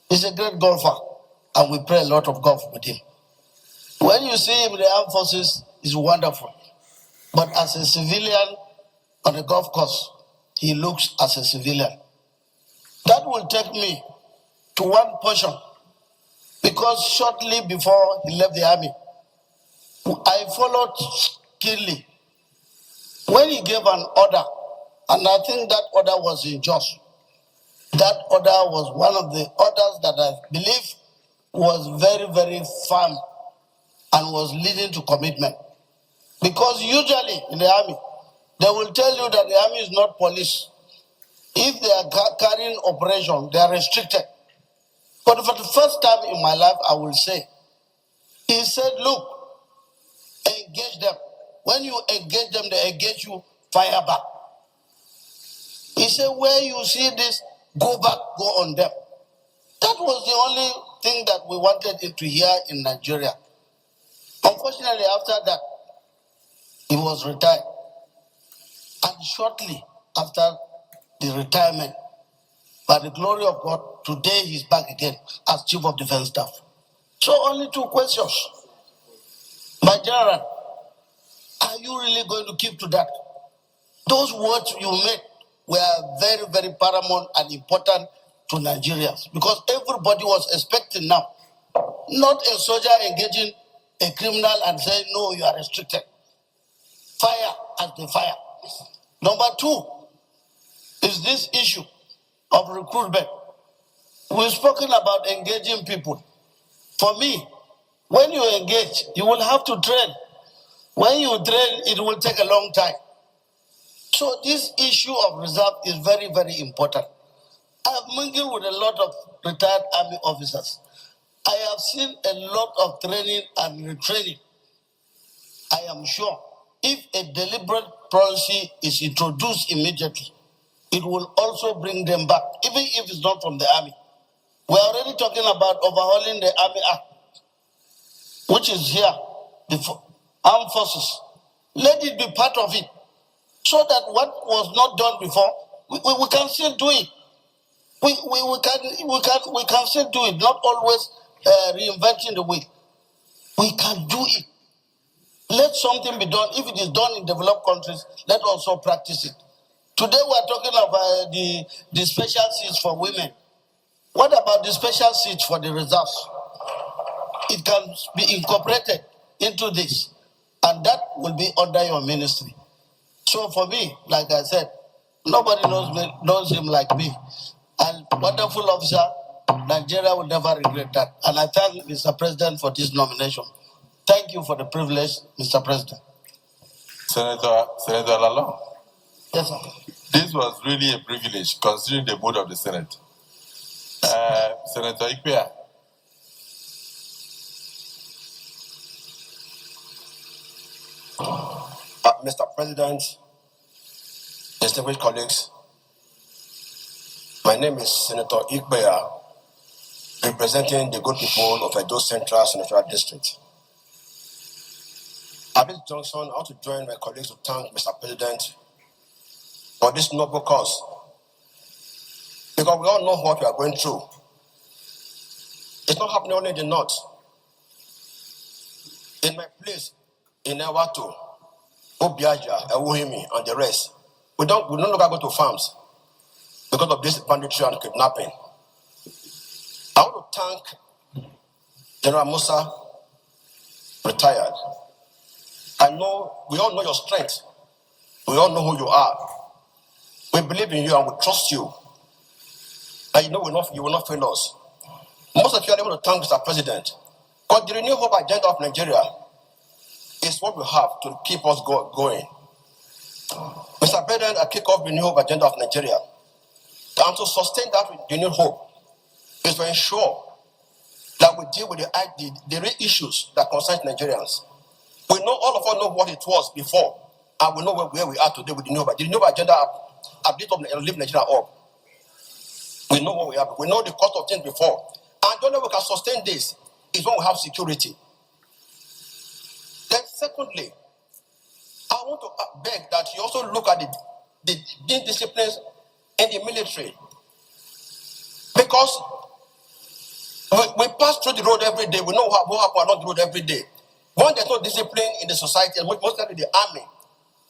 he's a great golfer, and we play a lot of golf with him. When you see him in the armed forces, he's wonderful. But as a civilian on the golf course, he looks as a civilian. That will take me to one portion, because shortly before he left the army, I followed keenly when he gave an order, and I think that order was in Jos. That order was one of the orders that I believe was very, very firm and was leading to commitment. Because usually in the army, they will tell you that the army is not police. If they are carrying operation, they are restricted. But for the first time in my life, I will say, he said, look, engage them. when you engage them, they engage you, fire back. He said, where you see this, go back, go on them. That was the only thing that we wanted to hear in Nigeria. Unfortunately, after that, he was retired. And shortly after the retirement, by the glory of God, today he's back again as Chief of Defense Staff. So only two questions. My general, are you really going to keep to that? Those words you made were very, very paramount and important to Nigerians because everybody was expecting now, not a soldier engaging a criminal and saying, no, you are restricted. Fire as the fire. Number two is this issue of recruitment. We've spoken about engaging people. For me, when you engage, you will have to train. When you train, it will take a long time. So this issue of reserve is very, very important. I have mingled with a lot of retired army officers. I have seen a lot of training and retraining. I am sure if a deliberate policy is introduced immediately, it will also bring them back, even if it's not from the army. We're already talking about overhauling the Army Act, which is here, the armed forces. Let it be part of it, so that what was not done before, we can still do it. We can still do it, not always reinventing the wheel. We can do it. Let something be done. If it is done in developed countries, let also practice it. Today we are talking about the special seats for women. What about the special seats for the reserves? It can be incorporated into this, and that will be under your ministry. So for me, like I said, nobody knows him like me. And wonderful officer, Nigeria will never regret that. And I thank Mr. President for this nomination. Thank you for the privilege, Mr. President. Senator Lalong. Yes, sir. This was really a privilege considering the mood of the Senate. Senator Ikpea. Mr. President, distinguished colleagues, my name is Senator Ikpea, representing the good people of Edo Central Senatorial District. At this junction, I want to join my colleagues to thank Mr. President for this noble cause, because we all know what we are going through. It's not happening only in the north. In my place, in Ewato, Obiaja, Ewuhimi, and the rest, we no longer go to farms because of this banditry and kidnapping. I want to thank General Musa, retired. I know, we all know your strength. We all know who you are. We believe in you and we trust you. And you know you will not fail us. Most of you are able to thank Mr. President, because the Renewed Hope agenda of Nigeria is what we have to keep us going. Mr. President, I kick off the Renewed Hope agenda of Nigeria. And to sustain that renewed hope is to ensure that we deal with the real issues that concern Nigerians. We know, all of us know what it was before, and we know where we are today with the new agenda. Have lift Nigeria up. We know what we have. We know the cost of things before. And the only way we can sustain this is when we have security. Then secondly, I want to beg that you also look at the disciplines in the military. Because we pass through the road every day. We know what happens along the road every day. When there's no discipline in the society, and mostly the army,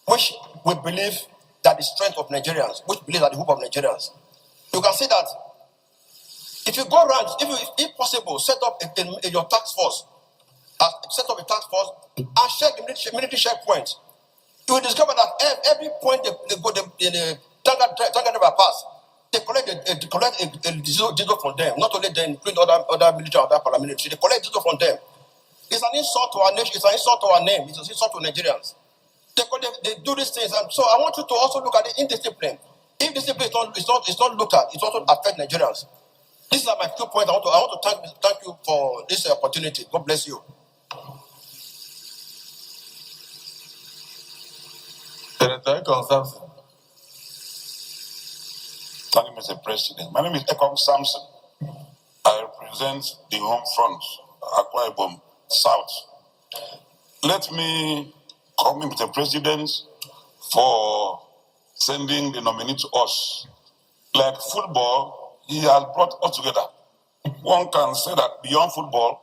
which we believe that the strength of Nigerians, which believe that the hope of Nigerians, you can see that if you go around, if possible, set up your task force, and check the military checkpoints, you will discover that every point they go, the tanker driver pass, they collect a diesel from them. Not only them, including other military, other paramilitary, they collect diesel from them. It's an insult to our nation. It's an insult to our name. It's an insult to Nigerians. They do these things, and so I want you to also look at the indiscipline. If discipline is not looked at, it also affects Nigerians. These are my 2 points. I want to thank you for this opportunity. God bless you. Senator Ekong Samson. Thank you, Mr. President. My name is Ekong Samson. I represent the home front, Akwa Ibom South. Let me commend Mr. President for sending the nominee to us. Like football, he has brought us together. One can say that beyond football,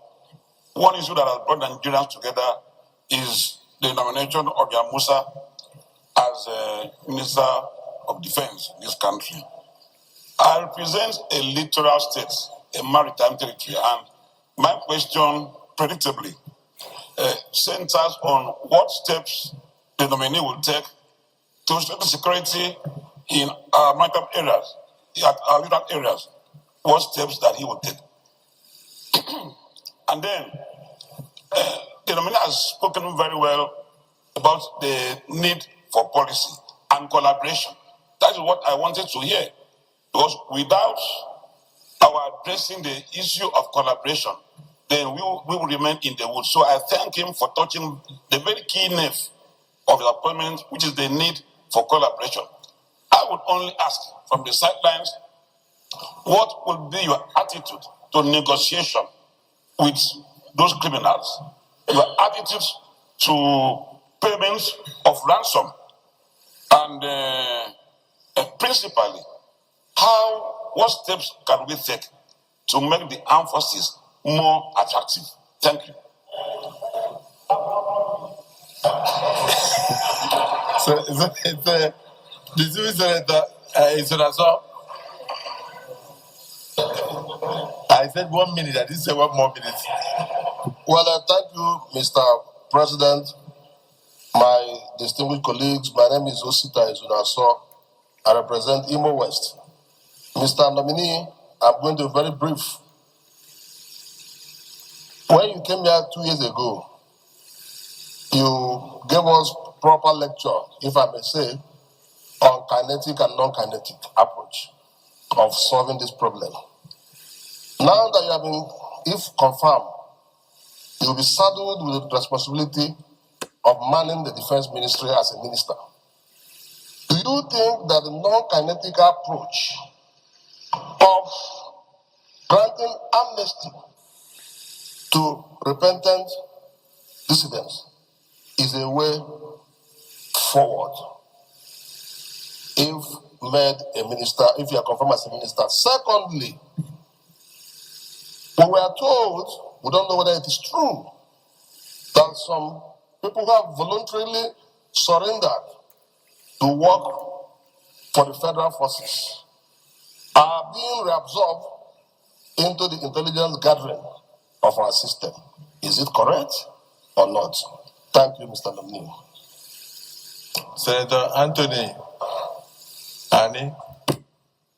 one issue that has brought Nigerians together is the nomination of Musa as Minister of Defense in this country. I represent a littoral state, a maritime territory, and my question, predictably, centers on what steps the nominee will take to strengthen security in our maritime areas, at our littoral areas, what steps that he will take. And then, the nominee has spoken very well about the need for policy and collaboration. That is what I wanted to hear. Because without our addressing the issue of collaboration, then we will remain in the woods. So I thank him for touching the very key nerve of the appointment, which is the need for collaboration. I would only ask from the sidelines, what will be your attitude to negotiation with those criminals? Your attitude to payments of ransom? And principally, what steps can we take to make the armed forces more attractive? Thank you. The civil senator, I said 1 minute, I didn't say 1 more minute. Well, thank you, Mr. President, my distinguished colleagues. My name is Osita Izunaso. I represent Imo West. Mr. Nominee, I'm going to be very brief. When you came here 2 years ago, you gave us proper lecture, if I may say, on kinetic and non-kinetic approach of solving this problem. Now that you have been, if confirmed, you'll be saddled with the responsibility of manning the defense ministry as a minister. Do you think that the non-kinetic approach of granting amnesty to repentant dissidents is a way forward if made a minister, if you are confirmed as a minister? Secondly, we were told, we don't know whether it is true, that some people who have voluntarily surrendered to work for the federal forces are being reabsorbed into the intelligence gathering of our system. Is it correct or not? Thank you, Mr. Nominee. Senator Anthony Ani.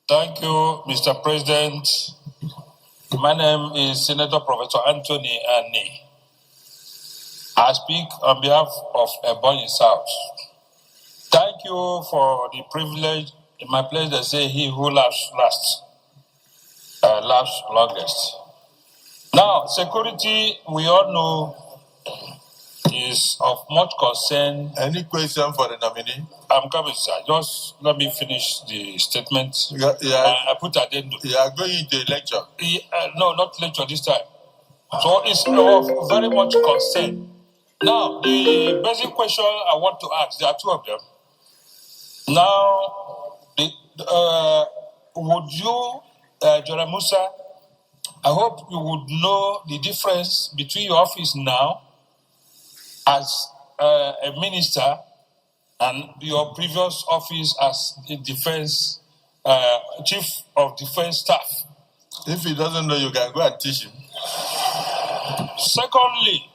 Thank you, Mr. President. My name is Senator Professor Anthony Ani. I speak on behalf of Ebonyi South. Thank you for the privilege. In my place, they say he who laughs last, laughs longest. Now, security, we all know, is of much concern. Any question for the nominee? I'm coming, sir. Just let me finish the statement. I put addendum. You are going into a lecture? No, not lecture this time. So it's of very much concern. Now, the basic question I want to ask, there are two of them. Now, would you, General Musa, I hope you would know the difference between your office now as a minister and your previous office as the defense chief of defense staff. If he doesn't know, you can go and teach him. Secondly,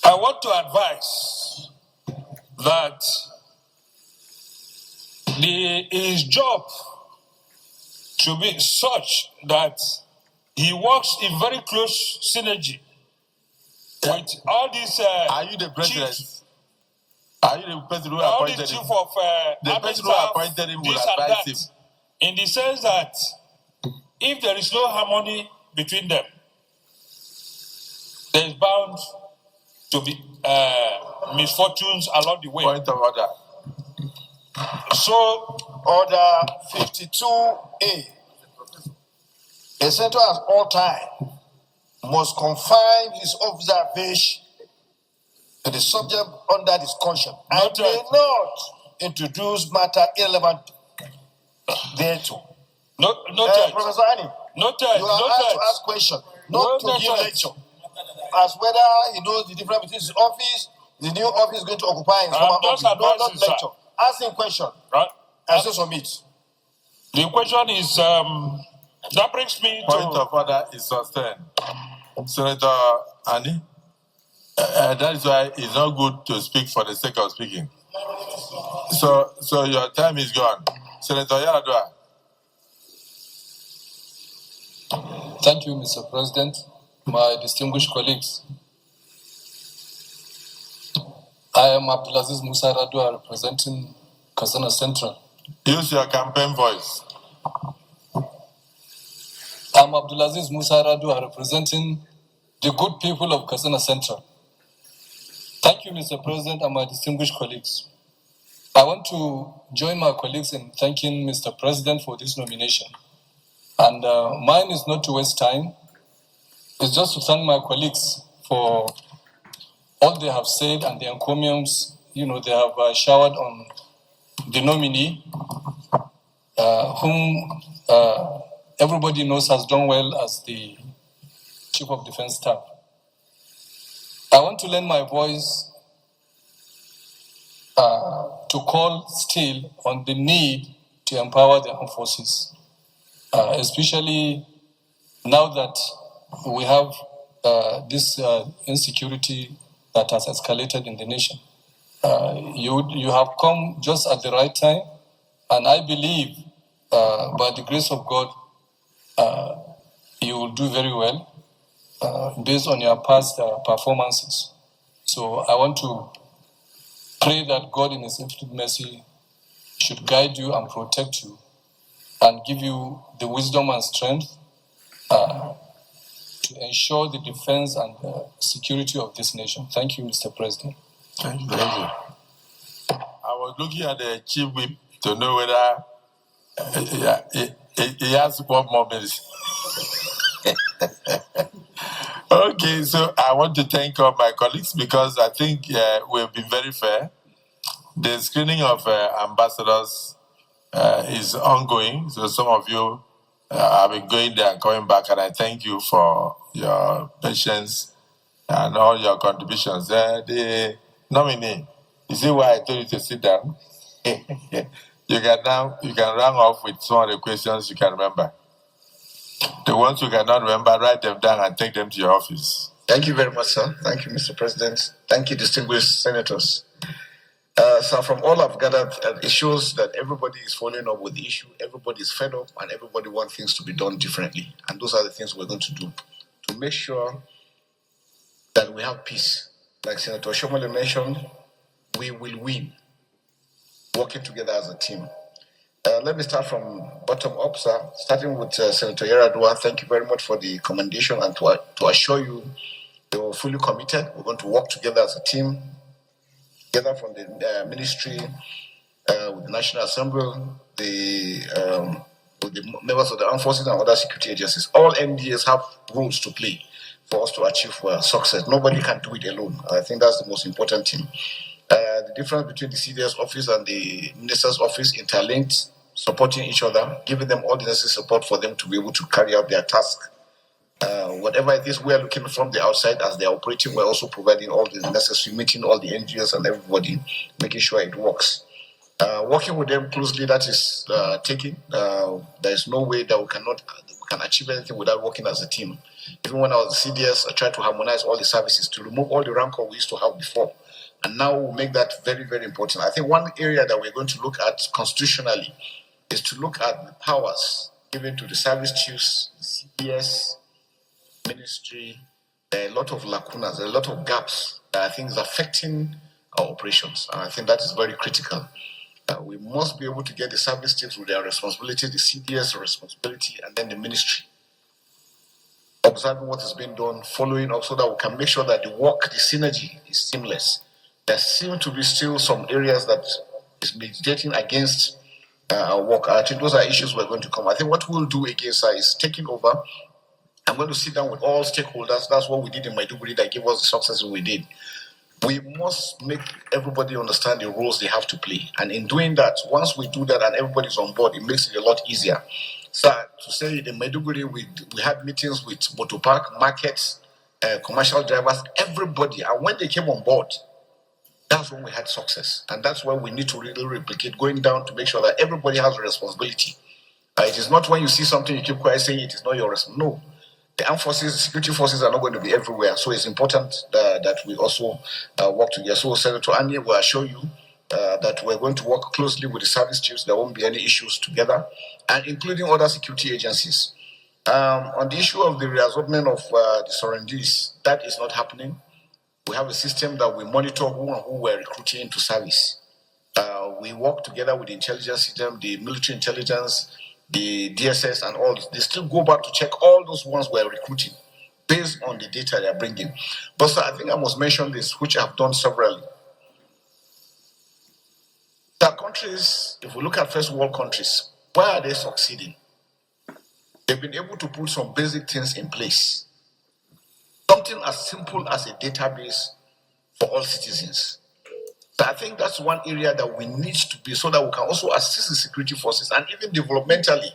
I want to advise that his job should be such that he works in very close synergy with all these. Are you the president? Are you the president who appointed him? Chief of the person who appointed him will advise him. In the sense that if there is no harmony between them, There is bound to be misfortunes along the way. Point of order. So, Order 52A. A senator at all times must confine his observation to the subject under discussion and may not introduce matter irrelevant thereto. Professor Annie, you are asked to ask questions, not to give lecture. As whether he knows the difference between his office, the new office going to occupy his former office. No, not lecture. Ask him question. Right. And so submit. The question is, that brings me to... Point of order is sustained. Senator Annie, that is why it's not good to speak for the sake of speaking. So your time is gone. Senator Yaradua. Thank you, Mr. President. My distinguished colleagues, I am Abdulaziz Musa Radua representing Kasana Central. Use your campaign voice. I'm Abdulaziz Musa Radua representing the good people of Kasana Central. Thank you, Mr. President, and my distinguished colleagues. I want to join my colleagues in thanking Mr. President for this nomination. And mine is not to waste time. It's just to thank my colleagues for all they have said and the encomiums, they have showered on the nominee, whom everybody knows has done well as the Chief of Defense Staff. I want to lend my voice to call still on the need to empower the armed forces, especially now that we have this insecurity that has escalated in the nation. You have come just at the right time, and I believe by the grace of God, you will do very well based on your past performances. So I want to pray that God in His infinite mercy should guide you and protect you and give you the wisdom and strength to ensure the defense and security of this nation. Thank you, Mr. President. Thank you. I was looking at the chief whip to know whether he has 1 more minute. Okay, so I want to thank all my colleagues because I think we've been very fair. The screening of ambassadors is ongoing, so some of you have been going there and coming back, and I thank you for your patience and all your contributions. The nominee, you see why I told you to sit down? You can run off with some of the questions you can remember. The ones you cannot remember, write them down and take them to your office. Thank you very much, sir. Thank you, Mr. President. Thank you, distinguished senators. So from all I've gathered, it shows that everybody is following up with the issue, everybody is fed up, and everybody wants things to be done differently. And those are the things we're going to do to make sure that we have peace. Like Senator Shomole mentioned, we will win, working together as a team. Let me start from bottom up, sir. Starting with Senator Yaradua, thank you very much for the commendation and to assure you they were fully committed. We're going to work together as a team, together from the ministry, with the National Assembly, with the members of the armed forces and other security agencies. All NDAs have roles to play for us to achieve success. Nobody can do it alone. I think that's the most important thing. The difference between the CDS office and the minister's office interlinked, supporting each other, giving them all the necessary support for them to be able to carry out their task. Whatever it is we are looking from the outside as they are operating, we're also providing all the necessary, meeting all the NGOs and everybody, making sure it works. Working with them closely, that is taking. There is no way that we can achieve anything without working as a team. Even when I was a CDS, I tried to harmonize all the services to remove all the rancor we used to have before. And now we'll make that very, very important. I think one area that we're going to look at constitutionally is to look at the powers given to the service chiefs, the CDS, ministry. There are a lot of lacunas, there are a lot of gaps that I think is affecting our operations. And I think that is very critical. We must be able to get the service chiefs with their responsibility, the CDS responsibility, and then the ministry. observing what is being done, following up so that we can make sure that the work, the synergy is seamless. There seem to be still some areas that is mitigating against our work. I think those are issues we're going to come. I think what we'll do again, sir, is taking over. I'm going to sit down with all stakeholders. That's what we did in Maiduguri that gave us the success we did. We must make everybody understand the roles they have to play. And in doing that, once we do that and everybody's on board, it makes it a lot easier. So to say in Maiduguri, we had meetings with motor park, markets, commercial drivers, everybody. And when they came on board, that's when we had success. And that's why we need to really replicate, going down to make sure that everybody has a responsibility. It is not when you see something, you keep quiet saying it is not your responsibility. No. The armed forces, security forces are not going to be everywhere. So it's important that we also work together. So Senator Anya will assure you that we're going to work closely with the service chiefs. There won't be any issues together, and including other security agencies. On the issue of the reabsorbment of the surrendees, that is not happening. We have a system that we monitor who and who we're recruiting into service. We work together with the intelligence system, the military intelligence, the DSS and all. They still go back to check all those ones we're recruiting based on the data they're bringing. But sir, I think I must mention this, which I've done severally. There are countries, if we look at first world countries, why are they succeeding? They've been able to put some basic things in place. Something as simple as a database for all citizens. So I think that's one area that we need to be, so that we can also assist the security forces, and even developmentally,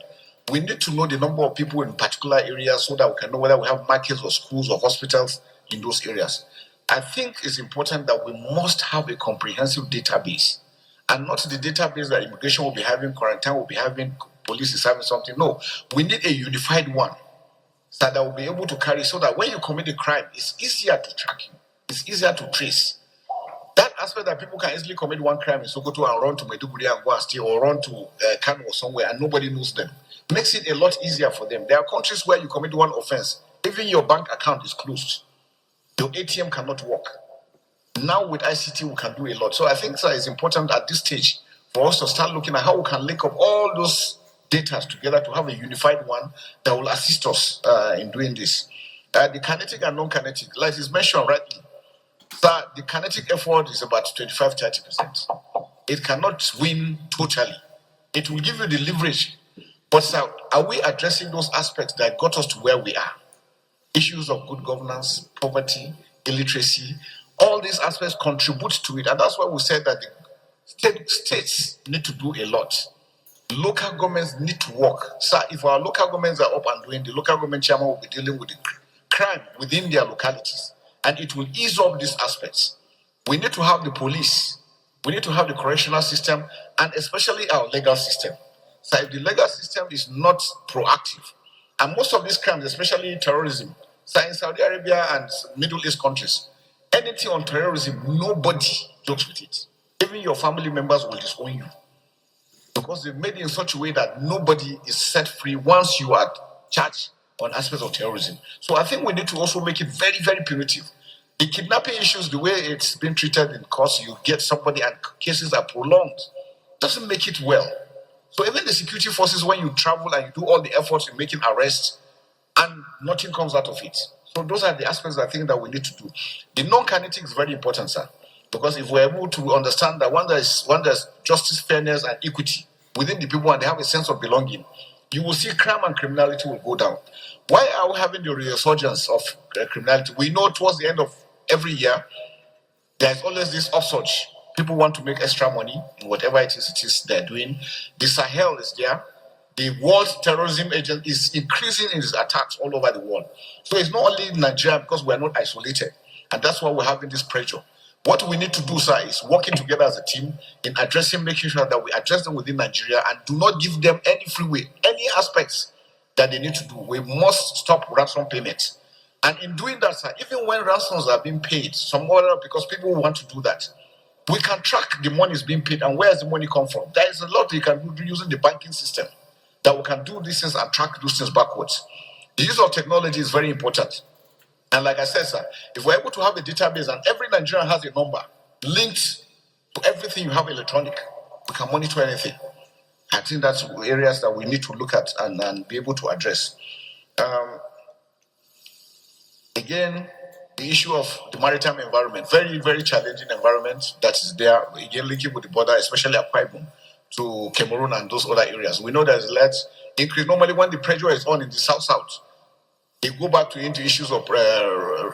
we need to know the number of people in particular areas so that we can know whether we have markets or schools or hospitals in those areas. I think it's important that we must have a comprehensive database, and not the database that immigration will be having, quarantine will be having, police is having something. No, we need a unified one so that will be able to carry, so that when you commit a crime, it's easier to track you, it's easier to trace. That aspect that people can easily commit one crime in Sokoto and run to Maiduguri and go and steal, or run to Kano or somewhere and nobody knows them, makes it a lot easier for them. There are countries where you commit one offense, even your bank account is closed. Your ATM cannot work. Now with ICT, we can do a lot. So I think it's important at this stage for us to start looking at how we can link up all those data together to have a unified one that will assist us in doing this. The kinetic and non-kinetic, like is mentioned rightly, sir, the kinetic effort is about 25-30%. It cannot win totally. It will give you the leverage. But sir, are we addressing those aspects that got us to where we are? Issues of good governance, poverty, illiteracy, all these aspects contribute to it. And that's why we said that the states need to do a lot. Local governments need to work. Sir, if our local governments are up and doing, the local government chairman will be dealing with the crime within their localities. And it will ease up these aspects. We need to have the police. We need to have the correctional system, and especially our legal system. So if the legal system is not proactive, and most of these crimes, especially terrorism, so in Saudi Arabia and Middle East countries, anything on terrorism, nobody jokes with it. Even your family members will disown you. Because they've made it in such a way that nobody is set free once you are charged on aspects of terrorism. So I think we need to also make it very, very punitive. The kidnapping issues, the way it's been treated in courts, you get somebody and cases are prolonged, doesn't make it well. So even the security forces, when you travel and you do all the efforts in making arrests, and nothing comes out of it. So those are the aspects I think that we need to do. The non-kinetic is very important, sir, because if we're able to understand that when there's justice, fairness, and equity within the people, and they have a sense of belonging, you will see crime and criminality will go down. Why are we having the resurgence of criminality? We know towards the end of every year, there's always this upsurge. People want to make extra money in whatever it is they're doing. The Sahel is there. The world terrorism agent is increasing in its attacks all over the world. So it's not only Nigeria, because we're not isolated. And that's why we're having this pressure. What we need to do, sir, is working together as a team in addressing, making sure that we address them within Nigeria and do not give them any freeway, any aspects that they need to do. We must stop ransom payments. And in doing that, sir, even when ransoms are being paid, because people want to do that, we can track the money is being paid and where does the money come from. There is a lot you can do using the banking system that we can do these things and track those things backwards. The use of technology is very important. And like I said, sir, if we're able to have a database and every Nigerian has a number linked to everything you have electronic, we can monitor anything. I think that's areas that we need to look at and be able to address. Again, the issue of the maritime environment, very, very challenging environment that is there, again, linking with the border, especially Akwa Ibom to Cameroon and those other areas. We know there's a lot increase. Normally, when the pressure is on in the south, they go back into issues of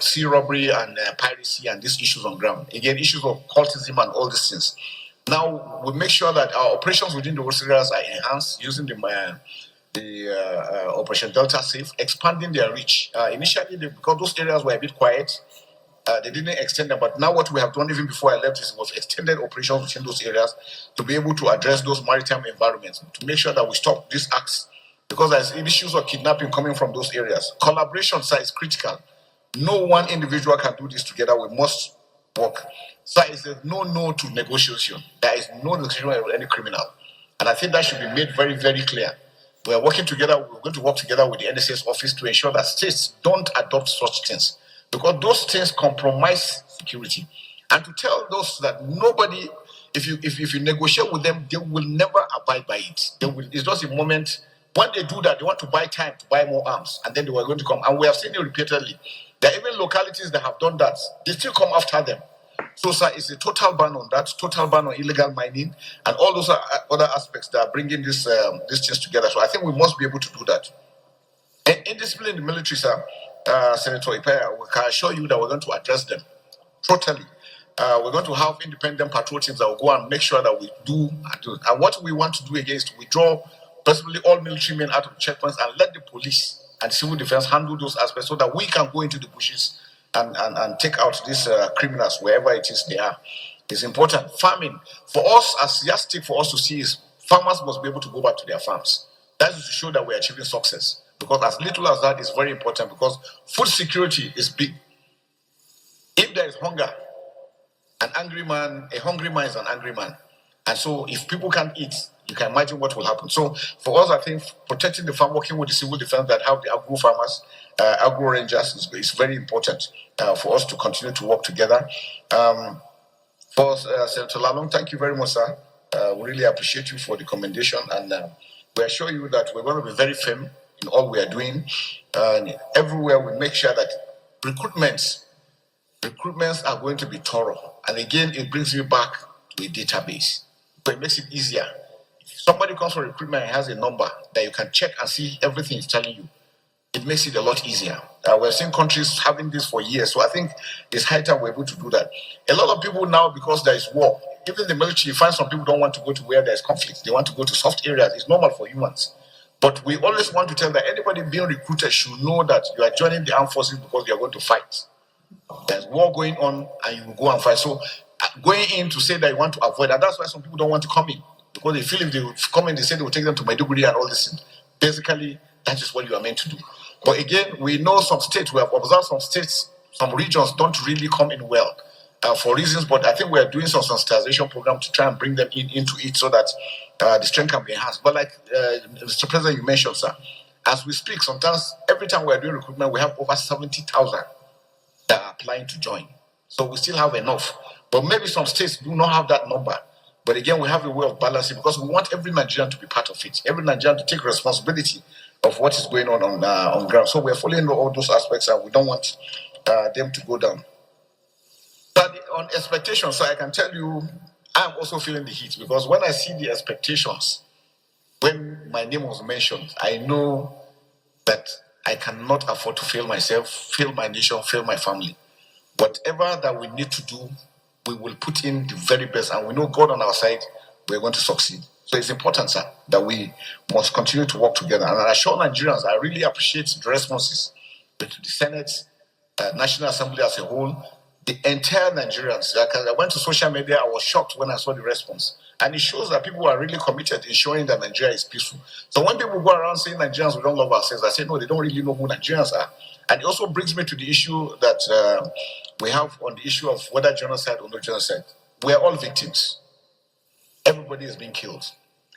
sea robbery and piracy and these issues on ground. Again, issues of cultism and all these things. Now, we make sure that our operations within those areas are enhanced using the Operation Delta Safe, expanding their reach. Initially, because those areas were a bit quiet, they didn't extend them. But now what we have done even before I left is was extended operations within those areas to be able to address those maritime environments, to make sure that we stop these acts. Because there's issues of kidnapping coming from those areas. Collaboration side is critical. No one individual can do this together. We must work. So it's a no to negotiation. There is no negotiation with any criminal. And I think that should be made very, very clear. We are working together. We're going to work together with the NSS office to ensure that states don't adopt such things, because those things compromise security. And to tell those that nobody, if you negotiate with them, they will never abide by it. It's just a moment. When they do that, they want to buy time to buy more arms, and then they were going to come. And we have seen it repeatedly. There are even localities that have done that. They still come after them. So, sir, it's a total ban on that, total ban on illegal mining, and all those other aspects that are bringing these things together. So I think we must be able to do that. Indiscipline in the military, sir, Senator Ipaya, we can assure you that we're going to address them totally. We're going to have independent patrol teams that will go and make sure that we do. And what we want to do again is to withdraw possibly all military men out of checkpoints and let the police and civil defense handle those aspects so that we can go into the bushes and take out these criminals wherever it is they are. It's important. Farming, for us, as yardstick for us to see is farmers must be able to go back to their farms. That is to show that we're achieving success. Because as little as that is very important, because food security is big. If there is hunger, a hungry man is an angry man. And so if people can't eat, you can imagine what will happen. So for us, I think protecting the farm, working with the civil defense that have the agro farmers, agro rangers is very important for us to continue to work together. For Senator Lalong, thank you very much, sir. We really appreciate you for the commendation, and we assure you that we're going to be very firm in all we are doing. Everywhere we make sure that recruitments are going to be thorough. And again, it brings me back to a database. But it makes it easier. If somebody comes for recruitment and has a number that you can check and see everything it's telling you, it makes it a lot easier. We've seen countries having this for years, so I think it's high time we're able to do that. A lot of people now, because there is war, even the military, you find some people don't want to go to where there's conflict. They want to go to soft areas. It's normal for humans. But we always want to tell that anybody being recruited should know that you are joining the armed forces because you are going to fight. There's war going on and you will go and fight. So going in to say that you want to avoid that, that's why some people don't want to come in. Because they feel if they come in, they say they will take them to Maiduguri and all this. Basically, that is what you are meant to do. But again, we know some states, we have observed some states, some regions don't really come in well for reasons, but I think we are doing some sensitization program to try and bring them into it so that the strength can be enhanced. But like Mr. President, you mentioned, sir, as we speak, sometimes every time we are doing recruitment, we have over 70,000 that are applying to join. So we still have enough. But maybe some states do not have that number. But again, we have a way of balancing because we want every Nigerian to be part of it, every Nigerian to take responsibility of what is going on ground. So we're following all those aspects and we don't want them to go down. But on expectations, so I can tell you, I'm also feeling the heat because when I see the expectations, when my name was mentioned, I know that I cannot afford to fail myself, fail my nation, fail my family. Whatever that we need to do, we will put in the very best, and we know God on our side, we're going to succeed. So it's important, sir, that we must continue to work together. And I assure Nigerians, I really appreciate the responses to the Senate, National Assembly as a whole, the entire Nigerians. I went to social media, I was shocked when I saw the response. And it shows that people are really committed in showing that Nigeria is peaceful. So when people go around saying Nigerians, we don't love ourselves, I say, no, they don't really know who Nigerians are. And it also brings me to the issue that we have on the issue of whether genocide or no genocide. We are all victims. Everybody is being killed.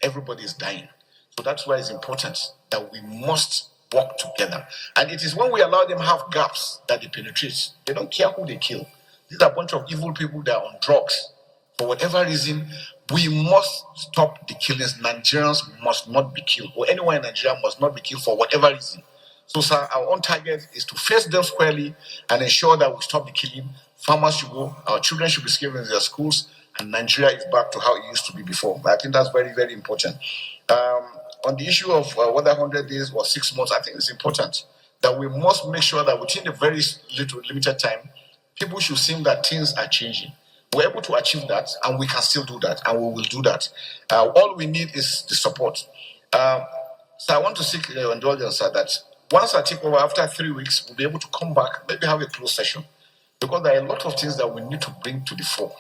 Everybody is dying. So that's why it's important that we must work together. And it is when we allow them have gaps that they penetrate. They don't care who they kill. These are a bunch of evil people that are on drugs. For whatever reason, we must stop the killings. Nigerians must not be killed, or anyone in Nigeria must not be killed for whatever reason. So, sir, our own target is to face them squarely and ensure that we stop the killing. Farmers should go, our children should be safe in their schools, and Nigeria is back to how it used to be before. I think that's very, very important. On the issue of whether 100 days or 6 months, I think it's important that we must make sure that within a very limited time, people should see that things are changing. We're able to achieve that, and we can still do that, and we will do that. All we need is the support. So I want to seek your indulgence, sir, that once I take over after 3 weeks, we'll be able to come back, maybe have a closed session, because there are a lot of things that we need to bring to the fore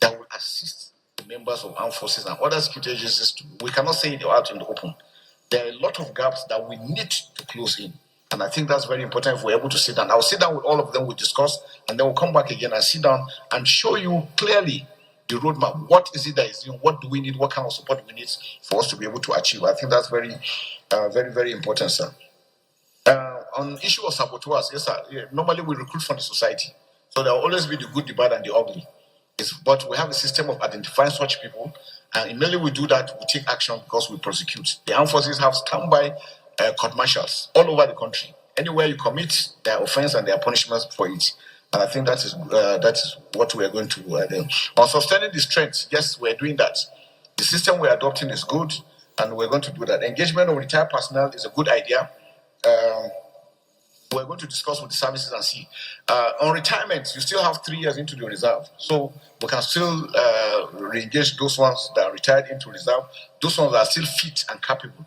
that will assist the members of armed forces and other security agencies. We cannot say it out in the open. There are a lot of gaps that we need to close in. And I think that's very important if we're able to sit down. I'll sit down with all of them, we'll discuss, and then we'll come back again and sit down and show you clearly the roadmap. What is it that is doing? What do we need? What kind of support we need for us to be able to achieve? I think that's very, very important, sir. On issue of saboteurs, yes, sir. Yeah, normally we recruit from the society. So there will always be the good, the bad, and the ugly. But we have a system of identifying such people, and immediately we do that, we take action because we prosecute. The armed forces have standby court martials all over the country. Anywhere you commit their offense and their punishments for it. And I think that is what we are going to do. On sustaining the strength, yes, we're doing that. The system we're adopting is good, and we're going to do that. Engagement of retired personnel is a good idea. We're going to discuss with the services and see. On retirement, you still have 3 years into the reserve. So we can still re-engage those ones that are retired into reserve, those ones that are still fit and capable.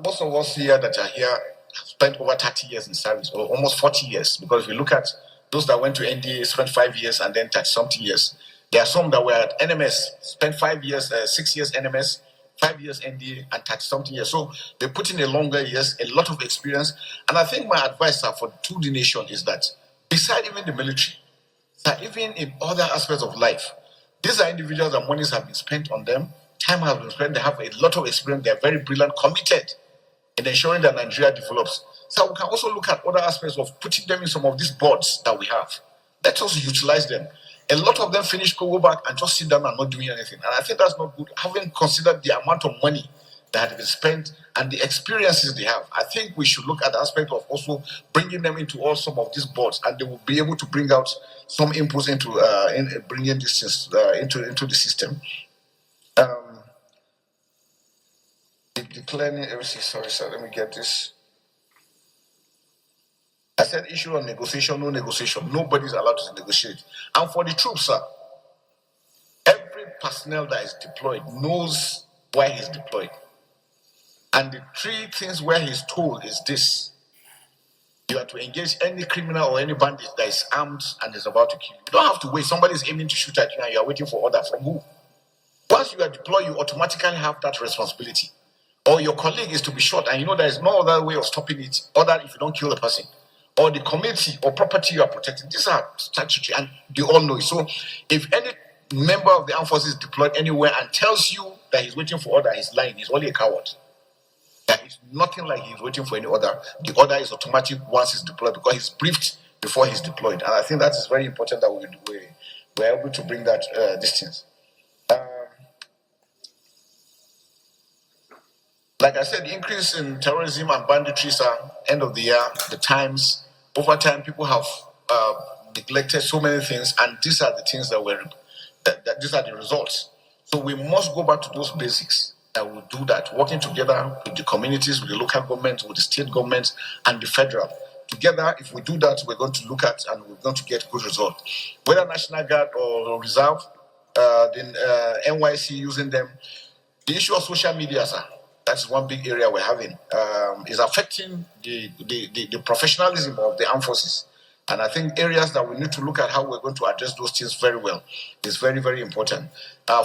Most of us here that are here have spent over 30 years in service, or almost 40 years, because if you look at those that went to NDA, spent 5 years and then 30-something years. There are some that were at NMS, spent 5 years, 6 years NMS, 5 years NDA, and 30-something years. So they put in a longer years, a lot of experience. And I think my advice to the nation is that, beside even the military, that even in other aspects of life, these are individuals that monies have been spent on them, time has been spent, they have a lot of experience, they're very brilliant, committed in ensuring that Nigeria develops. So we can also look at other aspects of putting them in some of these boards that we have. Let us utilize them. A lot of them finish, go back and just sit down and not doing anything. And I think that's not good. Having considered the amount of money that has been spent and the experiences they have, I think we should look at the aspect of also bringing them into all some of these boards, and they will be able to bring out some inputs into bringing this into the system. Declaring everything. Sorry, sir. Let me get this. I said issue on negotiation, no negotiation. Nobody's allowed to negotiate. And for the troops, sir, every personnel that is deployed knows why he's deployed. And the 3 things where he's told is this: you are to engage any criminal or any bandit that is armed and is about to kill you. You don't have to wait. Somebody is aiming to shoot at you and you are waiting for order from who? Once you are deployed, you automatically have that responsibility. Or your colleague is to be shot and you know there is no other way of stopping it other if you don't kill the person. Or the community or property you are protecting. These are statutory and they all know it. So if any member of the armed forces is deployed anywhere and tells you that he's waiting for order, he's lying. He's only a coward. There is nothing like he's waiting for any order. The order is automatic once he's deployed because he's briefed before he's deployed. And I think that is very important that we're able to bring that distance. Like I said, the increase in terrorism and banditry, end of the year, the times, over time, people have neglected so many things, and these are the things these are the results. So we must go back to those basics, and we'll do that, working together with the communities, with the local governments, with the state governments, and the federal. Together, if we do that, we're going to look at and we're going to get good results. Whether National Guard or Reserve, then NYC using them. The issue of social media, sir, that's one big area we're having, is affecting the professionalism of the armed forces. And I think areas that we need to look at how we're going to address those things very well is very, very important.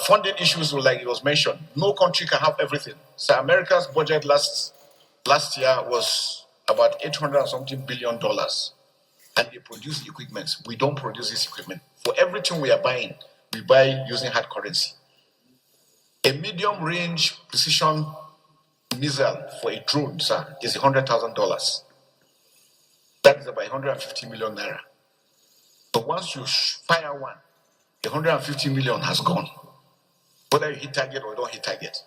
Funding issues, like it was mentioned, no country can have everything. So America's budget last year was about $800-something billion. And they produce equipment. We don't produce this equipment. For everything we are buying, we buy using hard currency. A medium-range precision missile for a drone, sir, is $100,000. That is about 150 million naira. But once you fire one, the 150 million has gone. Whether you hit target or don't hit target.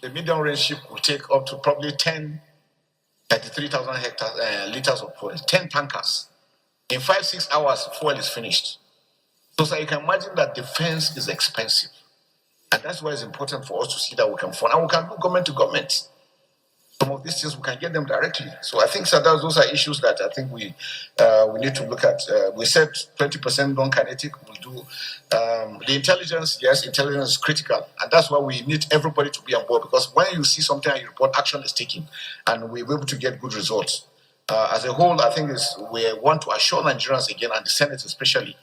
a medium-range ship will take up to probably 33,000 liters of fuel, 10 tankers. In 5-6 hours, fuel is finished. So you can imagine that defense is expensive. And that's why it's important for us to see that we can fund. And we can do government to government. Some of these things we can get them directly. So I think those are issues that I think we need to look at. We said 20% non-kinetic. We'll do the intelligence. Yes, intelligence is critical, and that's why we need everybody to be on board. Because when you see something and you report, action is taken, and we're able to get good results. As a whole, I think we want to assure Nigerians again, and the Senate especially,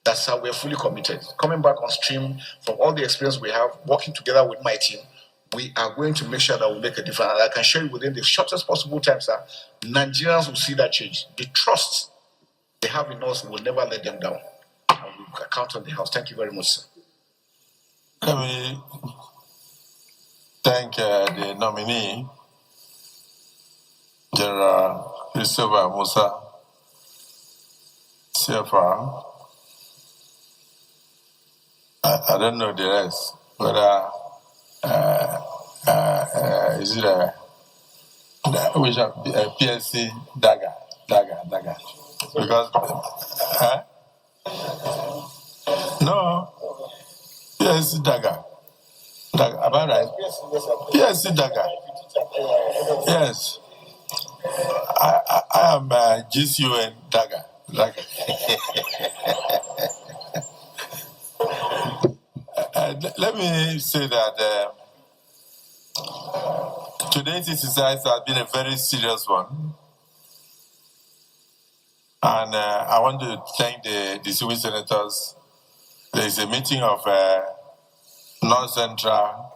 that's how we're fully committed. Coming back on stream from all the experience we have, working together with my team, we are going to make sure that we make a difference. And I can show you within the shortest possible time, sir, Nigerians will see that change. The trust they have in us will never let them down. And we count on the House. Thank you very much, sir. Let me thank the nominee, General Musa, CFR. I don't know the rest, whether is it which PSC dagger, because no PSC dagger, am I right? PSC dagger, yes. I am GCUN dagger. Let me say that today's exercise has been a very serious one. And I want to thank the distinguished senators. There is a meeting of North Central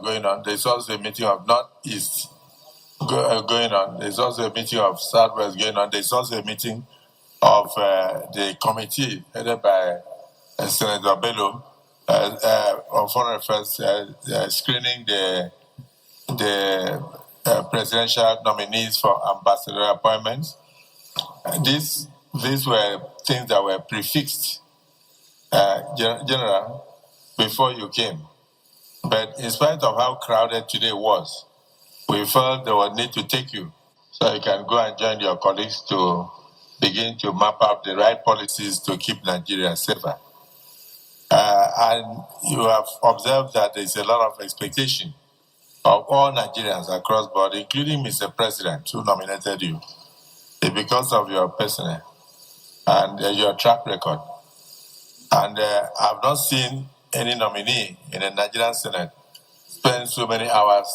going on. There's also a meeting of Northeast going on. There's also a meeting of Southwest going on. There's also a meeting of the committee headed by Senator Bello on Foreign Affairs screening the presidential nominees for ambassadorial appointments. These were things that were prefixed, General, before you came. But in spite of how crowded today was, we felt there was need to take you so you can go and join your colleagues to begin to map out the right policies to keep Nigeria safer. And you have observed that there is a lot of expectation of all Nigerians across board, including Mr. President, who nominated you, because of your personnel and your track record. And I've not seen any nominee in the Nigerian Senate spend so many hours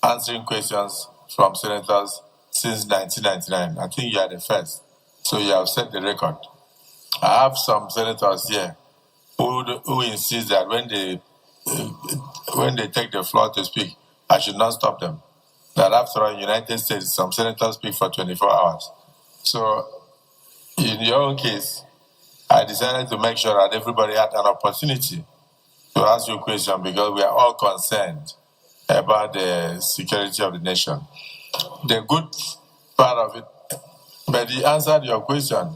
answering questions from senators since 1999. I think you are the first. So you have set the record. I have some senators here who insist that when they take the floor to speak, I should not stop them. That after all, in the United States, some senators speak for 24 hours. So in your own case, I decided to make sure that everybody had an opportunity to ask you a question because we are all concerned about the security of the nation. The good part of it, but he answered your question.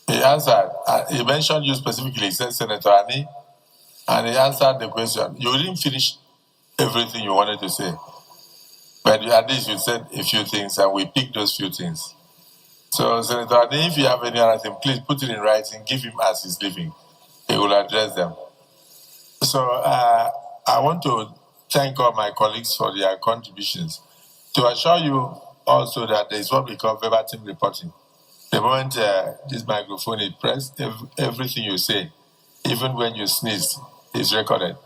He answered, he mentioned you specifically, he said Senator Ani, and he answered the question. You didn't finish everything you wanted to say, but at least you said a few things and we picked those few things. So Senator Ani, if you have any other thing, please put it in writing, give him as he's leaving. He will address them. So I want to thank all my colleagues for their contributions. To assure you also that there is what we call verbatim reporting. The moment this microphone is pressed, everything you say, even when you sneeze, is recorded.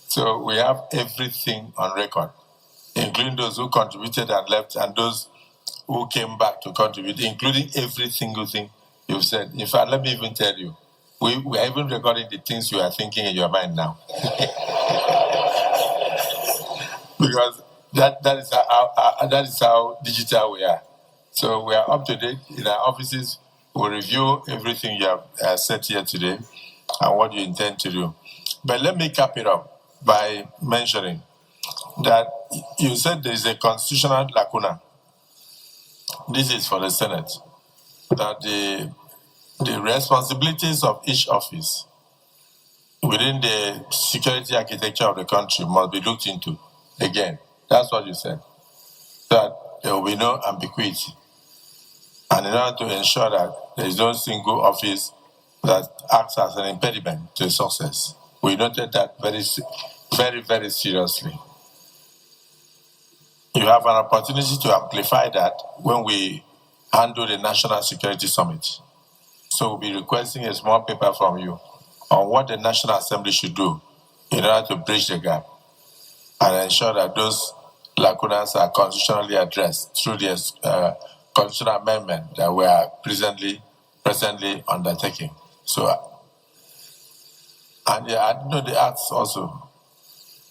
So we have everything on record, including those who contributed and left and those who came back to contribute, including every single thing you've said. In fact, let me even tell you, we are even recording the things you are thinking in your mind now. Because that is how digital we are. So we are up to date in our offices. We'll review everything you have said here today and what you intend to do. But let me cap it up by mentioning that you said there is a constitutional lacuna. This is for the Senate, that the responsibilities of each office within the security architecture of the country must be looked into again. That's what you said. That there will be no ambiguity. And in order to ensure that there is no single office that acts as an impediment to success, we noted that very, very seriously. You have an opportunity to amplify that when we handle the National Security Summit. So we'll be requesting a small paper from you on what the National Assembly should do in order to bridge the gap and ensure that those lacunas are constitutionally addressed through the constitutional amendment that we are presently undertaking. So, and yeah, I know the acts also.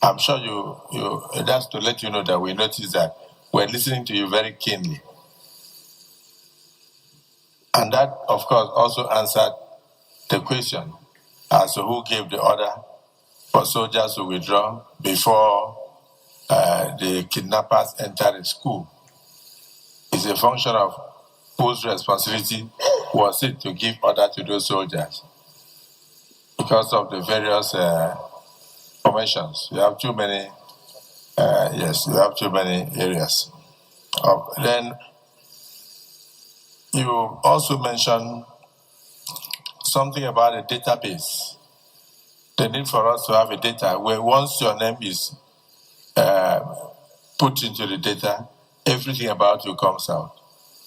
I'm sure you that's to let you know that we notice that we're listening to you very keenly. And that, of course, also answered the question as to who gave the order for soldiers to withdraw before the kidnappers entered the school. It's a function of whose responsibility was it to give order to those soldiers because of the various formations. You have too many, you have too many areas. Then you also mentioned something about a database. The need for us to have a data where once your name is put into the data, everything about you comes out.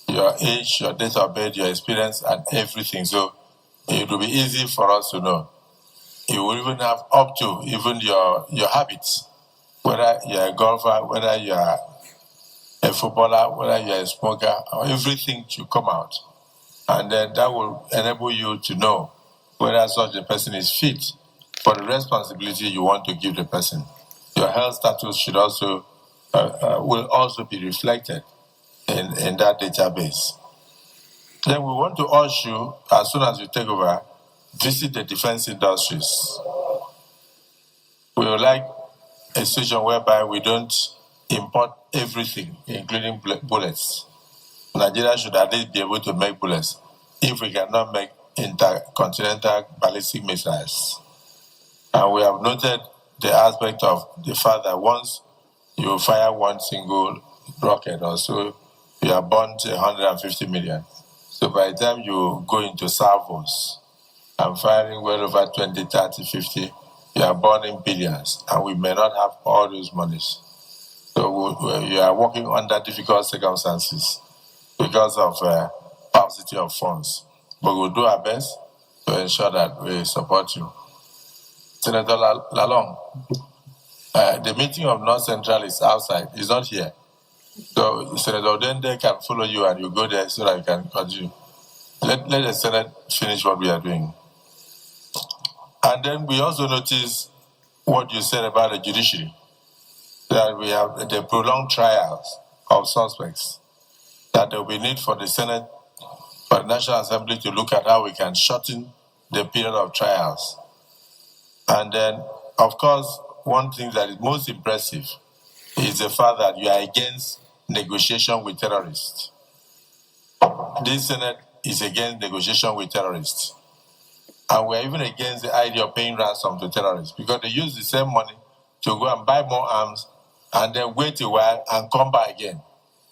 Your age, your date of birth, your experience, and everything. So it will be easy for us to know. You will even have up to even your habits, whether you're a golfer, whether you're a footballer, whether you're a smoker, or everything should come out. And then that will enable you to know whether such a person is fit for the responsibility you want to give the person. Your health status should also will also be reflected in that database. Then we want to urge you, as soon as you take over, visit the defense industries. We would like a situation whereby we don't import everything, including bullets. Nigeria should at least be able to make bullets if we cannot make intercontinental ballistic missiles. And we have noted the aspect of the fact that once you fire one single rocket or so, you are burnt 150 million. So by the time you go into salvos and firing well over 20, 30, 50, you are burning billions, and we may not have all those monies. So you are working under difficult circumstances because of paucity of funds. But we'll do our best to ensure that we support you. Senator Lalong, the meeting of North Central is outside, it's not here. So Senator Odende can follow you and you go there so that you can continue. Let the Senate finish what we are doing. And then we also notice what you said about the judiciary, that we have the prolonged trials of suspects, that there will be need for the Senate, for the National Assembly to look at how we can shorten the period of trials. And then, of course, one thing that is most impressive is the fact that you are against negotiation with terrorists. This Senate is against negotiation with terrorists. And we're even against the idea of paying ransom to terrorists because they use the same money to go and buy more arms and then wait a while and come back again.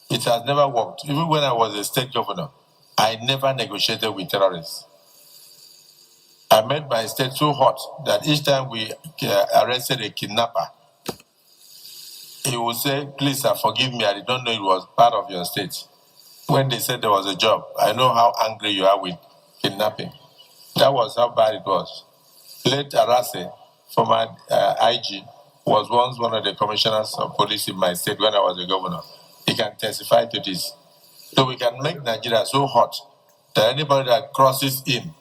It has never worked. Even when I was a state governor, I never negotiated with terrorists. I made my state so hot that each time we arrested a kidnapper, he would say, please, sir, forgive me, I did not know it was part of your state. When they said there was a job, I know how angry you are with kidnapping. That was how bad it was. Late Arase, former IG, was once one of the commissioners of police in my state when I was a governor. He can testify to this. So we can make Nigeria so hot that anybody that crosses in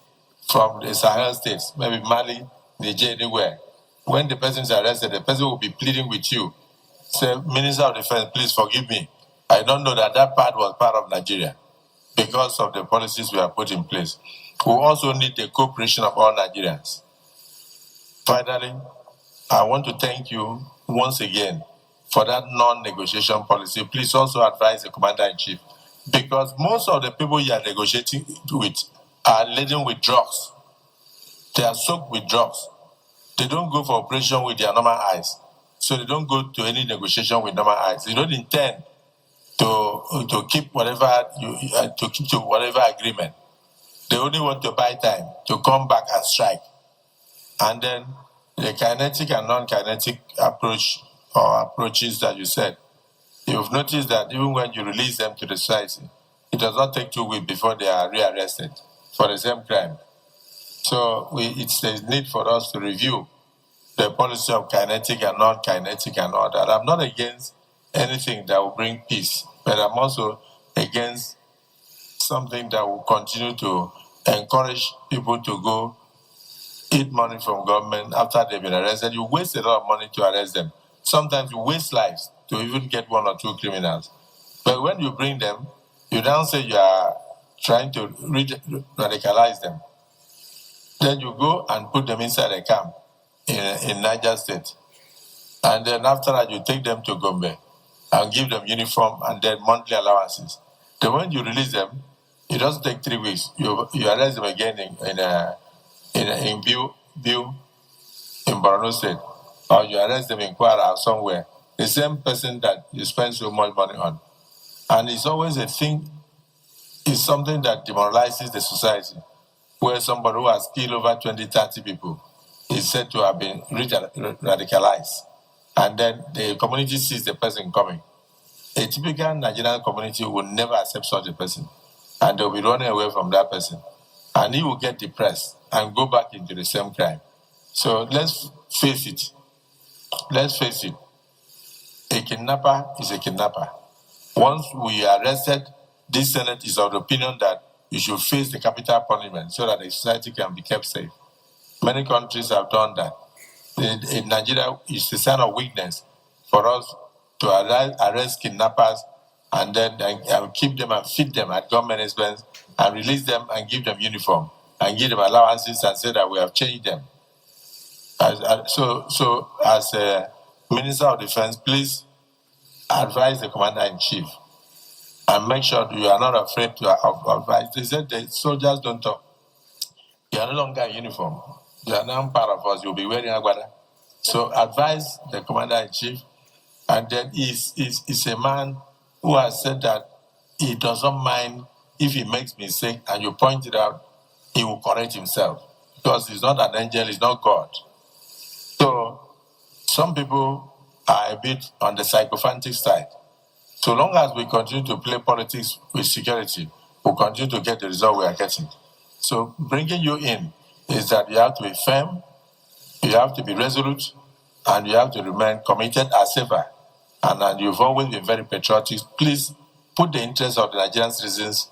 from the Sahel states, maybe Mali, Niger, anywhere, when the person is arrested, the person will be pleading with you. Say, Minister of Defense, please forgive me. I don't know that that part was part of Nigeria because of the policies we have put in place. We also need the cooperation of all Nigerians. Finally, I want to thank you once again for that non-negotiation policy. Please also advise the Commander-in-Chief because most of the people you are negotiating with are laden with drugs. They are soaked with drugs. They don't go for operation with their normal eyes. So they don't go to any negotiation with normal eyes. They don't intend to keep whatever to keep to whatever agreement. They only want to buy time to come back and strike. And then the kinetic and non-kinetic approach or approaches that you said, you've noticed that even when you release them to the society, it does not take 2 weeks before they are rearrested for the same crime. So it's a need for us to review the policy of kinetic and non-kinetic and all that. I'm not against anything that will bring peace, but I'm also against something that will continue to encourage people to go eat money from government after they've been arrested. You waste a lot of money to arrest them. Sometimes you waste lives to even get 1 or 2 criminals. But when you bring them, you don't say you are trying to radicalize them. Then you go and put them inside a camp in Niger State. And then after that, you take them to Gombe and give them uniform and then monthly allowances. Then when you release them, it doesn't take 3 weeks. You arrest them again in Biu in Borno State, or you arrest them in Kwara or somewhere. The same person that you spend so much money on. And it's always a thing, it's something that demoralizes the society, where somebody who has killed over 20, 30 people is said to have been radicalized. And then the community sees the person coming. A typical Nigerian community will never accept such a person. And they'll be running away from that person. And he will get depressed and go back into the same crime. So let's face it. Let's face it. A kidnapper is a kidnapper. Once we are arrested, this Senate is of the opinion that you should face the capital punishment so that the society can be kept safe. Many countries have done that. In Nigeria, it's a sign of weakness for us to arrest kidnappers and then keep them and feed them at government expense and release them and give them uniform and give them allowances and say that we have changed them. So as a Minister of Defense, please advise the Commander-in-Chief and make sure you are not afraid to advise. They said the soldiers don't talk. You are no longer in uniform. You are now part of us. You'll be wearing agbada. So advise the Commander-in-Chief, and then he's a man who has said that he doesn't mind if he makes mistake and you point it out, he will correct himself because he's not an angel, he's not God. So some people are a bit on the psychophantic side. So long as we continue to play politics with security, we'll continue to get the result we are getting. So bringing you in is that you have to be firm, you have to be resolute, and you have to remain committed as ever. And you've always been very patriotic. Please put the interests of the Nigerian citizens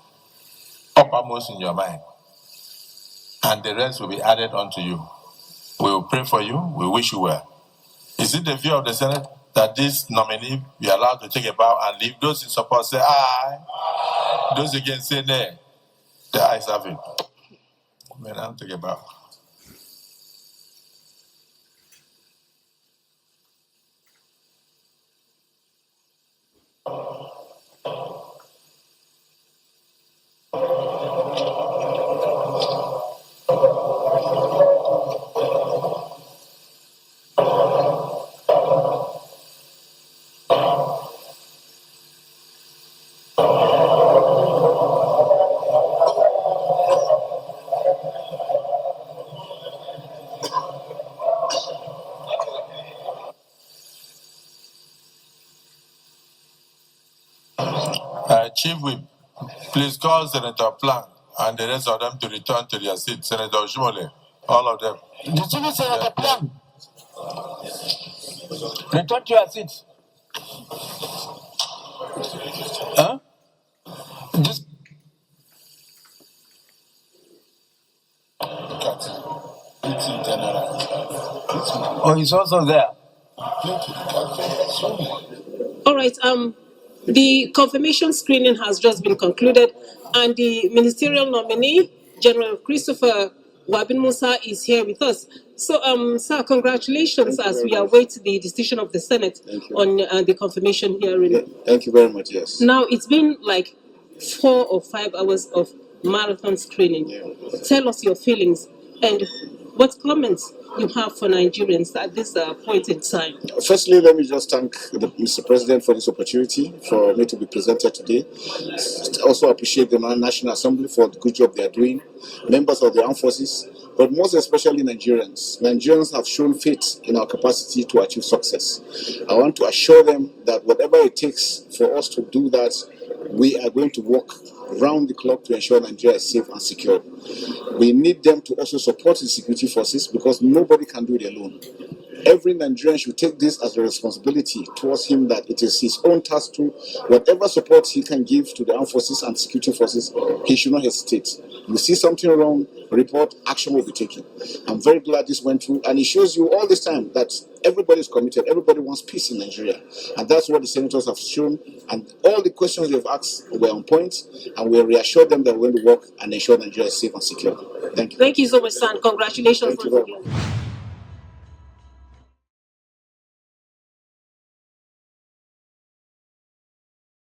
uppermost in your mind. And the rest will be added onto you. We will pray for you. We wish you well. Is it the view of the Senate that this nominee be allowed to take a bow and leave? Those in support say aye. Aye. Those against say nay. The ayes have it. May I take a bow? Chief Whip, please call Senator Plank and the rest of them to return to their seats. Senator Oshimole, all of them. Did you say Senator Plank? Return to your seats. Huh? Just... Oh, he's also there. All right. The confirmation screening has just been concluded, and the ministerial nominee, General Christopher Musa, is here with us. So, sir, congratulations as we await the decision of the Senate on the confirmation hearing. Yeah, thank you very much. Yes. Now, it's been like 4 or 5 hours of marathon screening. Yeah. Tell us your feelings, and what comments you have for Nigerians at this point in time? Firstly, let me just thank Mr. President for this opportunity for me to be presented today. Also appreciate the National Assembly for the good job they are doing, members of the armed forces, but most especially Nigerians. Nigerians have shown faith in our capacity to achieve success. I want to assure them that whatever it takes for us to do that, we are going to work round the clock to ensure Nigeria is safe and secure. We need them to also support the security forces because nobody can do it alone. Every Nigerian should take this as a responsibility towards him that it is his own task to, whatever support he can give to the armed forces and security forces, he should not hesitate. You see something wrong, report, action will be taken. I'm very glad this went through, and it shows you all this time that everybody is committed, everybody wants peace in Nigeria, and that's what the senators have shown, and all the questions they've asked were on point, and we reassured them that we're going to work and ensure Nigeria is safe and secure. Thank you. Thank you so much, sir, and congratulations. Thank you very much.